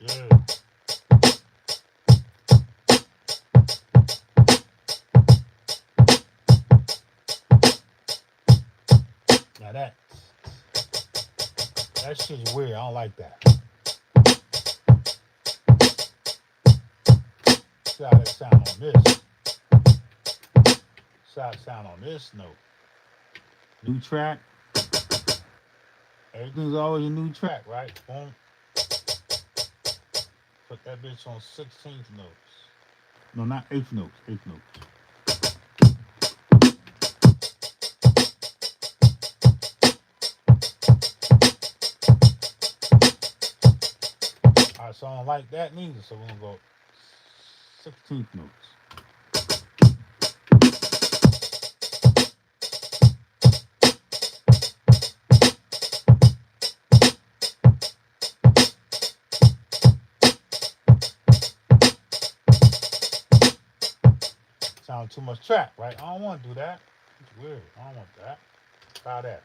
Yeah. Now that shit's weird. I don't like that. See how that sound on this. See how it sound on this note. New track. Everything's always a new track, right? Boom. Put that bitch on 16th notes. No, not 8th notes. 8th notes. Alright, so I don't like that neither. So we're gonna go 16th notes. Sound too much track, right? I don't want to do that. It's weird. I don't want that. Try that.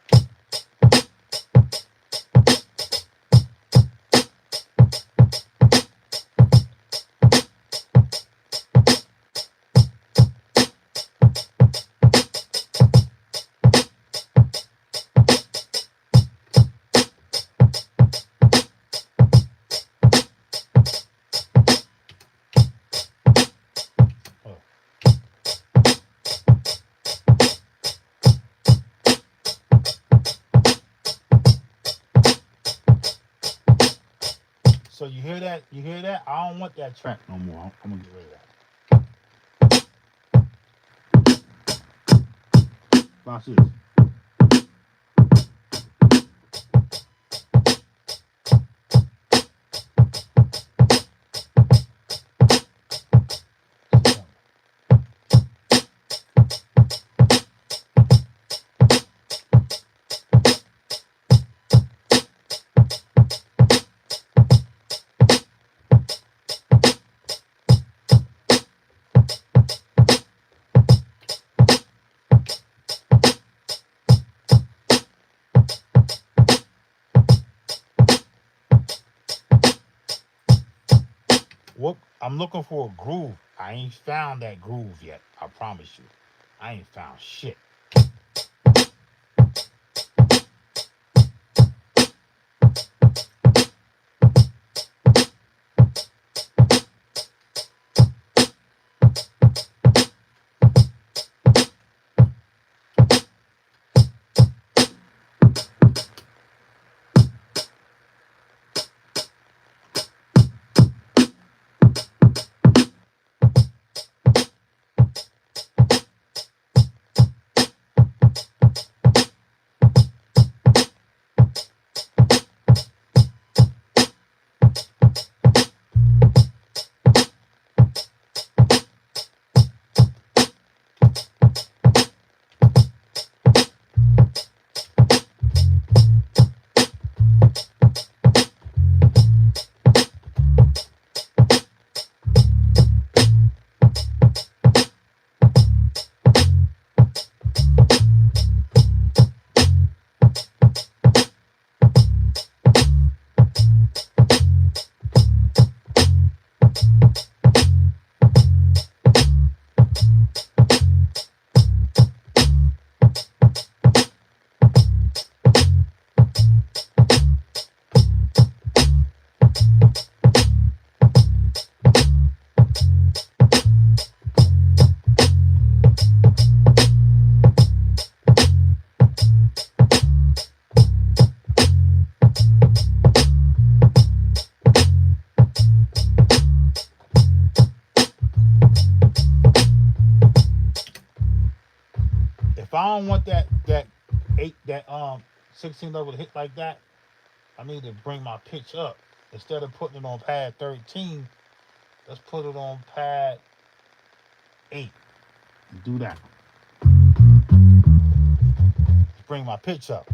hear that? You hear that? I don't want that track no more. I'm gonna get rid of that. Watch this. What I'm looking for a groove. I ain't found that groove yet. I promise you. I ain't found shit. If I don't want that 16 level to hit like that, I need to bring my pitch up. Instead of putting it on pad 13, let's put it on pad 8. Do that. Bring my pitch up.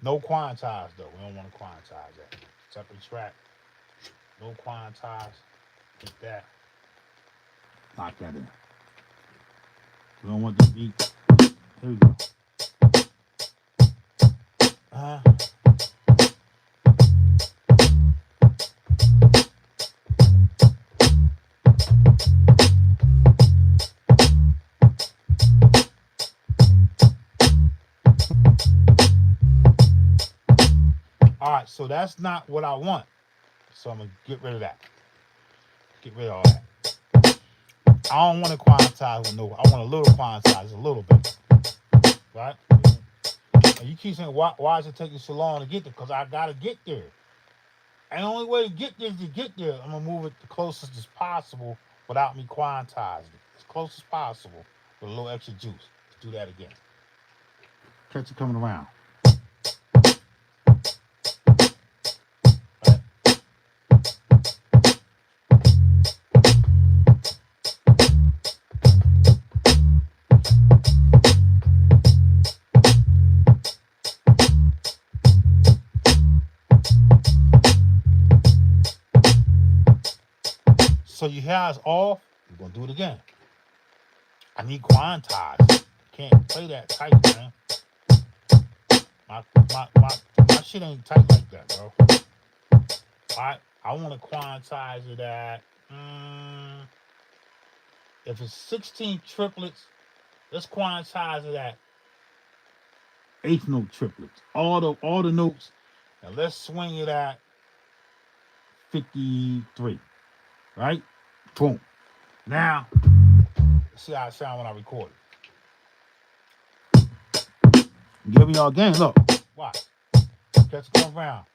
No quantize though. We don't want to quantize that. Separate track. No quantize. Get that. Lock that in. We don't want the beat. Here we go. All right, so that's not what I want. So I'm gonna get rid of that. Get rid of all that. I don't want to quantize with no. I want a little quantize, a little bit. Right? And you keep saying, why is it taking so long to get there? Because I gotta get there. And the only way to get there is to get there. I'm gonna move it the closest as possible without me quantizing it. As close as possible with a little extra juice. Let's do that again. Catch it coming around. So you hear it's off. We're gonna do it again. I need quantize. Can't play that tight, man. My shit ain't tight like that, bro. I want to quantize it at if it's 16 triplets, let's quantize it at eighth note triplets. All the notes, and let's swing it at 53. Right? Boom. Now, let's see how it sounds when I record it. Give y'all again. Look. Watch. Catch it come around.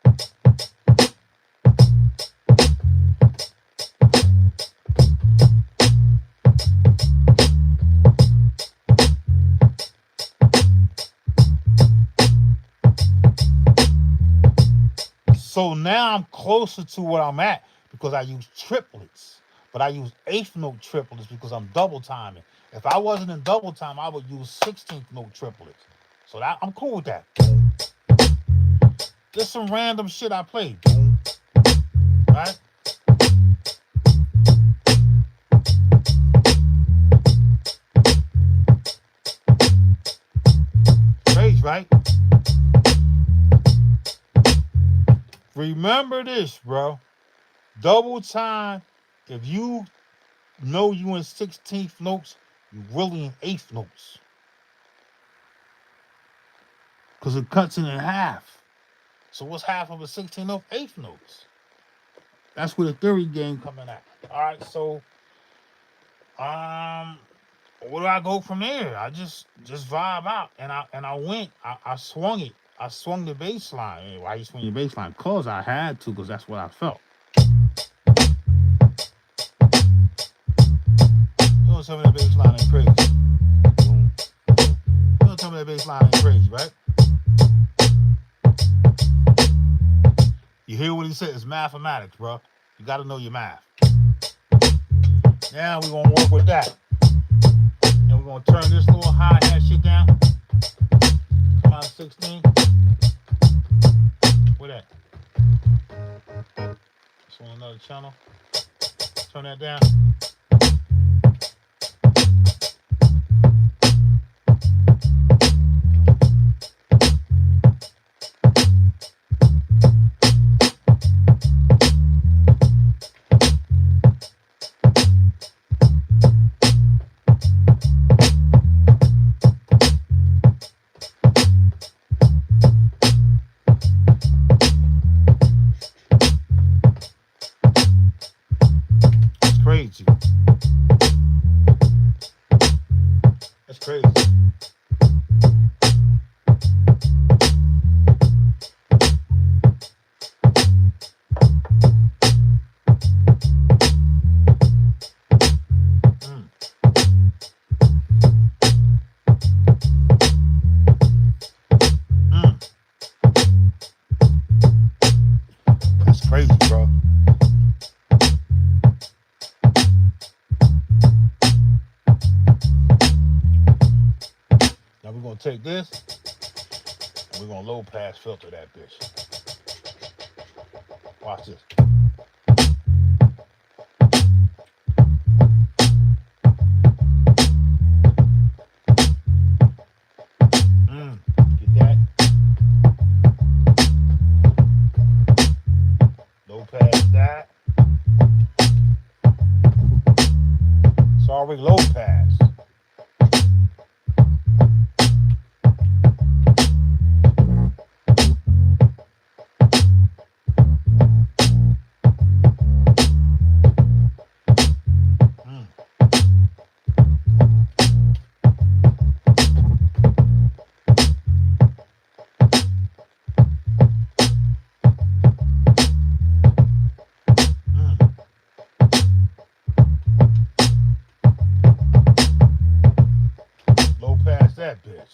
So now I'm closer to what I'm at because I use triplets. But I use eighth note triplets because I'm double timing. If I wasn't in double time, I would use 16th note triplets. So that I'm cool with that. Just some random shit I played. Right? Crazy, right? Remember this, bro. Double time, if you know you in 16th notes, you really in 8th notes. Because it cuts it in half. So what's half of a 16th note? 8th notes. That's where the theory game coming at. All right, so where do I go from there? I just vibe out, and I went. I swung it. I swung the bass line. Why you swing your bass line? Because I had to, because that's what I felt. You don't tell me that bass line ain't crazy. You don't tell me that bass line ain't crazy, right? You hear what he said? It's mathematics, bro. You got to know your math. Now we're going to work with that. And we're going to turn this little hi-hat shit down. Come on, 16. Where that? It's on another channel. Turn that down. Crazy. That's crazy. That's crazy, bro. Now we're going to take this and we're going to low pass filter that bitch. Watch this. Get that. Low pass that. Sorry, low pass. Low pass that bitch.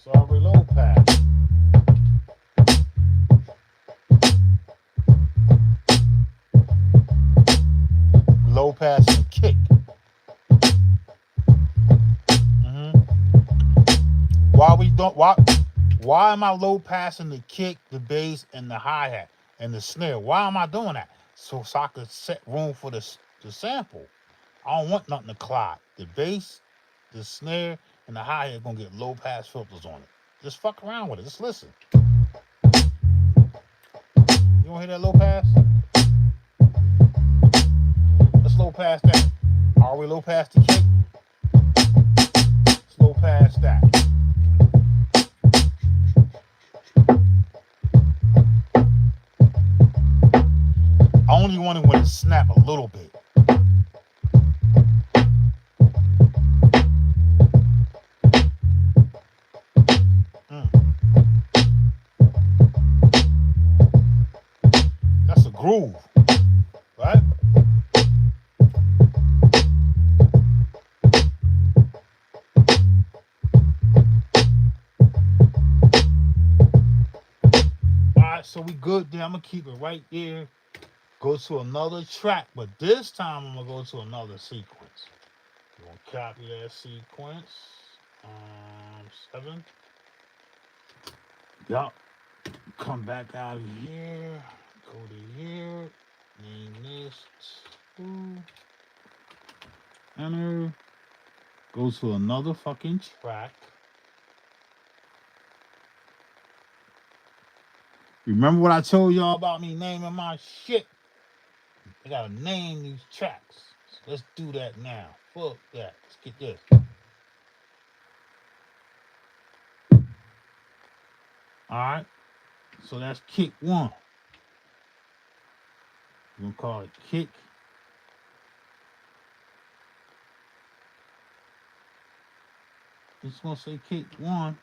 Sorry, low pass. Low pass and kick. Why am I low passing the kick, the bass, and the hi-hat and the snare? Why am I doing that? so I could set room for the sample. I don't want nothing to clot. The bass, the snare, and the hi-hat gonna get low pass filters on it. Just fuck around with it. Just listen. You don't hear that low pass? Let's low pass that. Are we low pass the kick? Let's low pass that. I only want it when it snap a little bit. That's a groove, right? Alright, so we good there. I'm gonna keep it right there. Go to another track, but this time I'm gonna go to another sequence. I'm gonna copy that sequence. 7. Yup. Come back out of here. Go to here. Name this 2. Enter. Go to another fucking track. Remember what I told y'all about me naming my shit? I gotta name these tracks. So let's do that now. Fuck that. Let's get this. Alright. So that's kick 1. We're gonna call it kick. It's gonna say kick 1.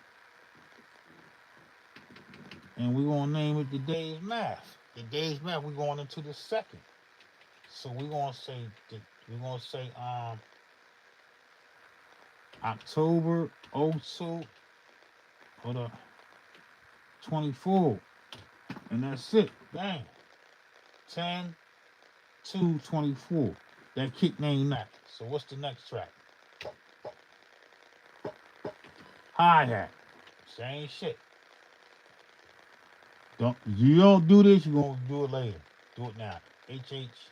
And we're gonna name it the day's math. The day's math, we're going into the second. So we're gonna say October 02 for the 24. And that's it. Bang. 10/2/24. That kick name Mack. So what's the next track? Hi-hat. Same shit. You don't do this, you're gonna do it later. Do it now. HH.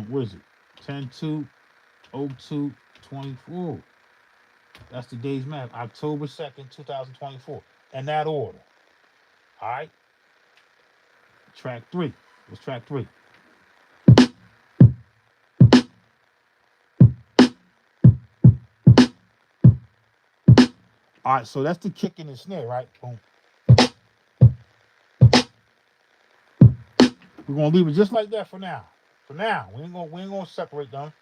What is it? 10/2/02/24. That's the day's math. October 2nd, 2024. In that order. Alright? Track 3. What's track 3? Alright, so that's the kick and the snare, right? Boom. We're gonna leave it just like that for now. For now. We ain't gonna separate them.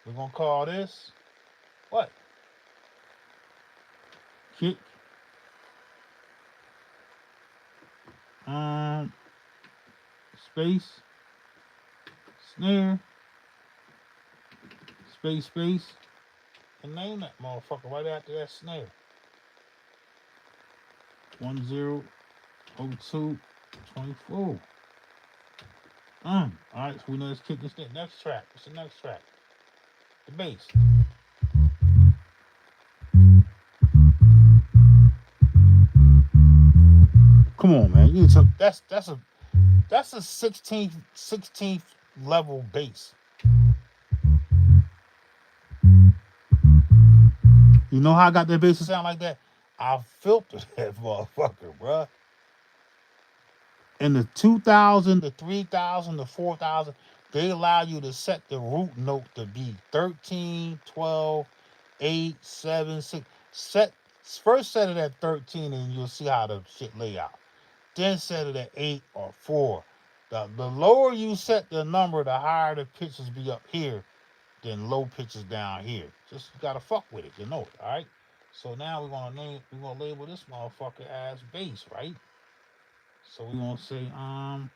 We're gonna call this what? Kick. Space. Snare. Space. And name that motherfucker right after that snare. 10/02/24. Alright, so we know this kick and snare. Next track. What's the next track? The bass. Come on, man. That's a 16th level bass. You know how I got that bass to sound like that? I filtered that motherfucker, bruh. In the 2000, the 3000, the 4000, they allow you to set the root note to be 13, 12, 8, 7, 6. First set it at 13 and you'll see how the shit lay out. Then set it at 8 or 4. The lower you set the number, the higher the pitches be up here than low pitches down here. Just gotta fuck with it, you know it, alright? So now we're gonna label this motherfucker as bass, right? So we're gonna say the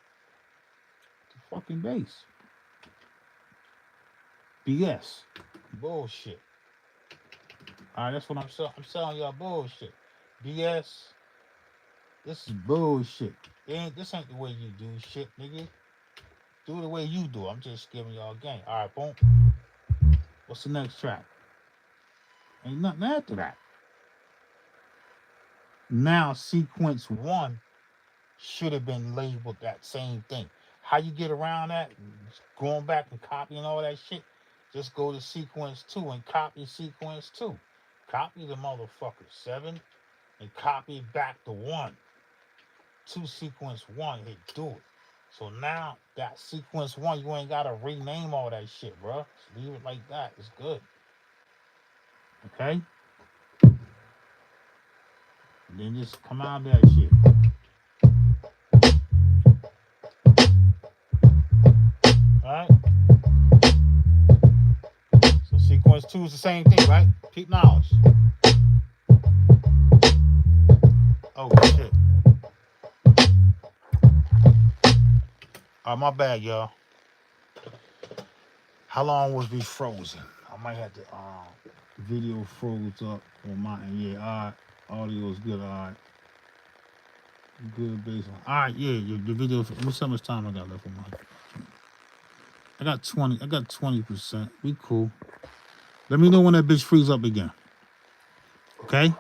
fucking bass. BS. Bullshit. Alright, that's what I'm selling. I'm selling y'all bullshit. BS. This is bullshit. This ain't the way you do shit, nigga. Do it the way you do. I'm just giving y'all a game. Alright, boom. What's the next track? Ain't nothing after that. Now sequence 1 should have been labeled that same thing. How you get around that? Going back and copying all that shit. Just go to sequence 2 and copy sequence 2. Copy the motherfucker 7 and copy it back to 1. 2 sequence 1, hit do it. So now that sequence 1, you ain't gotta rename all that shit, bro. Just leave it like that. It's good. Okay? And then just come out of that shit. Alright? So sequence 2 is the same thing, right? Keep knowledge. Oh shit. My bad, y'all. How long was we frozen? I might have to video froze up on mine. Yeah, alright. Audio is good, alright. Good baseline. Alright, yeah, the video. Let me see how much time I got left on mine. I got 20%. We cool. Let me know when that bitch frees up again. Okay?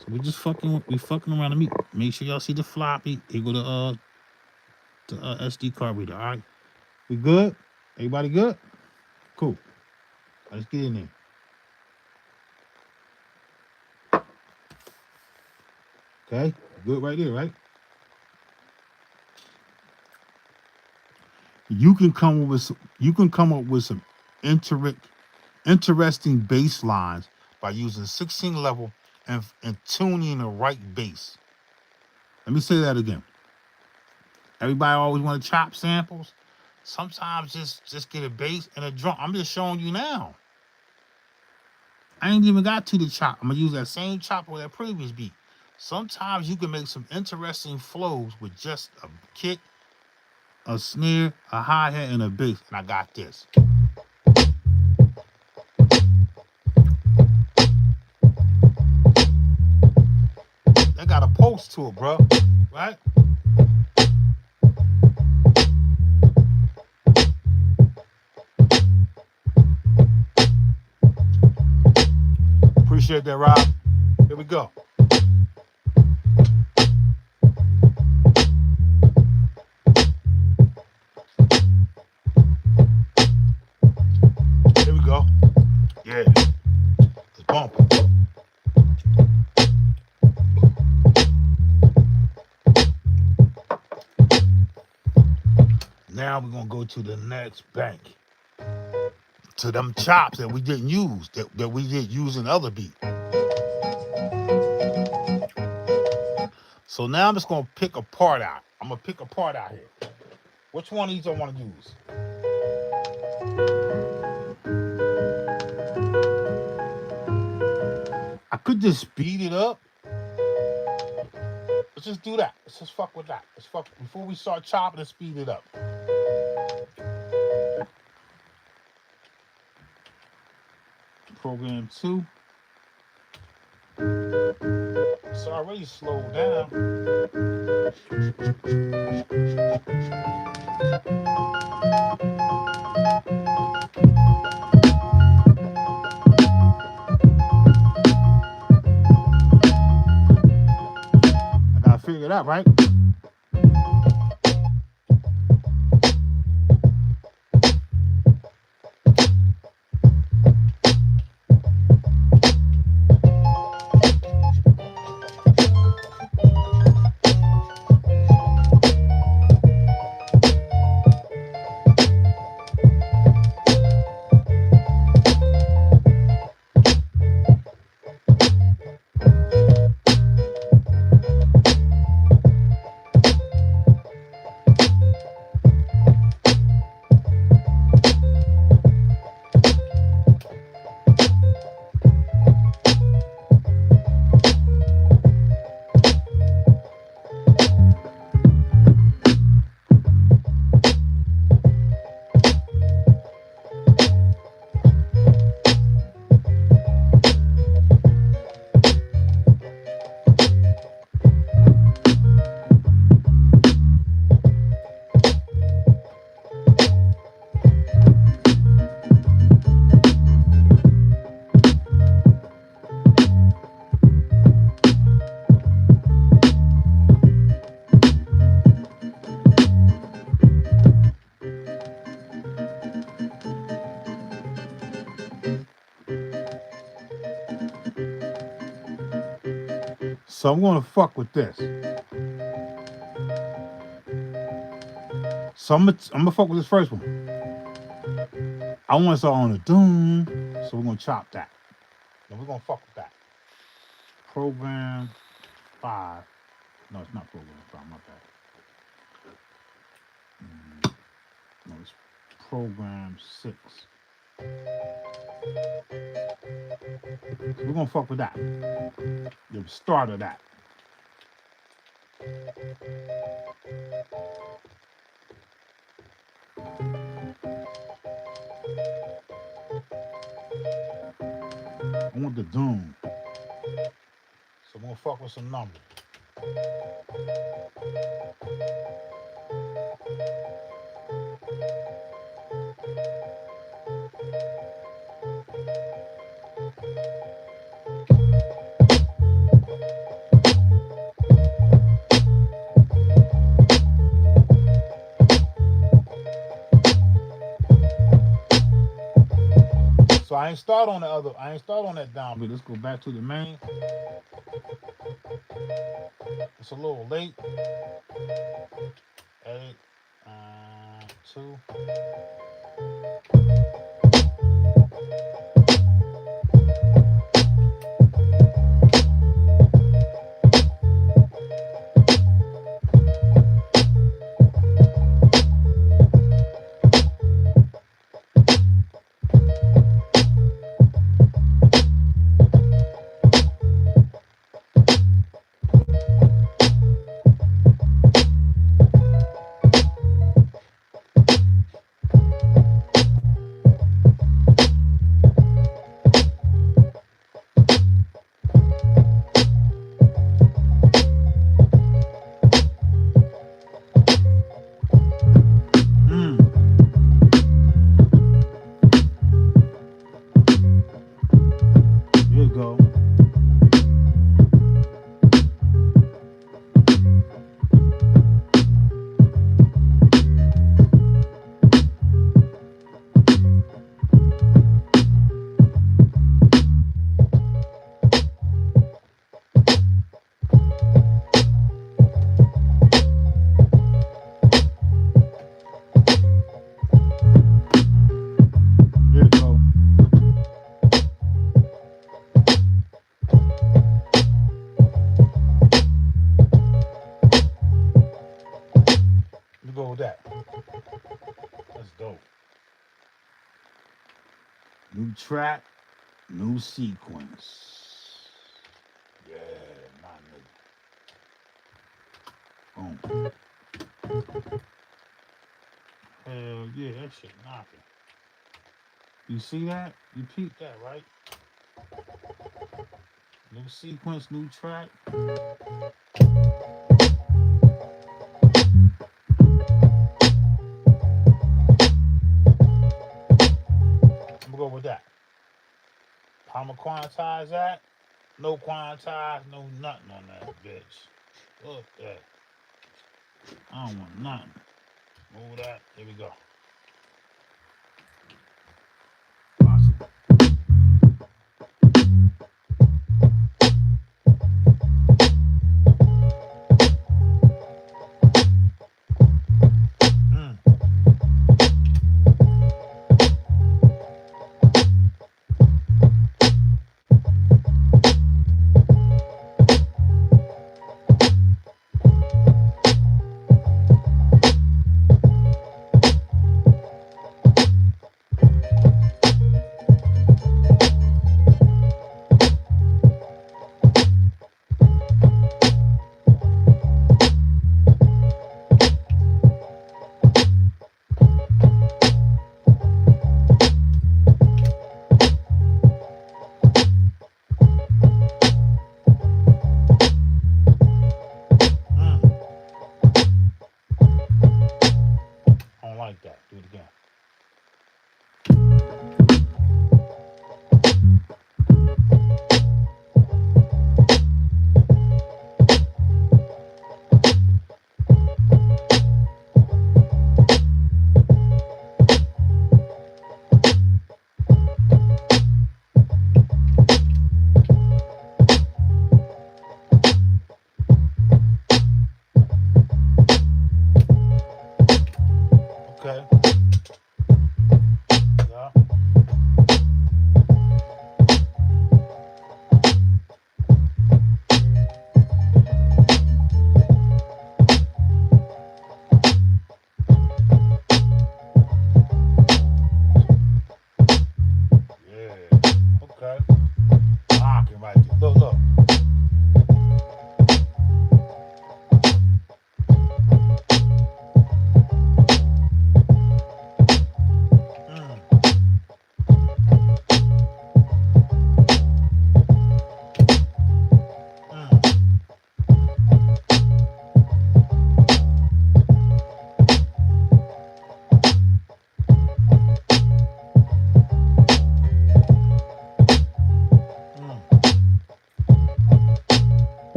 So we fucking around and make sure y'all see the floppy. It go to SD card reader. Alright. We good? Everybody good? Cool. Let's get in there. Okay? Good right there, right? You can come up with some interesting bass lines by using 16 level and tuning the right bass. Let me say that again. Everybody always want to chop samples. Sometimes just get a bass and a drum. I'm just showing you now. I ain't even got to the chop. I'm gonna use that same chop or that previous beat. Sometimes you can make some interesting flows with just a kick, a snare, a hi-hat, and a bass. And I got this. That got a pulse to it, bro. Right? Appreciate that, Rob. Here we go. Here we go. Yeah. It's bumping. Now we're gonna go to the next bank. To them chops that we didn't use, that we did use in other beat. So now I'm just gonna pick a part out. I'm gonna pick a part out here. Which one of these I want to use? I could just speed it up. Let's just do that. Let's just fuck with that. Let's fuck before we start chopping and speed it up. Program 2. It's already slowed down. I gotta figure it out, right? So I'm gonna fuck with this. So I'm gonna fuck with this first one. I want us all on the doom, so we're gonna chop that. And we're gonna fuck with that. Program 5. No, it's not program 5, my bad. No, it's program 6. So we're gonna fuck with that. The start of that. I want the doom. So we're gonna fuck with some numbers. So I ain't start on that downbeat. Let's go back to the main. It's a little late. Edit 2. Go with that. That's dope. New track, new sequence. Yeah, my nigga. Boom. Hell yeah, that shit knocking. You see that? You peeped that, right? New sequence, new track. Go with that. How I'ma quantize that? No quantize, no nothing on that bitch. Look that. I don't want nothing. Move that. Here we go. Like that. Do it again.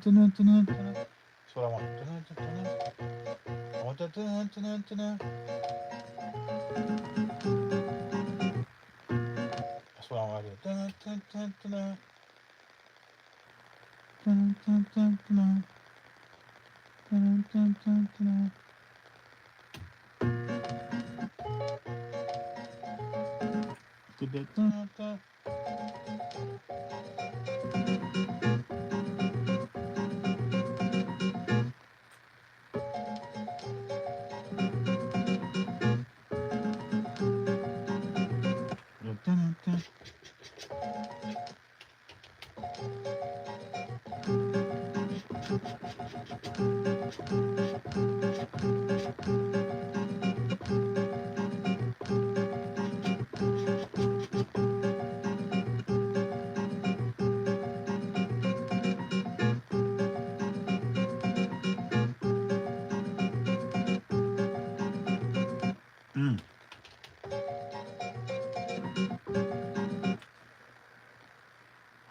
That's what I want. I want that. That's what I want to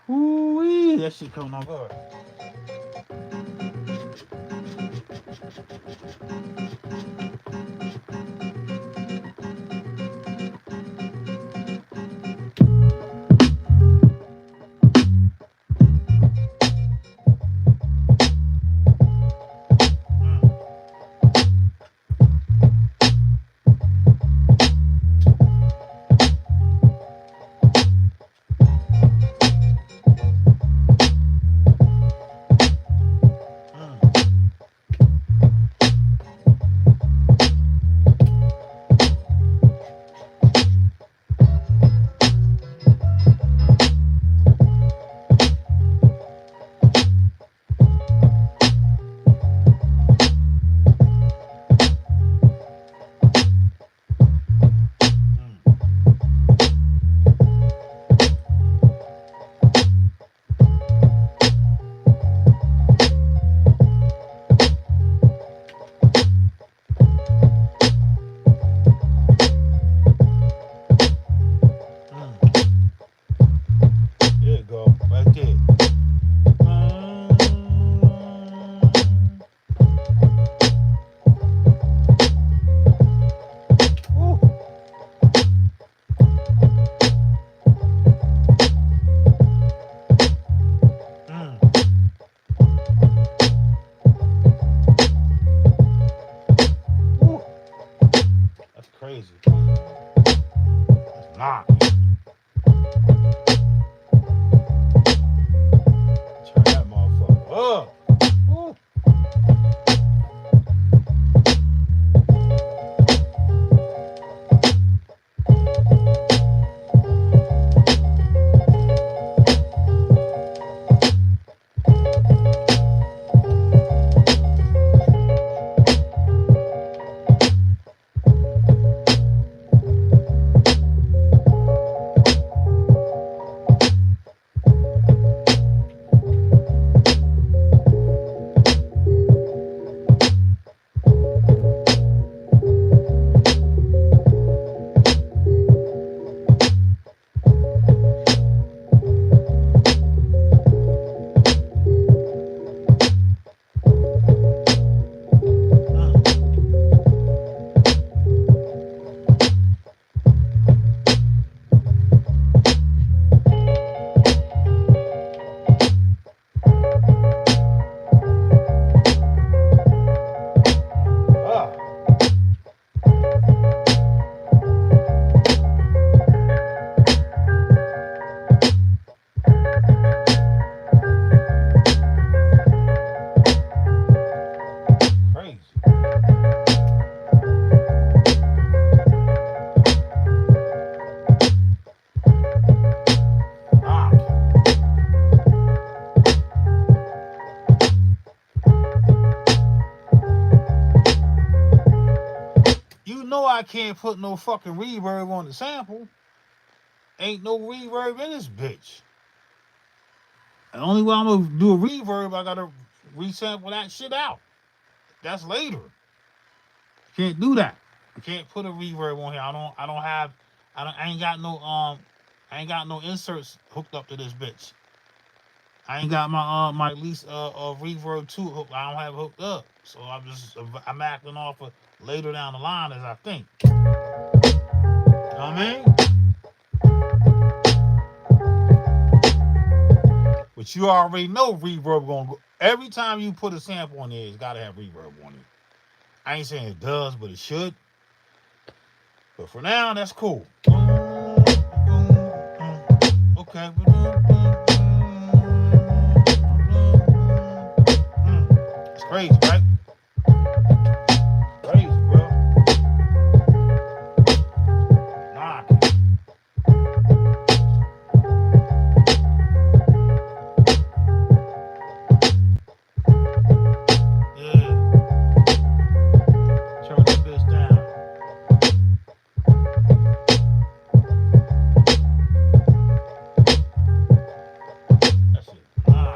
Ooh-wee, that shit coming on good. There you go, right there. Ooh. Ooh. That's crazy. That's not. Turn that motherfucker up. Ooh. Crazy. You know I can't put no fucking reverb on the sample. Ain't no reverb in this bitch. The only way I'm gonna do a reverb, I gotta resample that shit out. That's later. Can't do that. You can't put a reverb on here. I ain't got no inserts hooked up to this bitch. I ain't got my least reverb 2 hook. I don't have it hooked up, so I'm acting off of later down the line as I think. You know what I mean? But you already know reverb gonna go. Every time you put a sample on there, it's gotta have reverb on it. I ain't saying it does, but it should. But for now, that's cool. Okay. It's crazy, right? Crazy, bro. Nah. Yeah. Turn that bitch down. That shit. Nah.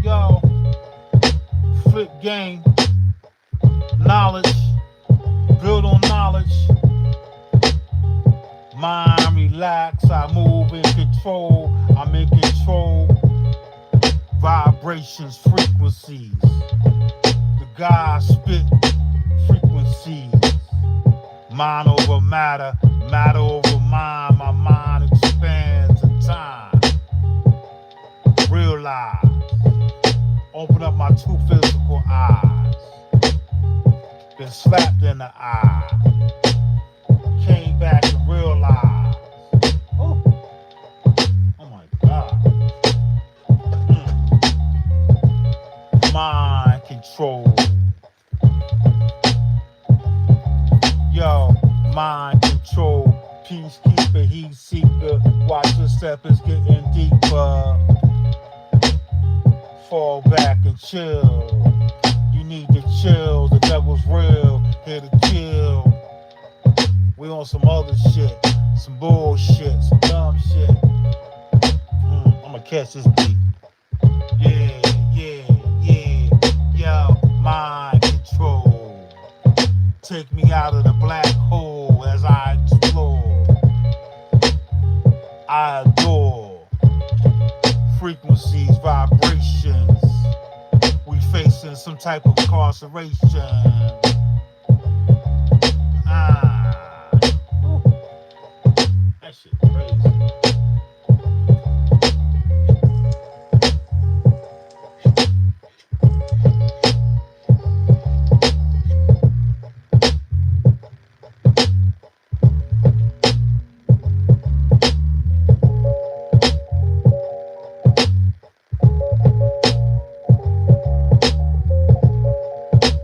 Yo, flip game, knowledge, build on knowledge, mind relax, I move in control, I'm in control, vibrations, frequencies, the God spit frequencies, mind over matter, matter over mind, my mind expands in time, realize. Open up my 2 physical eyes. Been slapped in the eye. Came back and realized. Oh, oh my God. Mind control. Yo, mind control. Peacekeeper, heat seeker. Watch your step, it's getting deeper. Fall back and chill. You need to chill, the devil's real, here to kill. We on some other shit, some bullshit, some dumb shit. I'ma catch this beat. Yeah, yo, mind control. Take me out of the black hole as I explore. I adore frequencies, vibrations. We facing some type of incarceration. That shit crazy.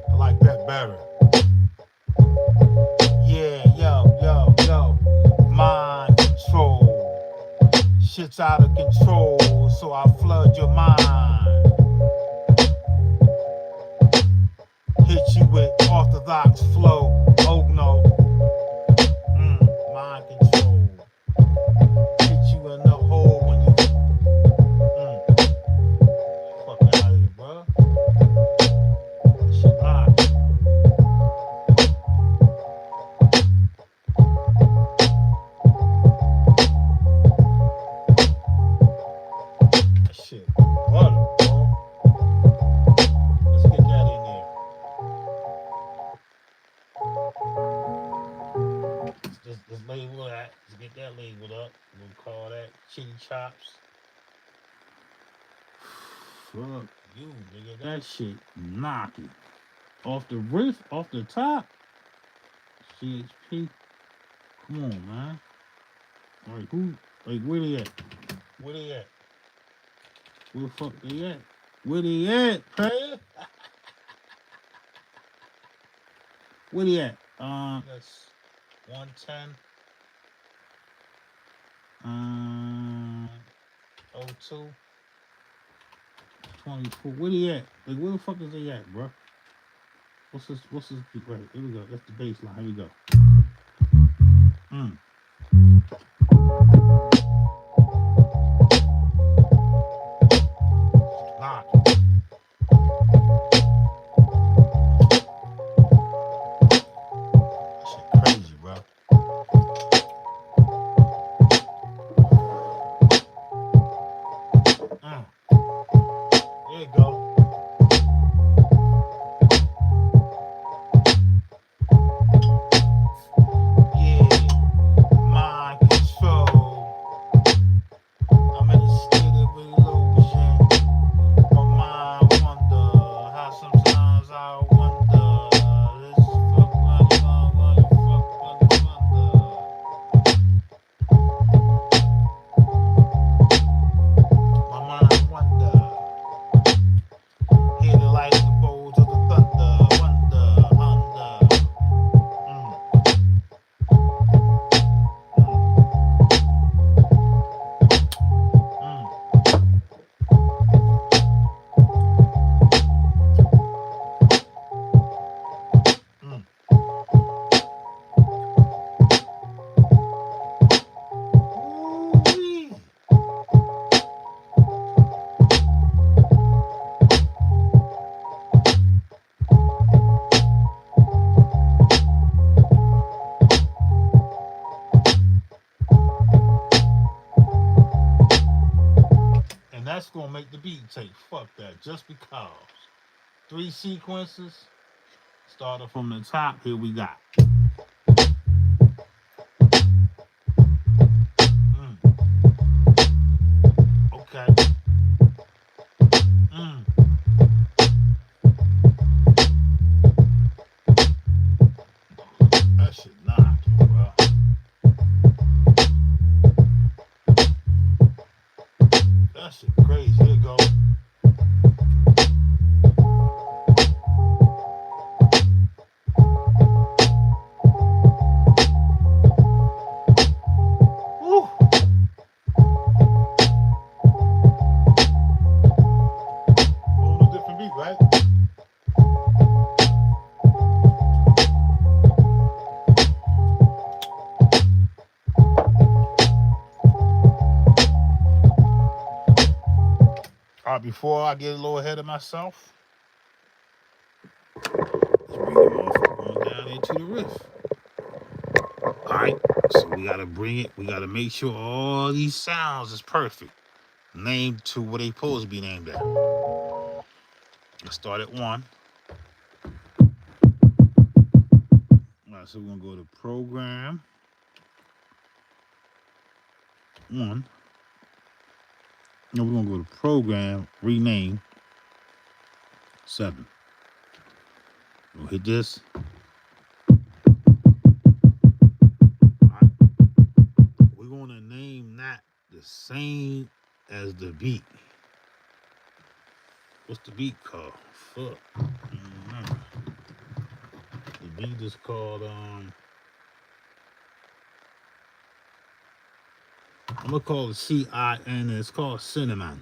I like that better. Yeah, yo. Mind control. Shit's out of control, so I flood your mind. Hit you with orthodox flow. Oh no. Mind control. Hit you in the hole when you. Fuck out of here, bro. Shit mine. That shit butter, bro. Let's get that in there. Let's label that. Let's get that labeled up. We'll call that chili chops. Fuck you, nigga. That shit knocking. Off the riff, off the top. CHP. Come on, man. Like who? Like where they at? Where they at? Where the fuck they at? Where they at, player? Where he at? That's 110. 02. 24. Where he at? Like, where the fuck is he at, bro? What's this? Right, here we go. That's the baseline. Here we go. Lock. Shit crazy, bro. There you go. That's gonna make the beat take. Fuck that. Just because. 3 sequences. Starting from the top. Here we got. Okay. That shit knocking, bro. That shit crazy. Here you go. Woo. Whole different beat, right? Before I get a little ahead of myself, let's bring the motherfucker down into the riff. Alright, so we gotta bring it, we gotta make sure all these sounds is perfect. Named to what they supposed to be named at. Let's start at 1. Alright, so we're gonna go to program 1. No, we're gonna go to program, rename 7. We'll hit this. Alright. We're gonna name that the same as the beat. What's the beat called? Fuck. The beat is called I'm gonna call it CIN. It's called Cinnamon.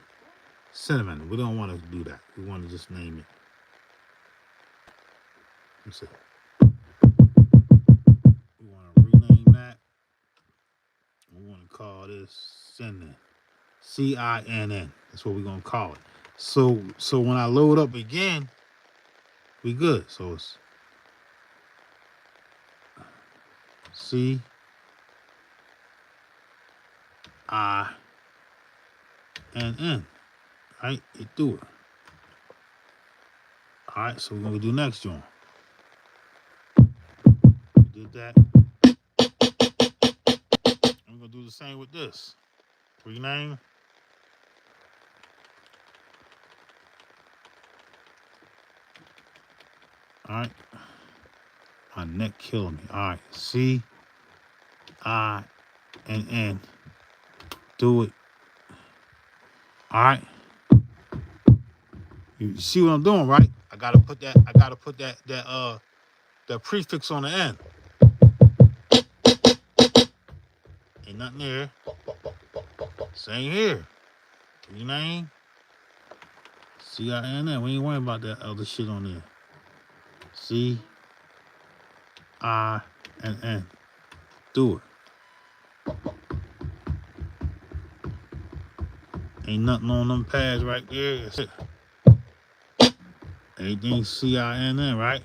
Cinnamon. We don't want to do that. We want to just name it. Let's see. We want to rename that. We want to call this Cinnamon. CINN. That's what we're gonna call it. So when I load up again, we good. So it's CINN. Right? It do it. Alright, so we're gonna do next one. We did that. I'm gonna do the same with this. Rename. Alright. My neck killing me. Alright. CINN. Do it. Alright. You see what I'm doing, right? I gotta put that that prefix on the end. Ain't nothing there. Same here. Rename. C-I-N-N. We ain't worrying about that other shit on there. C-I-N-N. Do it. Ain't nothing on them pads right there. That's it. Everything C-I-N-N, right?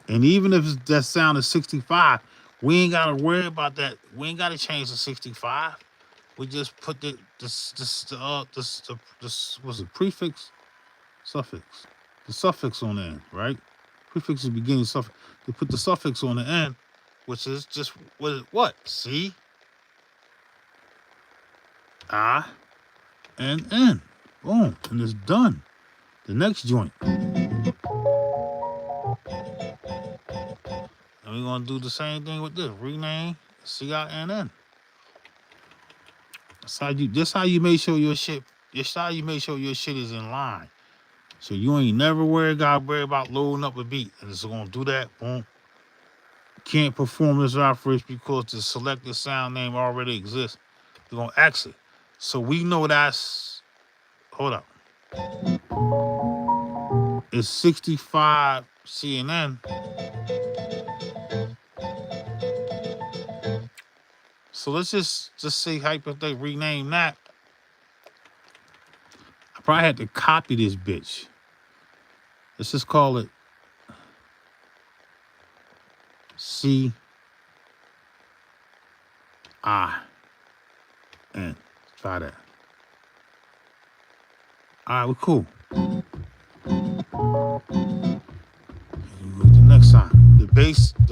And even if that sound is 65, we ain't gotta worry about that. We ain't gotta change the 65. We just put the what's it, prefix, suffix, the suffix on the end, right? Prefix is beginning, suffix. They put the suffix on the end, which is just what? C, I, and N. Boom, and it's done. The next joint. And we're gonna do the same thing with this. Rename C-I-N-N. That's how you make sure your shit. That's how you make sure your shit is in line. So you ain't never worry about loading up a beat, and it's gonna do that. Boom. Can't perform this operation because the selected sound name already exists. You're gonna exit. So we know that's. Hold up. It's 65 CNN. So let's just say hypothetically rename that. I probably had to copy this bitch. Let's just call it C-I-N. Try that. All right, we're cool. The next sound. The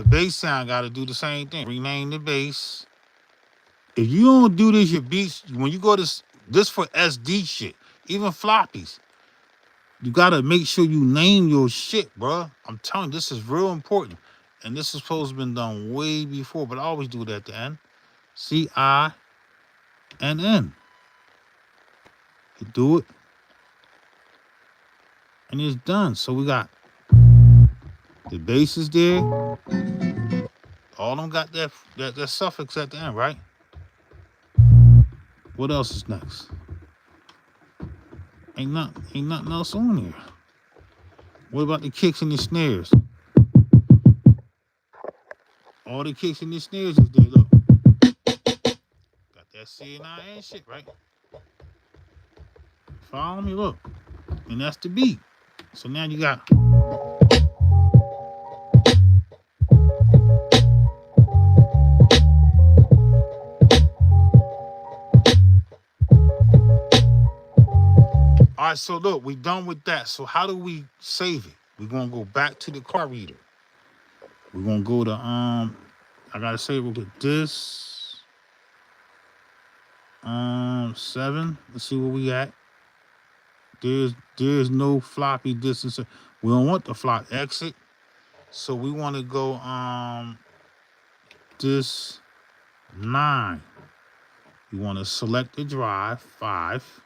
bass sound got to do the same thing. Rename the bass. If you don't do this, your beats, when you go to this for SD shit, even floppies, you got to make sure you name your shit, bro. I'm telling you, this is real important. And this is supposed to have been done way before, but I always do it at the end. C-I-N-N. You do it. And it's done. So we got the bass is there. All of them got that suffix at the end, right? What else is next? Ain't nothing else on here. What about the kicks and the snares? All the kicks and the snares is there, look. Got that C&I shit, right? Follow me, look. And that's the beat. So now you got. All right, so look, we done with that. So how do we save it? We're gonna go back to the card reader. We're gonna go to I gotta save it with this 7. Let's see what we got. There's no floppy distance. We don't want the flop exit. So we want to go this 9. We want to select the drive 5.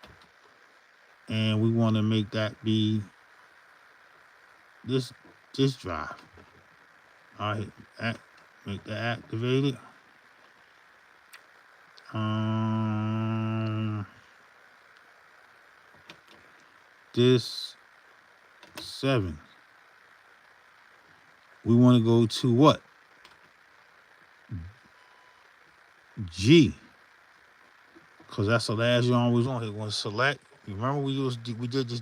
And we want to make that be this drive. All right, make that activated. This 7. We want to go to what? G. Because that's the last you always on here. We're going to select. You remember we just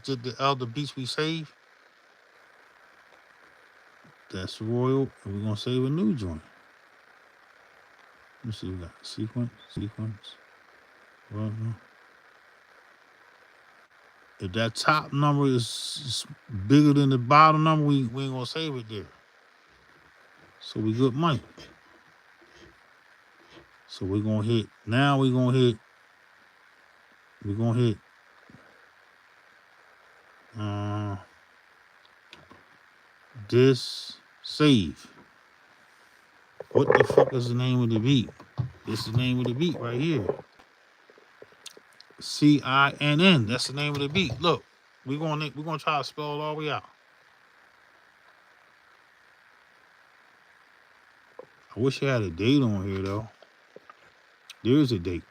did the other beats we saved? That's Royal. And we're going to save a new joint. Let me see. We got sequence. If that top number is bigger than the bottom number, we ain't going to save it there. So we good money. So we're going to hit. Now we're going to hit. This save. What the fuck is the name of the beat? This is the name of the beat right here. C-I-N-N. That's the name of the beat. Look. We're gonna try to spell it all the way out. I wish I had a date on here though. There's a date.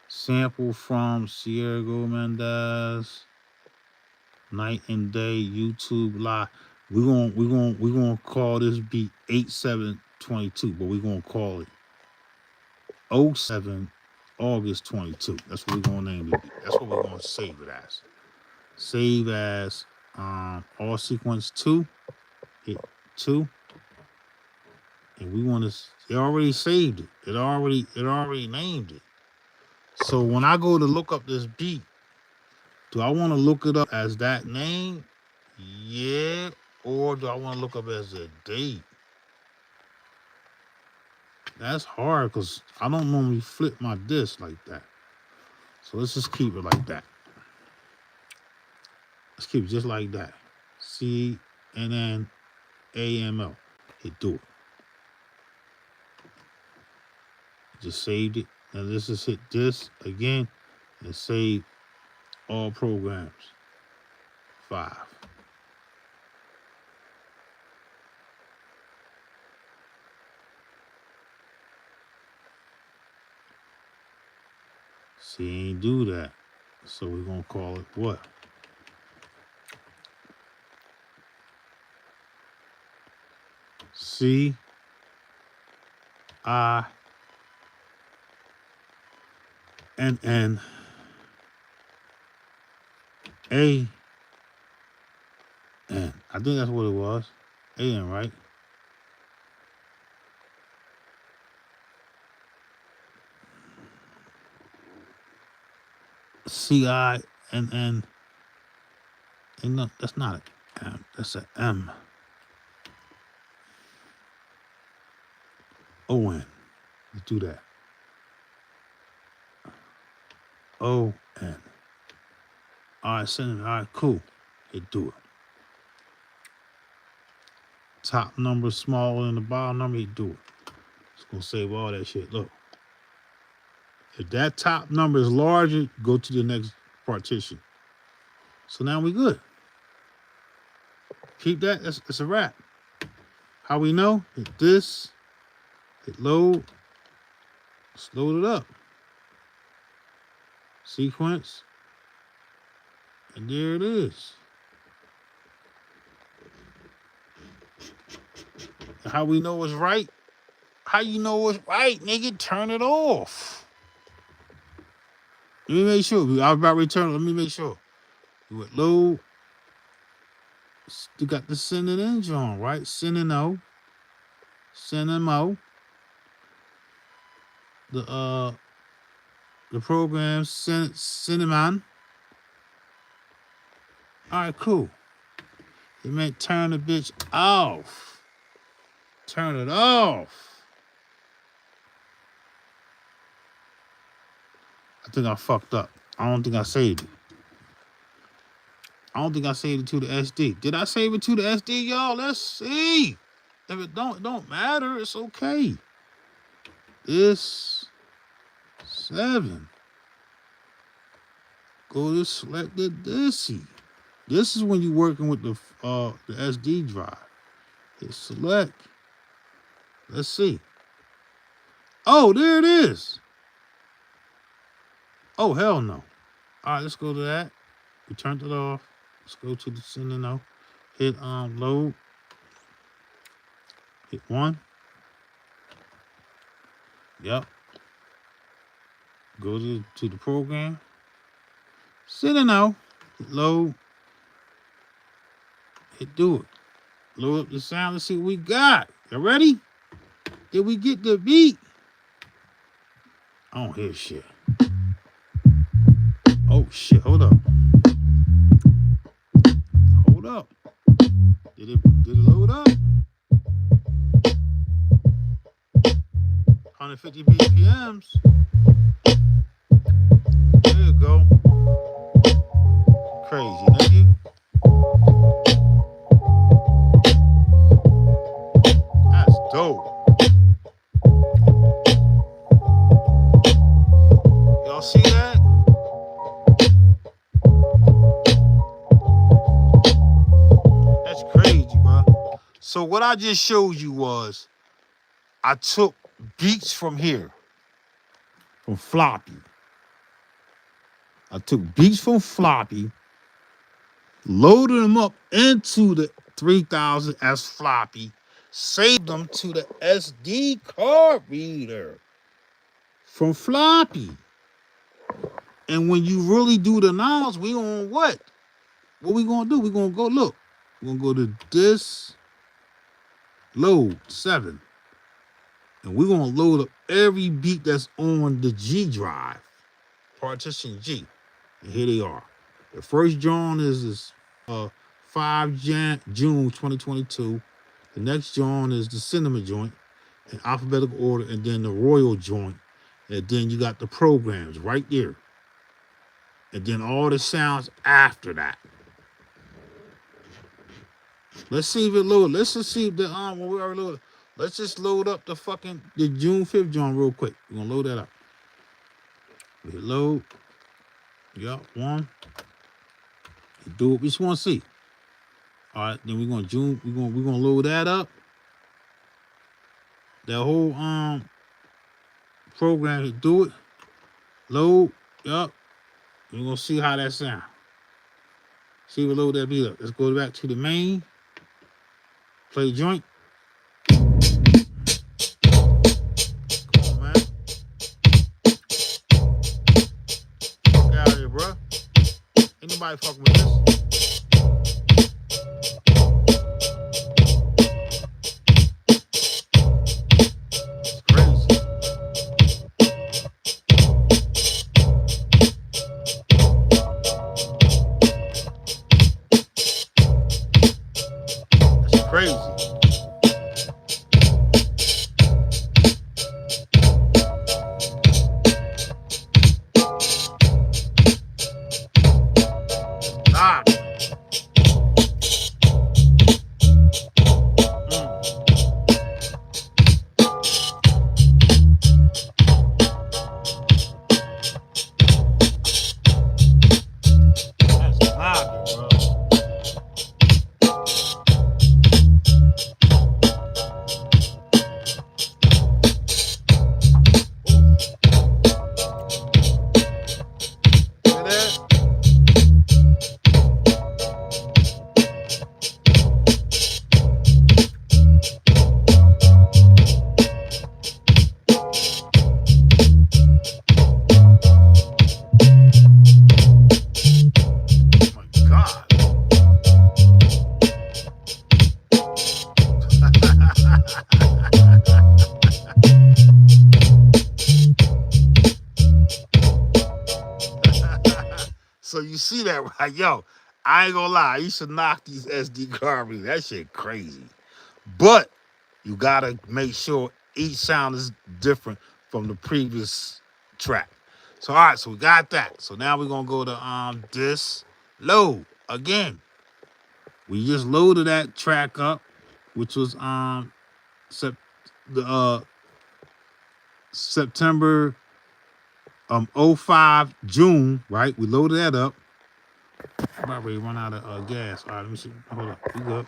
Sample from Sierra Mendez. Night and Day YouTube Live. We're gonna call this beat 8722, but we're gonna call it 07 August 22. That's what we're gonna name it. That's what we're gonna save it as. Save as all sequence 2. Hit 2. And we want to. It already saved it. It already named it. So when I go to look up this beat, do I want to look it up as that name? Yeah. Or do I want to look up as a date? That's hard because I don't normally flip my disc like that. So let's just keep it like that. Let's keep it just like that. CNNAML. Hit do it. Just saved it. Now let's just hit this again and save all programs. 5. See, ain't do that. So we're gonna call it what? C I N N A N. I think that's what it was. A-N, right? C-I-N-N. No, that's not an M. That's an M. O-N. Let's do that. O-N. All right, send it. All right, cool. Hit do it. Top number smaller than the bottom number, hit do it. It's going to save all that shit. Look. If that top number is larger, go to the next partition. So now we good. Keep that. That's a wrap. How we know? Hit this. Hit load. Let's load it up. Sequence. And there it is. How we know it's right? How you know it's right, nigga? Turn it off. Let me make sure. I was about to return. Let me make sure. You would load. You got the send it in on, right? Send it out. Send them out. The program send them on. All right, cool. It meant turn the bitch off. Turn it off. I think I fucked up. I don't think I saved it. I don't think I saved it to the SD. Did I save it to the SD, y'all? Let's see. If it don't matter, it's okay. This 7. Go to selected DISI. This is when you're working with the SD drive. Hit select. Let's see. Oh, there it is. Oh, hell no. All right, let's go to that. We turned it off. Let's go to the sending out. Hit load. Hit 1. Yep. Go to the program. Sending out. Hit load. Hit do it. Load up the sound. Let's see what we got. You ready? Did we get the beat? I don't hear shit. Oh shit, hold up. Hold up. Did it load up? 150 BPMs. There you go. Crazy, nigga. That's dope. Y'all see that? So what I just showed you was I took beats from here, from floppy. I took beats from floppy, loaded them up into the 3000 as floppy, saved them to the SD card reader from floppy. And when you really do the knowledge, we on what? What we gonna do? We gonna go look. We're gonna go to this load 7. And we're gonna load up every beat that's on the G drive, partition G. And here they are. The first joint is 5 June 2022. The next joint is the cinema joint in alphabetical order, and then the royal joint. And then you got the programs right there. And then all the sounds after that. Let's see if it load. Let's just see if the when we already loaded. Let's just load up the June 5th joint real quick. We're gonna load that up. We hit load. Yup, one. Do it. We just want to see. All right, then we're gonna load that up. That whole program, do it. Load. Yup. We're gonna see how that sound. See if we load that beat up. Let's go back to the main. Play joint. Come on, man. Fuck out of here, bro. Ain't nobody fucking with this. Crazy. Nah. That's knocking, bro. So you see that, right? Yo, I ain't gonna lie. You should knock these SD card readers. That shit crazy. But you gotta make sure each sound is different from the previous track. So all right, so we got that. So now we're gonna go to this load again. We just loaded that track up, which was September 05 June, right? We loaded that up. About ready to run out of gas. All right, let me see. Hold up. We good.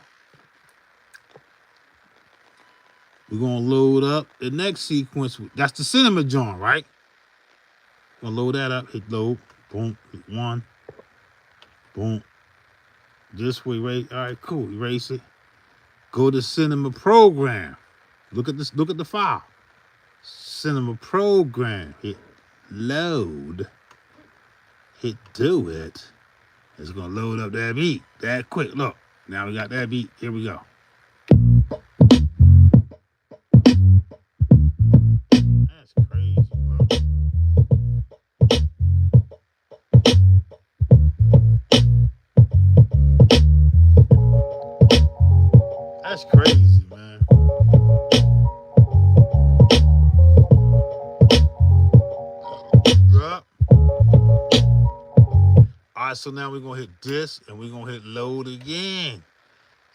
We're gonna load up the next sequence. That's the cinema joint, right? Gonna load that up. Hit load. Boom. Hit 1. Boom. This way, right? All right, cool. Erase it. Go to cinema program. Look at this. Look at the file. Cinema program. Hit load. Hit do it. It's gonna load up that beat that quick. Look, now we got that beat. Here we go. That's crazy, bro. That's crazy, man. Yup. All right, so now we're gonna hit this and we're gonna hit load again.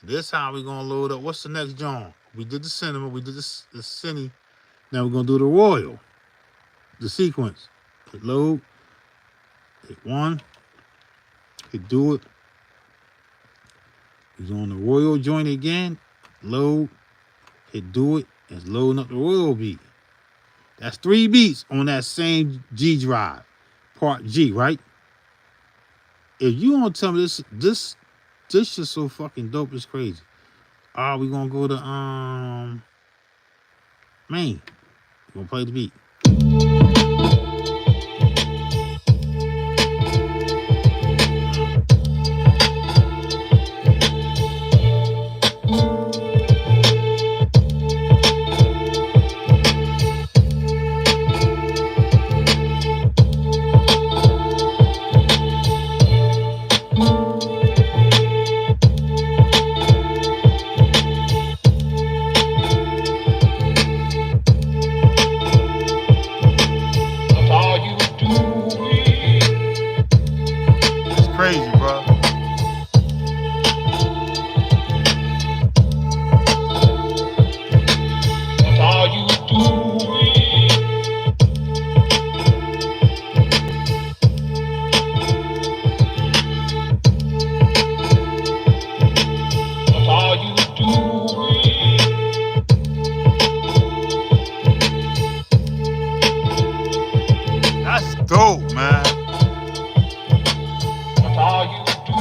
This time we're gonna load up. What's the next joint? We did the cinema, we did the cine. Now we're gonna do the royal, the sequence. Hit load, hit 1, hit do it. He's on the royal joint again. load, hit do it, it's loading up the royal beat. That's 3 beats on that same G drive, part G, right? If you don't tell me this shit's so fucking dope, it's crazy. We gonna go to main. We gonna play the beat. Crazy, bro. That's all you do. That's all you do. That's dope, man. That's all you do.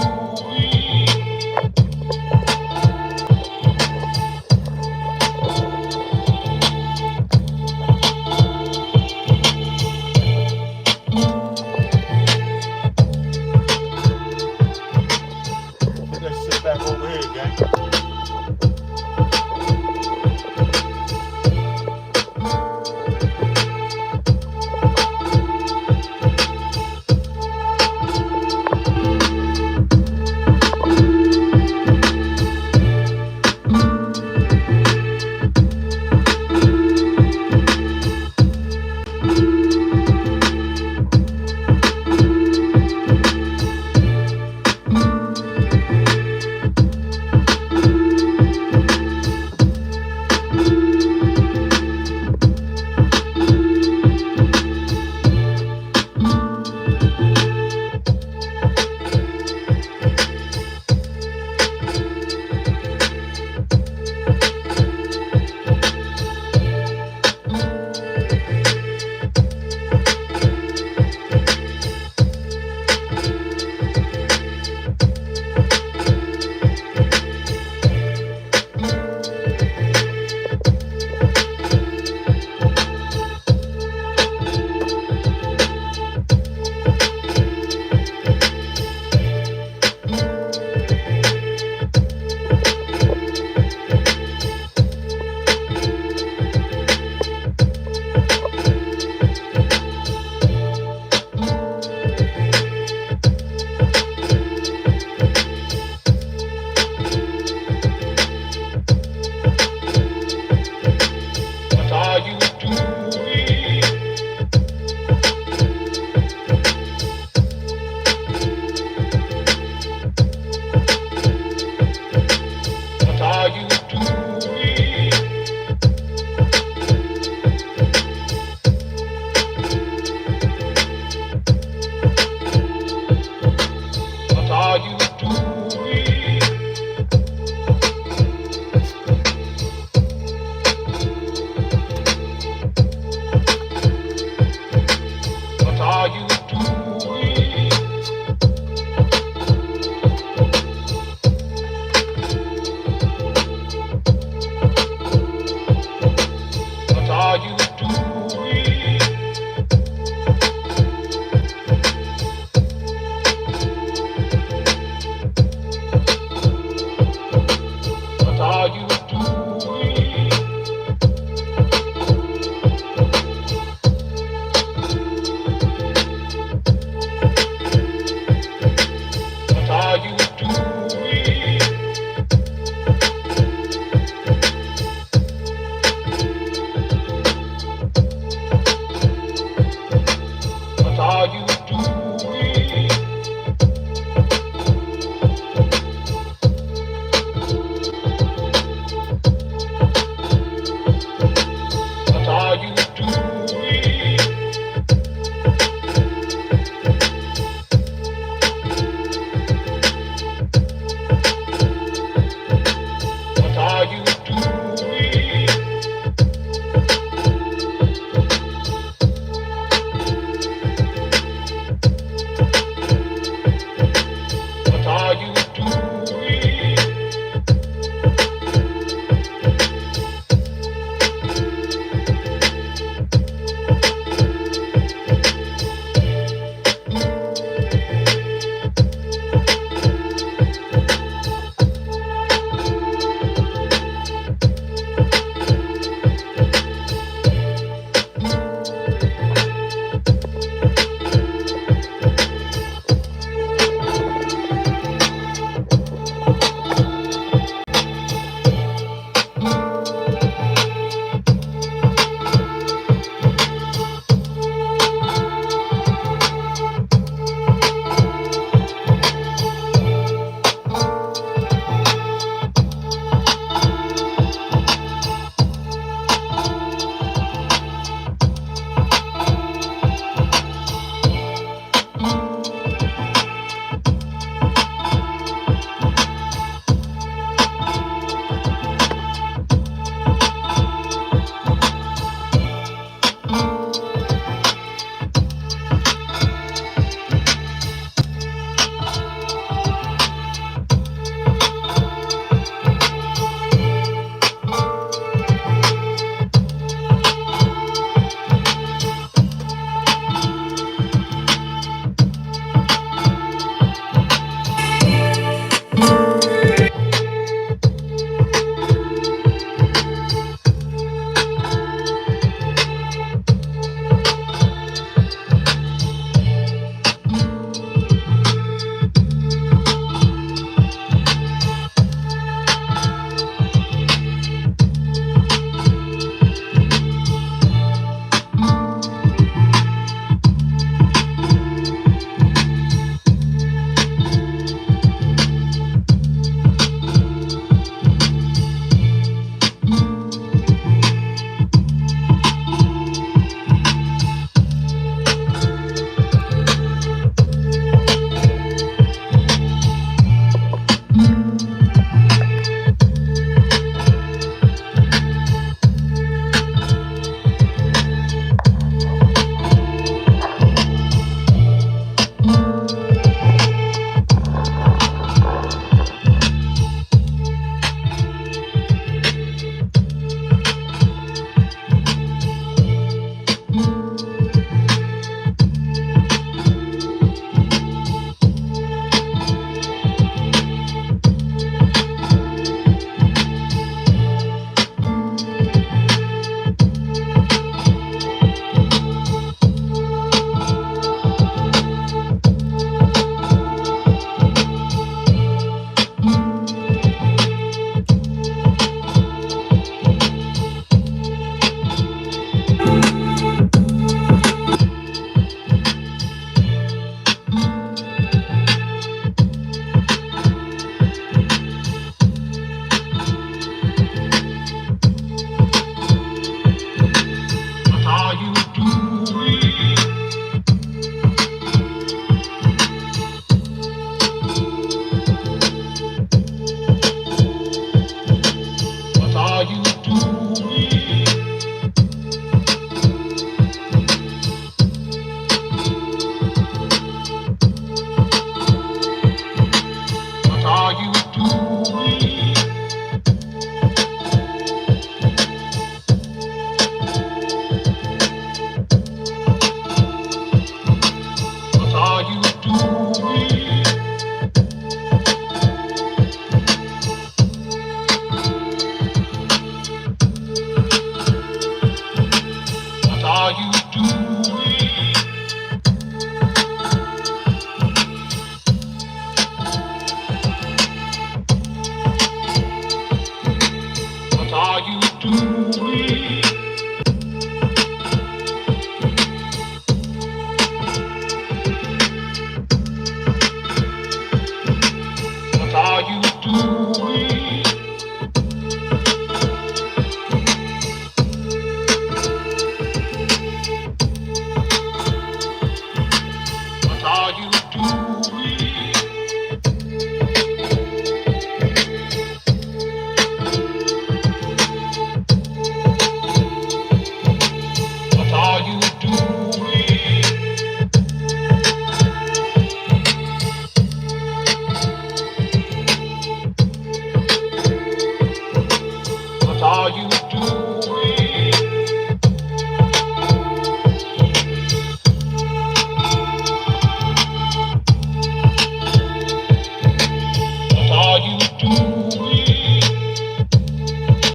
Put that shit back over here, gang.